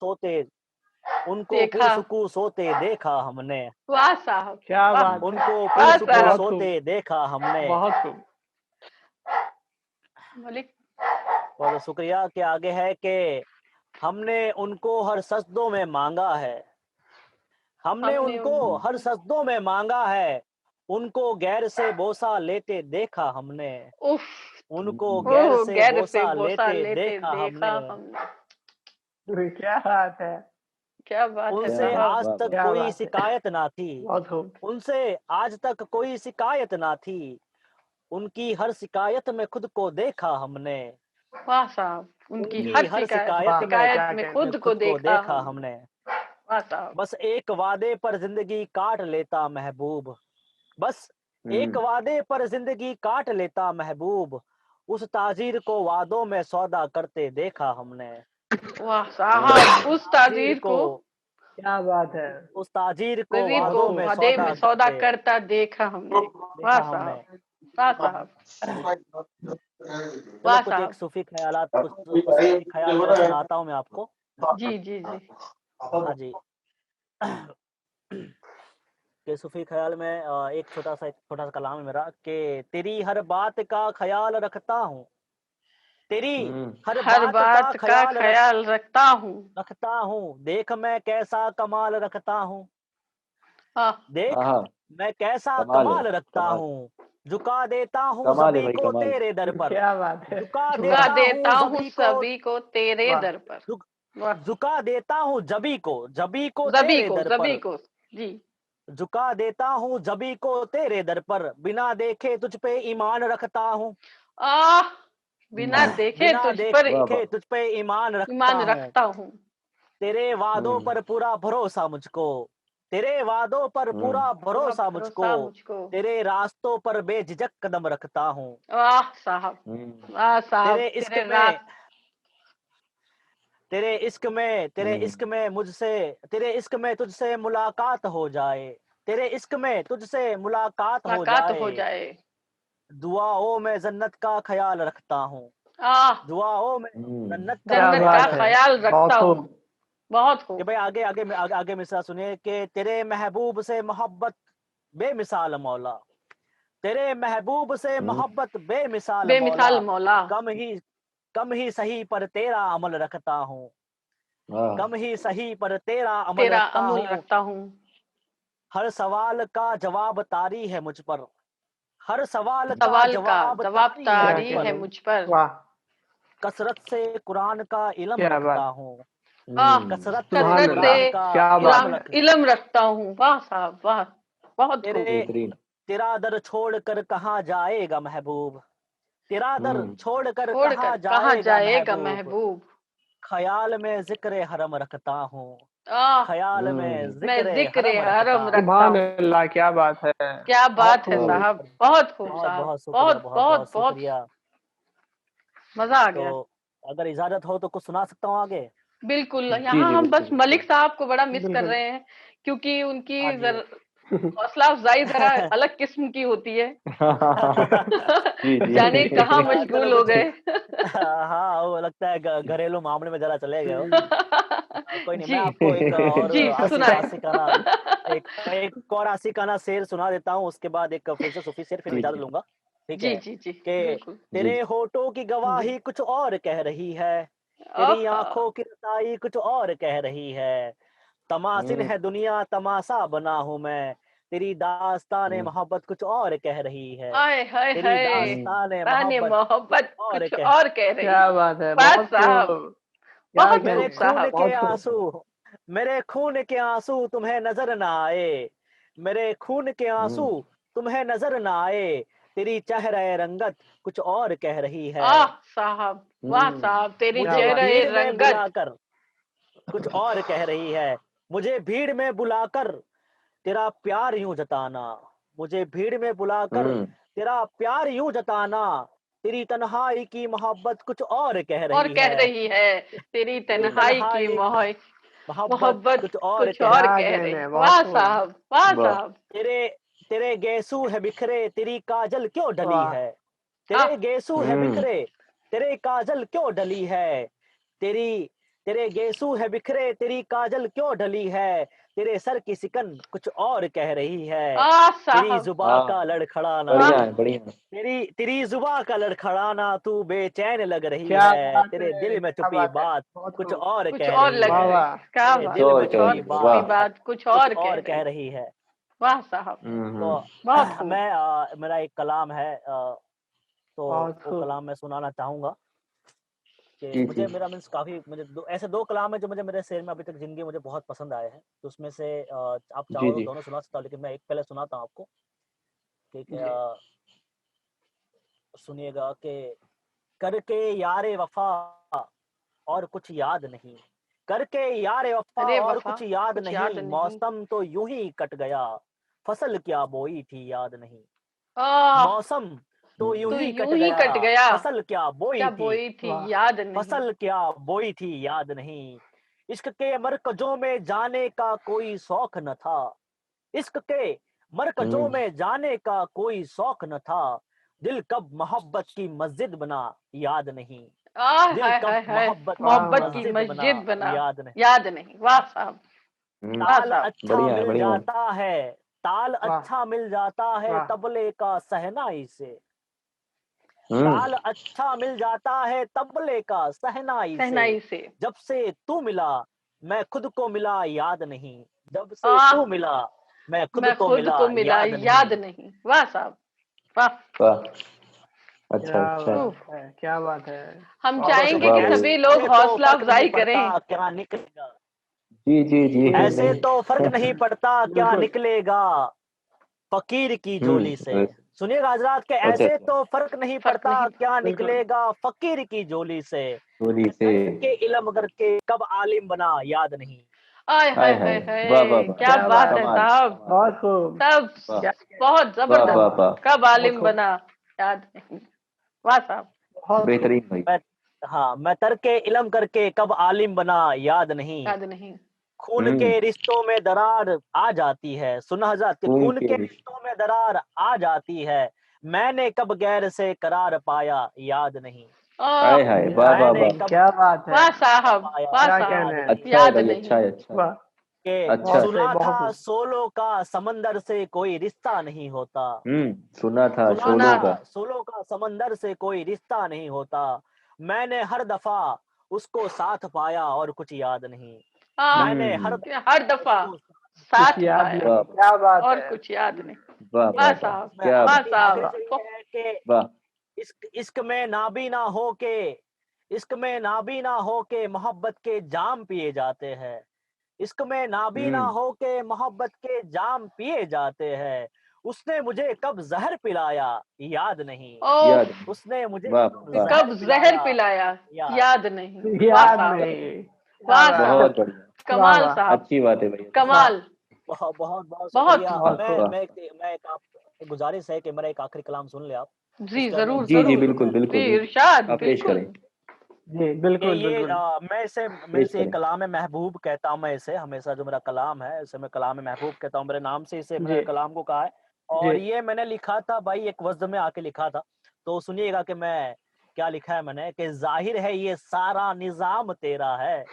सोते देखा हमने। वाह साहब, क्या बात, उनको पुरसुकू सोते देखा हमने। बहुत खूब। मलिक बहुत शुक्रिया। के आगे है कि हमने उनको हर सजदों में मांगा है, हमने उनको हर सजदों में मांगा है, उनको गैर से बोसा लेते देखा हमने। उनको गैर से बोसा लेते देखा हमने। क्या बात है, क्या बात है। उनसे आज तक कोई शिकायत ना थी, उनसे आज तक कोई शिकायत ना थी, उनकी हर शिकायत में खुद को देखा हमने। वाह साहब, उनकी हर शिकायत में खुद को देखा हमने। वाह साहब। बस एक वादे पर जिंदगी काट लेता महबूब, बस एक वादे पर जिंदगी काट लेता महबूब, उस ताजीर को वादों में सौदा करते देखा हमने। वाह साहब, उस ताजीर को, क्या बात है, उस ताजीर को वादों में सौदा करता देखा हमने। वाह साहब, वाह साहब, वाह साहब। एक सूफी ख्यालात, कुछ सूफी ख्याल मेरा सुनाता हूँ मैं आपको। जी जी जी। हाँ जी। के सूफी ख्याल में एक छोटा सा कलाम है मेरा कि तेरी हर बात का ख्याल रखता हूँ, तेरी हर बात का ख्याल रखता हूँ, देख मैं कैसा कमाल रखता हूँ, देख मैं कैसा कमाल रखता हूँ, झुका देता हूँ सभी को तेरे दर पर। क्या बात है, झुका देता हूँ सभी को तेरे दर पर। झुका देता हूँ जबी को तेरे दर पर। जी। झुका देता हूँ जबी को तेरे दर पर, बिना देखे तुझ पे ईमान रखता हूँ। बिना देखे तुझ पे ईमान रखता हूँ। तेरे वादों पर पूरा भरोसा मुझको, तेरे वादों पर पूरा भरोसा मुझको, तेरे रास्तों पर बेझिझक कदम रखता हूँ। वाह साहब, वाह साहब। तेरे इश्क में तुझसे मुलाकात हो जाए, तेरे इश्क में तुझसे मुलाकात हो जाए, दुआओं में जन्नत का ख्याल रखता हूँ, दुआओं में जन्नत का ख्याल रखता हूँ। बहुत खूब। भाई आगे मिसरा सुनिए कि तेरे महबूब से मोहब्बत बेमिसाल मौला, तेरे महबूब से मोहब्बत बेमिसाल मौला, कम ही सही पर तेरा अमल रखता हूँ, कम ही सही पर तेरा अमल रखता हूँ। हर सवाल का जवाब तारी है मुझ पर, हर सवाल का जवाब तारी है मुझ पर। कसरत से कुरान का इल्म रखता हूँ, कसरत से इल्म रखता हूँ। वाह साहब, वाह, बहुत तेरा दर छोड़ कर कहाँ जाएगा महबूब, तेरा दर छोड़ कर कहाँ जाएगा महबूब, ख्याल में जिक्र हरम रखता हूँ, ख्याल में जिक्र हरम रखता हूँ। क्या बात है, क्या बात है साहब, बहुत खूब साहब, बहुत शुक्रिया, मजा आ गया। तो अगर इजाजत हो तो कुछ सुना सकता हूँ आगे। बिल्कुल। यहाँ हम बस मलिक साहब को बड़ा मिस कर रहे हैं, क्योंकि उनकी हौसला अफजाई जरा अलग किस्म की होती है। जाने कहाँ मशगूल हो गए। हाँ, वो लगता है घरेलू मामले में जरा चले गए हो। कोई नहीं, मैं आपको एक और आशिकाना शेर सुना देता हूँ, उसके बाद एक फिर से सूफी शेर, फिर इजाजत लूंगा। ठीक है कि तेरे होठों की गवाही कुछ और कह रही है, तेरी आंखों की रताई कुछ और कह रही है, तमाशिन है दुनिया तमाशा बना हूँ मैं, तेरी दास्ताने मोहब्बत कुछ और कह रही है, तेरी दास्ताने मोहब्बत कुछ और कह रही है। क्या बात है, मेरे खून के आंसू तुम्हें नजर ना आए, मेरे खून के आंसू तुम्हें नजर ना आए, तेरी चेहरे रंगत कुछ और कह रही है। साहब, वाह साहब, तेरी चेहरे रंगत बुलाकर कुछ और कह रही है, मुझे भीड़ में बुलाकर तेरा प्यार यूं जताना, मुझे भीड़ में बुलाकर तेरा प्यार यूं जताना, तेरी तन्हाई की मोहब्बत कुछ और कह और रही कह है। रही है, तेरी तन्हाई की मोहब्बत कुछ और कुछ और कह कह रही रही। है। वाह साहब, वाह साहब। तेरे तेरे गेसू है बिखरे, तेरी काजल क्यों डली वाह। है। तेरे गेसू है बिखरे, तेरे काजल क्यों डली है। तेरे गेसू है बिखरे, तेरी काजल क्यों डली है। तेरे सर की सिकन कुछ और कह रही है। तेरी साहब, जुबा का लड़खड़ाना, बढ़िया है, बढ़िया है। तेरी जुबा का लड़खड़ाना तू बेचैन लग रही क्या है। बात तेरे है, दिल में क्या छुपी बात है, बात बहुत कुछ खूब। और कुछ कह और रही लग है। रही वाह है। क्या तेरे बात, दिल में कुछ और छुपी छुपी बात कुछ कुछ और और कह कह रही। रही है। वाह साहब, तो बहुत खूब। मेरा एक कलाम है, तो बहुत वो खूब। कलाम मैं सुनाना चाहूंगा कि जी, मुझे जी। मेरा मीन्स काफी मुझे ऐसे दो कलाम है जो मेरे शेर में अभी तक जिंदगी मुझे बहुत पसंद आए हैं। तो उसमें से आप जी, चाहो तो जी। दोनों सुना सकता हूँ, लेकिन मैं एक पहले सुनाता हूँ आपको। ठीक है, जी। सुनिएगा कि करके यारे वफा और कुछ याद नहीं, करके यारे वफा अरे और वफा, कुछ याद कुछ याद नहीं। नहीं। मौसम तो यूं ही कट गया, फसल क्या बोई थी याद नहीं। आह, मौसम तो यूं तो ही कट यूं ही गया, कट गया, फसल क्या बोई क्या थी, बोई थी वाह। याद नहीं। फसल क्या बोई थी याद नहीं। इश्क के मरकजों में जाने का कोई शौक न था, इश्क के मरकजों में जाने का कोई शौक न था। दिल कब मोहब्बत की मस्जिद बना याद नहीं, आय दिल हाय हाय कब हाय, मोहब्बत की वाह मोहब्बत वाह। की मस्जिद बना मस्जिद बना याद नहीं। याद नहीं। वाह साहब, वाह ताल साहब, अच्छा बढ़िया है, मिल बढ़िया है। जाता है, ताल वाह अच्छा मिल जाता है वाह। तबले का सहनाई से। ताल अच्छा मिल जाता है तबले का सहनाई से। सहनाई से। जब से तू मिला मैं खुद को मिला याद नहीं, जब से आह, तू मिला मैं खुद मैं को खुद मिला को मिला याद याद नहीं। नहीं। वाह साहब, वाह। वाह, अच्छा, क्या अच्छा। बात है, क्या बात है। हम बहुत तो चाहेंगे वाह कि शुक्रिया। भाई। सभी लोग ऐसे तो हौसला फर्क नहीं अफजाई करें। पड़ता क्या निकलेगा, जी, जी, जी। ऐसे तो फर्क नहीं पड़ता क्या बिल्कुल। निकलेगा फकीर की हुँ, झोली से। सुनिएगा हजरात के अच्छा, ऐसे अच्छा। तो फर्क नहीं फर्क पड़ता नहीं। क्या बिल्कुल। निकलेगा फकीर की झोली से। गोली मैं से। करके इल्म करके कब आलिम बना याद नहीं। आय हाय, हाय हाय! हाय वाह, वाह, हाय, वाह! क्या क्या बात बात है है, कमाल, साहब। कमाल। बहुत खूब। सब वाह! क्या बहुत वाह, क्या वाह, जबरदस्त। वाह! कब बहुत आलिम खूब, बना याद नहीं। वाह साहब, बहुत खूब। बेहतरीन भाई। मैं तरके इल्म करके कब आलिम बना याद नहीं। याद नहीं। खून के रिश्तों में दरार आ जाती है, सुना हजरत कि खून खून के के रिश्ते। रिश्तों में दरार आ जाती है। मैंने कब गैर से करार पाया याद नहीं। आह, हाय, हाय! वाह, वाह, मैंने वाह! कब क्या बात है, वाह करार साहब, पाया वाह क्या साहब, कहना याद है। नहीं। अच्छा है याद भाई, अच्छा नहीं। है, अच्छा है। वाह। कि अच्छा, बहुत अच्छा। सही, सुना बहुत था खूब। सोलो का समंदर से कोई रिश्ता नहीं होता, सुना था सुना सुना। शोलों था का। सोलो का समंदर से कोई रिश्ता नहीं होता। मैंने हर दफा उसको साथ पाया और कुछ याद नहीं। आह, मैंने हर हर दफा दफा उसको कुछ साथ याद पाया वाह, नहीं, क्या बात और है। कुछ याद नहीं। वाह, वाह वाह, वाह! साहब, उसमें क्या वाह बात! आखिरी साहब, से ये है कि वाह! इश्क में नाबीना हो के, इश्क में नाबीना हो के मोहब्बत के जाम पिए जाते हैं। इश्क में नाबीना हो के मोहब्बत के जाम पिए जाते हैं। उसने मुझे कब जहर पिलाया याद नहीं, ओह, याद नहीं। उसने मुझे वाह, कब वाह! कब जहर जहर पिलाया पिलाया याद याद नहीं। वाह याद साहब, नहीं। क्या वाह बात है। साहब, बहुत बढ़िया। वाह कमाल वाह। साहब, अच्छी बात है भैया। वाह। कमाल। बहुत बहुत बहुत बहुत शुक्रिया। बहुत मैं खूब। मैं मैं एक आप गुजारिश है कि मेरा एक आखिरी कलाम सुन ले आप, जी, उसके बाद मैं जरूर जी, इंशाल्लाह जी, जरूर। शुरू बिल्कुल, करूंगा। जी, बिल्कुल, बिल्कुल। इरशाद, आप पेश बिल्कुल। करें, जी बिल्कुल ये बिल्कुल। मैं इसे पेश एक करें। कलाम महबूब कहता हूँ। मैं इसे हमेशा जो मेरा कलाम है इसे मैं कलाम महबूब कहता हूँ, मेरे नाम से इसे जी मैंने कलाम को कहा है। जी। और ये मैंने लिखा था भाई, एक वज़्न में आके लिखा था। तो सुनिएगा कि मैं क्या लिखा है मैंने, कि जाहिर है ये सारा निजाम तेरा है,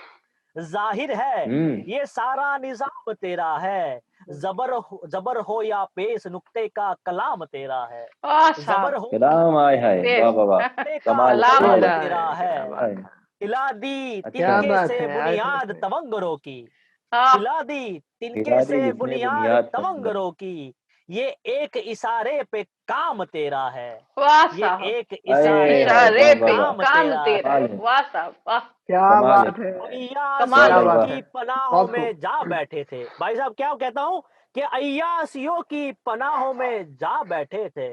जाहिर है हुँ, ये सारा निजाम तेरा है। जबर हो या पेश नुक्ते का कलाम तेरा है। वाह जबर साहब, हो या कलाम आए हाय! वाह, पेश। वाह, वाह! नुक्ते का कमाल, कलाम कमाल कलाम है। तेरा तेरा है, है। क्या बात हाय! है। हिला दी अच्छा क्या तिनके है। बात से है। आए हाय बुनियाद हाय। तवंगरों की, हाँ, हिला दी तिनके हिला दी से जिसने बुनियाद बुनियाद तवंगर। तवंगरों की। ये एक इशारे पे काम तेरा है, वाह ये साहब, एक आए इशारे पे हाय! इशारे वाह, वाह, पे वाह! काम काम तेरा तेरा है। है। कमाल है, वाह साहब, वाह, क्या कमाल है। बात है। वाह, अय्यासियों कमाल वाह, है। वाह! की पनाहों बहुत खूब। में जा बैठे थे। भाई साहब क्या कहता हूँ कि अय्यासियों की पनाहों में जा बैठे थे।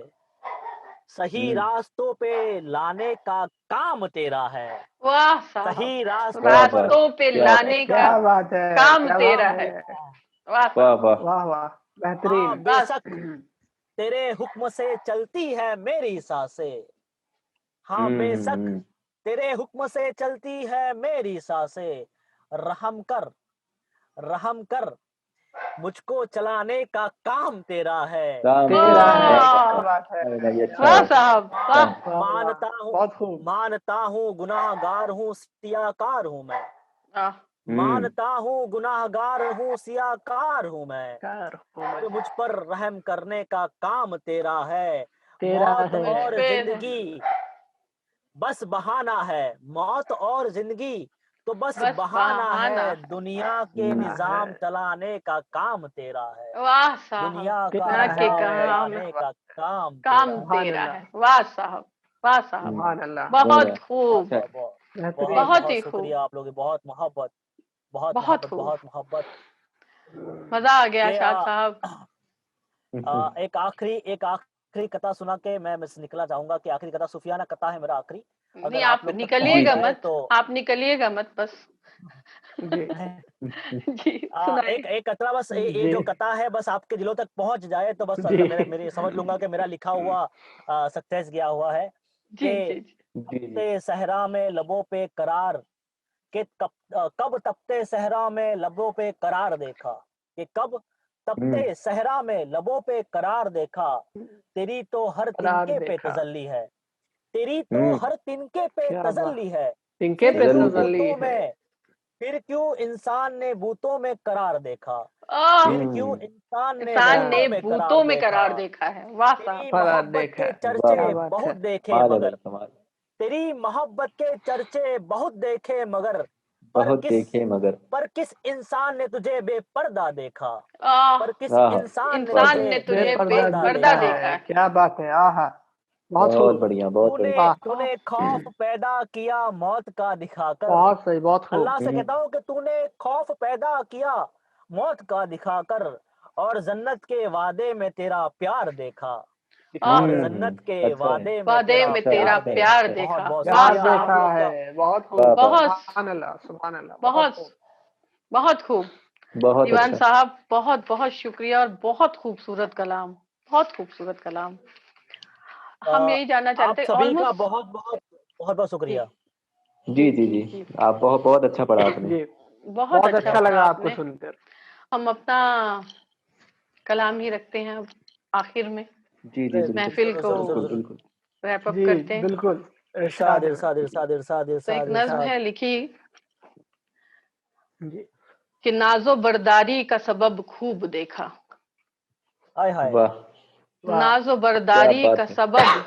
सही हुँ, रास्तों पे लाने का काम तेरा है, वाह साहब, सही रास्तों वाह, पर वाह! रास्तों पे क्या बात लाने है। का क्या बात है, काम क्या बात तेरा काम है। है। तेरा है। वाह वाह, साहब, वाह! वाह वाह। हाँ बेहतरीन। बस। बेशक तेरे हुक्म से चलती है मेरी सांसें, हाँ बेशक तेरे हुक्म से चलती है मेरी सांसें, रहम कर मुझको चलाने का काम तेरा है। तेरा है, वाह क्या बात है, वाह साहब वाह। मानता हूँ गुनाहगार हूँ सियाकार हूँ मैं, वाह मानता हूँ गुनाहगार हूँ सियाकार हूँ मैं, और मुझ पर रहम करने का काम तेरा है। मौत है। और जिंदगी बस बहाना है, मौत और जिंदगी तो बस बहाना है, दुनिया के निजाम चलाने का काम तेरा है। वाह साहब, दुनिया का दुनिया के निजाम काम चलाने का काम तेरा है। वाह साहब वाह साहब, बहुत खूब, बहुत ही खूब, शुक्रिया आप लोगों की, बहुत मोहब्बत, बहुत मोहब्बत। मजा आ गया शाद साहब। एक आखिरी कथा सुना के मैं निकला चाहूंगा कि आखिरी कथा सूफियाना कथा है मेरा आखिरी। नहीं आप निकलिएगा मत, आप निकलिएगा मत बस। जी एक कथा बस, ये जो कथा है बस आपके दिलों तक पहुंच जाए तो बस मेरे समझ लूंगा कि मेरा लिखा हुआ सक्सेस गया हुआ है। कि सहरा में लबों पे करार, कि कब तपते सहरा में लबों पे करार देखा, कि कब तपते सहरा में लबों पे करार देखा, तेरी तो हर तिनके पे तजल्ली है, तेरी तो हर तिनके पे तजल्ली है, फिर क्यों इंसान ने बूतों में करार देखा, फिर क्यों इंसान ने बूतों में करार देखा है। वाह तेरी मोहब्बत के चर्चे बहुत देखे मगर, तेरी मोहब्बत के चर्चे बहुत देखे मगर, पर किस इंसान ने तुझे बेपर्दा देखा, पर किस इंसान ने तुझे बेपर्दा देखा है। क्या बात है, आहा बहुत बढ़िया, बहुत बढ़िया। तूने खौफ पैदा किया मौत का दिखाकर, बहुत सही, बहुत खूब। अल्लाह से कहता हूँ कि तूने खौफ पैदा किया मौत का दिखाकर, और जन्नत के वादे में तेरा प्यार देखा, और जन्नत के वादे में तेरा प्यार देखा। बहुत खूब, सुभान अल्लाह, सुभान अल्लाह, बहुत खूब दीवान साहब, बहुत बहुत शुक्रिया और बहुत खूबसूरत कलाम, बहुत खूबसूरत कलाम। हम यही जानना चाहते हैं। सभी का बहुत शुक्रिया। जी आप बहुत अच्छा पढ़ा आपने, बहुत अच्छा लगा आपको सुनकर। हम अपना कलाम ही रखते हैं आखिर में, जी महफिल को रैप अप करते हैं। बिल्कुल इरशाद। तो एक नज़्म है लिखी कि नाजो बरदारी का सबब खूब देखा, नाजो बरदारी का सबब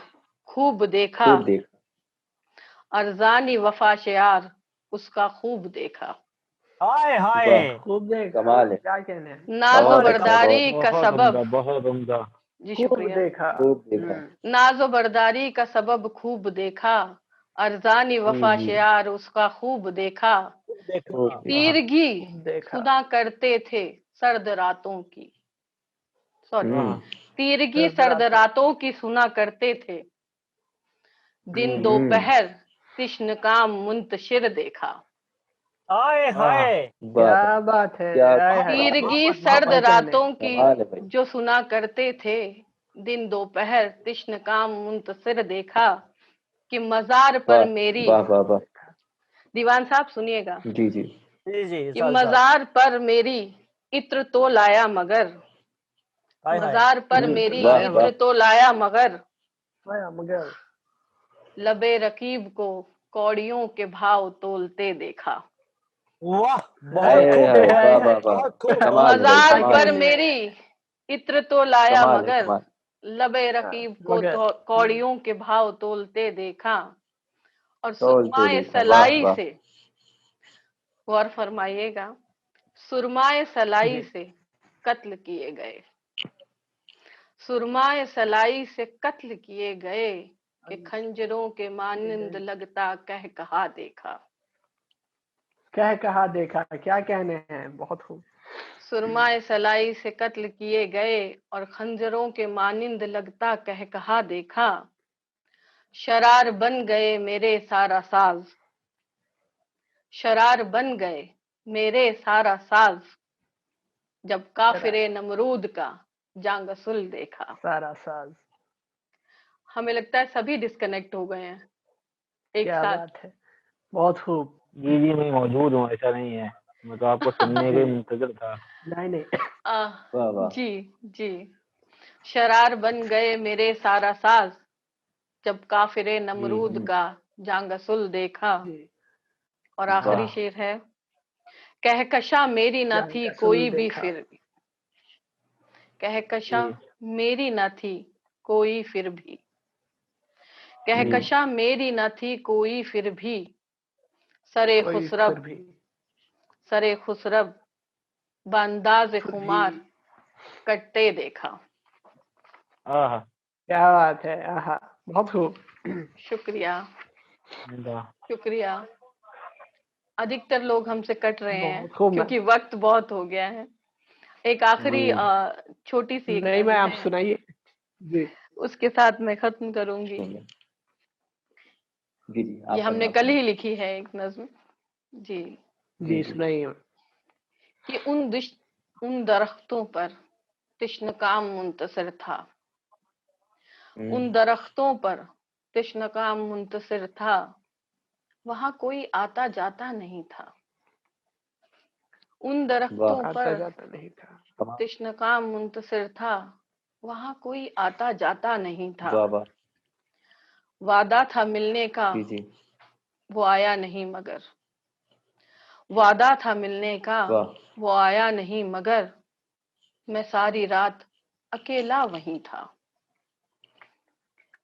खूब देखा, अरजानी वफा शियार उसका खूब देखा। खूब देखा, कमाल है, क्या कहने। नाजो बरदारी का सबब, बहुत उम्दा, जी शुक्रिया, खूब देखा। नाजो बरदारी का सबब खूब देखा, अरजानी वफा शियार उसका खूब देखा, तीरगी सुना करते थे सर्द रातों की, तीरगी सर्द रातों की सुना करते थे, दिन दोपहर तिश्न काम मुंतशिर देखा। क्या बात है, तीरगी सर्द रातों की जो सुना करते थे, दिन दोपहर तिश्न काम मुंतशिर देखा, कि मजार पर मेरी, दीवान साहब सुनिएगा, कि मजार पर मेरी इत्र तो लाया मगर, मजार पर मेरी इत्र तो लाया मगर, लबे रकीब को कौड़ियों के भाव तोलते देखा। मजार पर मेरी इत्र तो लाया मगर, लबे रकीब को कौड़ियों के भाव तोलते देखा, और सुरमाए सलाई से, गौर फरमाइएगा, सुरमाए सलाई से कत्ल किए गए, सुरमाए सलाई से कत्ल किए गए, कि खंजरों के मानिंद लगता कह कहा देखा। क्या कहने हैं, बहुत खूब। सुरमाए सलाई से कत्ल किए गए और खंजरों के मानिंद लगता कह कहा देखा, शरार बन गए मेरे सारा साज, शरार बन गए मेरे सारा साज, जब काफिरे नमरूद का जांगसुल देखा। सारा साज। हमें लगता है सभी डिस्कनेक्ट हो गए हैं। एक क्या साथ। बात है, बहुत खूब। जी जी, मैं मौजूद हूँ, ऐसा नहीं है, मैं तो आपको सुनने के मुंतजर था। नहीं नहीं, वाह वाह। जी जी। शरार बन गए मेरे सारा साज, जब काफिरे नमरूद का जांगसुल देखा। जी, और आखिरी वाह शेर है, कहकशा मेरी न थी जांग कोई रसूल भी देखा। फिर भी। कहकशा जी मेरी न थी कोई फिर भी। कहकशा मेरी न थी कोई फिर भी। सरे कोई फिर खुसरब भी, सरे खुसरब बंदाज खुद ही। खुमार कट्टे देखा। आहा, क्या बात है, आहा, बहुत खूब। शुक्रिया वाह, शुक्रिया। अधिकतर लोग हमसे कट रहे हैं बहुत खूब। क्योंकि वक्त बहुत हो गया है। एक आखिरी छोटी सी एक नहीं, मैं नज्म आप है, सुनाइए जी। उसके साथ मैं खत्म करूंगी। जी जी, ये आप हमने कल ही लिखी है एक नज्म। जी। जी सुनाइए। कि उन दरख्तों पर तिश्नकाम मुंतसिर था। उन दरख्तों पर तिश्नकाम मुंतसिर था, वहां कोई आता जाता नहीं था। उन दरख्तों आता पर जाता नहीं था, तिश्नकाम मुंतसिर था, वहां कोई आता जाता नहीं था। वाह वाह। वादा था मिलने का, जी जी, वो आया नहीं मगर। वादा था मिलने का, वाह वो आया नहीं मगर। मैं सारी रात अकेला वहीं था।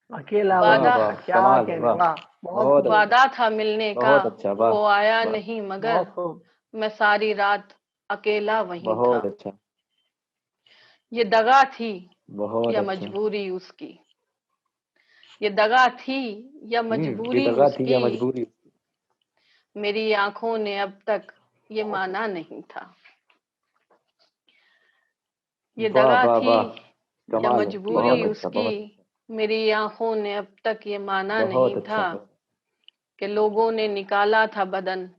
अकेला वाह वही वादा वाह, था, क्या कमाल है, कहने, वाह वाह, बहुत बहुत खूब, वादा था मिलने का, बहुत अच्छा, वाह वो आया वाह, नहीं मगर। बहुत खूब। मैं सारी रात अकेला वहीं था। बहुत अच्छा, ये दगा थी बहुत या अच्छा। मजबूरी उसकी। ये दगा थी या ये मजबूरी दगा थी या उसकी। मजबूरी? मेरी आंखों ने अब तक ये माना नहीं था। ये वाह दगा वाह थी वाह, या कमाल है, मजबूरी बहुत अच्छा, उसकी। बहुत मेरी आंखों ने अब तक ये माना बहुत नहीं अच्छा, था कि लोगों ने निकाला था बदन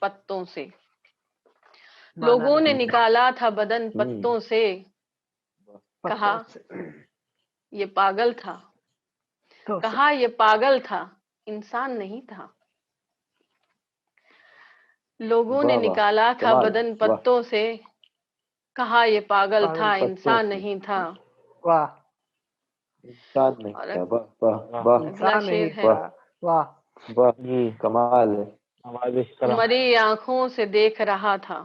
पत्तों से। माना लोगों ने नहीं निकाला था बदन पत्तों से। कहा पत्तों से, ये पागल था। तो से, कहा ये पागल था, इंसान नहीं था। लोगों ने वाह वाह, निकाला था कमाल है, बदन वाह, पत्तों से। कहा ये पागल पागल था, पत्तों इंसान से नहीं था। वाह, इंसान नहीं और था, वाह वाह वाह, वाह अगला इंसान नहीं शेर है, वाह था, वाह, वाह, जी, कमाल है। हमारे इस तरह। मरी आंखों से देख रहा था।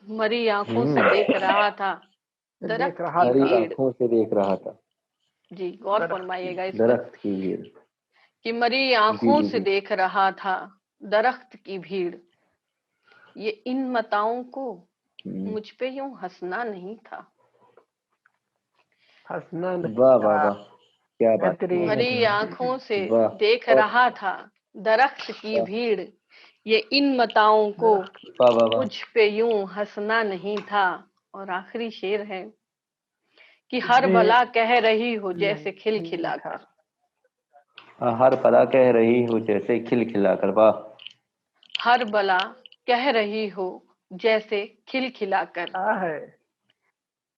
मरी आंखों से देख रहा था देख दरख्त रहा की हरी था, भीड़। आंखों से देख रहा था, जी, गौर दरख्त की, फरमाइएगा इस पर। दरख्त की भीड़। कि मरी जी आंखों जी से जी, देख रहा था दरख्त की भीड़। ये इन मताओं को मुझ पे यूं हंसना नहीं था। हंसना नहीं वाह वाह था, वाह, क्या बात है, बहुत बेहतरीन, मरी अच्छा, आंखों से वाह, देख बहुत रहा था दरख्त की वाह भीड़। ये इन मताओं को दरख्त की, वाह वाह वाह। मुझ पे यूं हंसना नहीं था। और आखिरी शेर है कि हर बे बला कह रही हो जैसे नहीं था, खिलखिलाकर। हर पला कह रही हो जैसे खिलखिलाकर, वाह हर बला कह रही हो जैसे खिलखिलाकर। क्या है,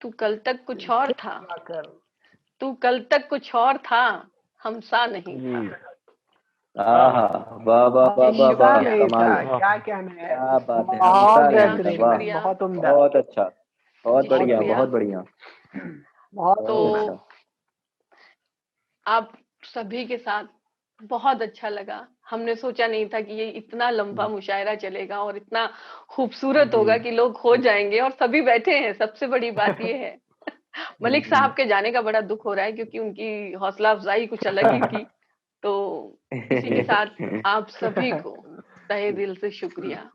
तू कल तक कुछ और था। खिलखिलाकर, तू कल तक कुछ और था, हमसा नहीं था। जी, आहा, वाह वाह वाह वाह हमसा वाह, शुक्रिया नहीं कमाल था, है, क्या कहना है, क्या बात है, बहुत हमसा शुक्रिया नहीं था, बेहतरीन, वाह, शुक्रिया। बहुत उम्दा, बहुत अच्छा, बहुत जी बढ़िया, शुक्रिया। बहुत बढ़िया, बहुत तो बहुत खूब, अच्छा। आप सभी के साथ बहुत अच्छा लगा। हमने सोचा नहीं था कि ये इतना लंबा मुशायरा चलेगा और इतना खूबसूरत होगा कि लोग खो जाएंगे, और सभी बैठे हैं। सबसे बड़ी बात ये है मलिक साहब के जाने का बड़ा दुख हो रहा है क्योंकि उनकी हौसला अफजाई कुछ अलग ही थी। तो इसी के साथ आप सभी को तहे दिल से शुक्रिया।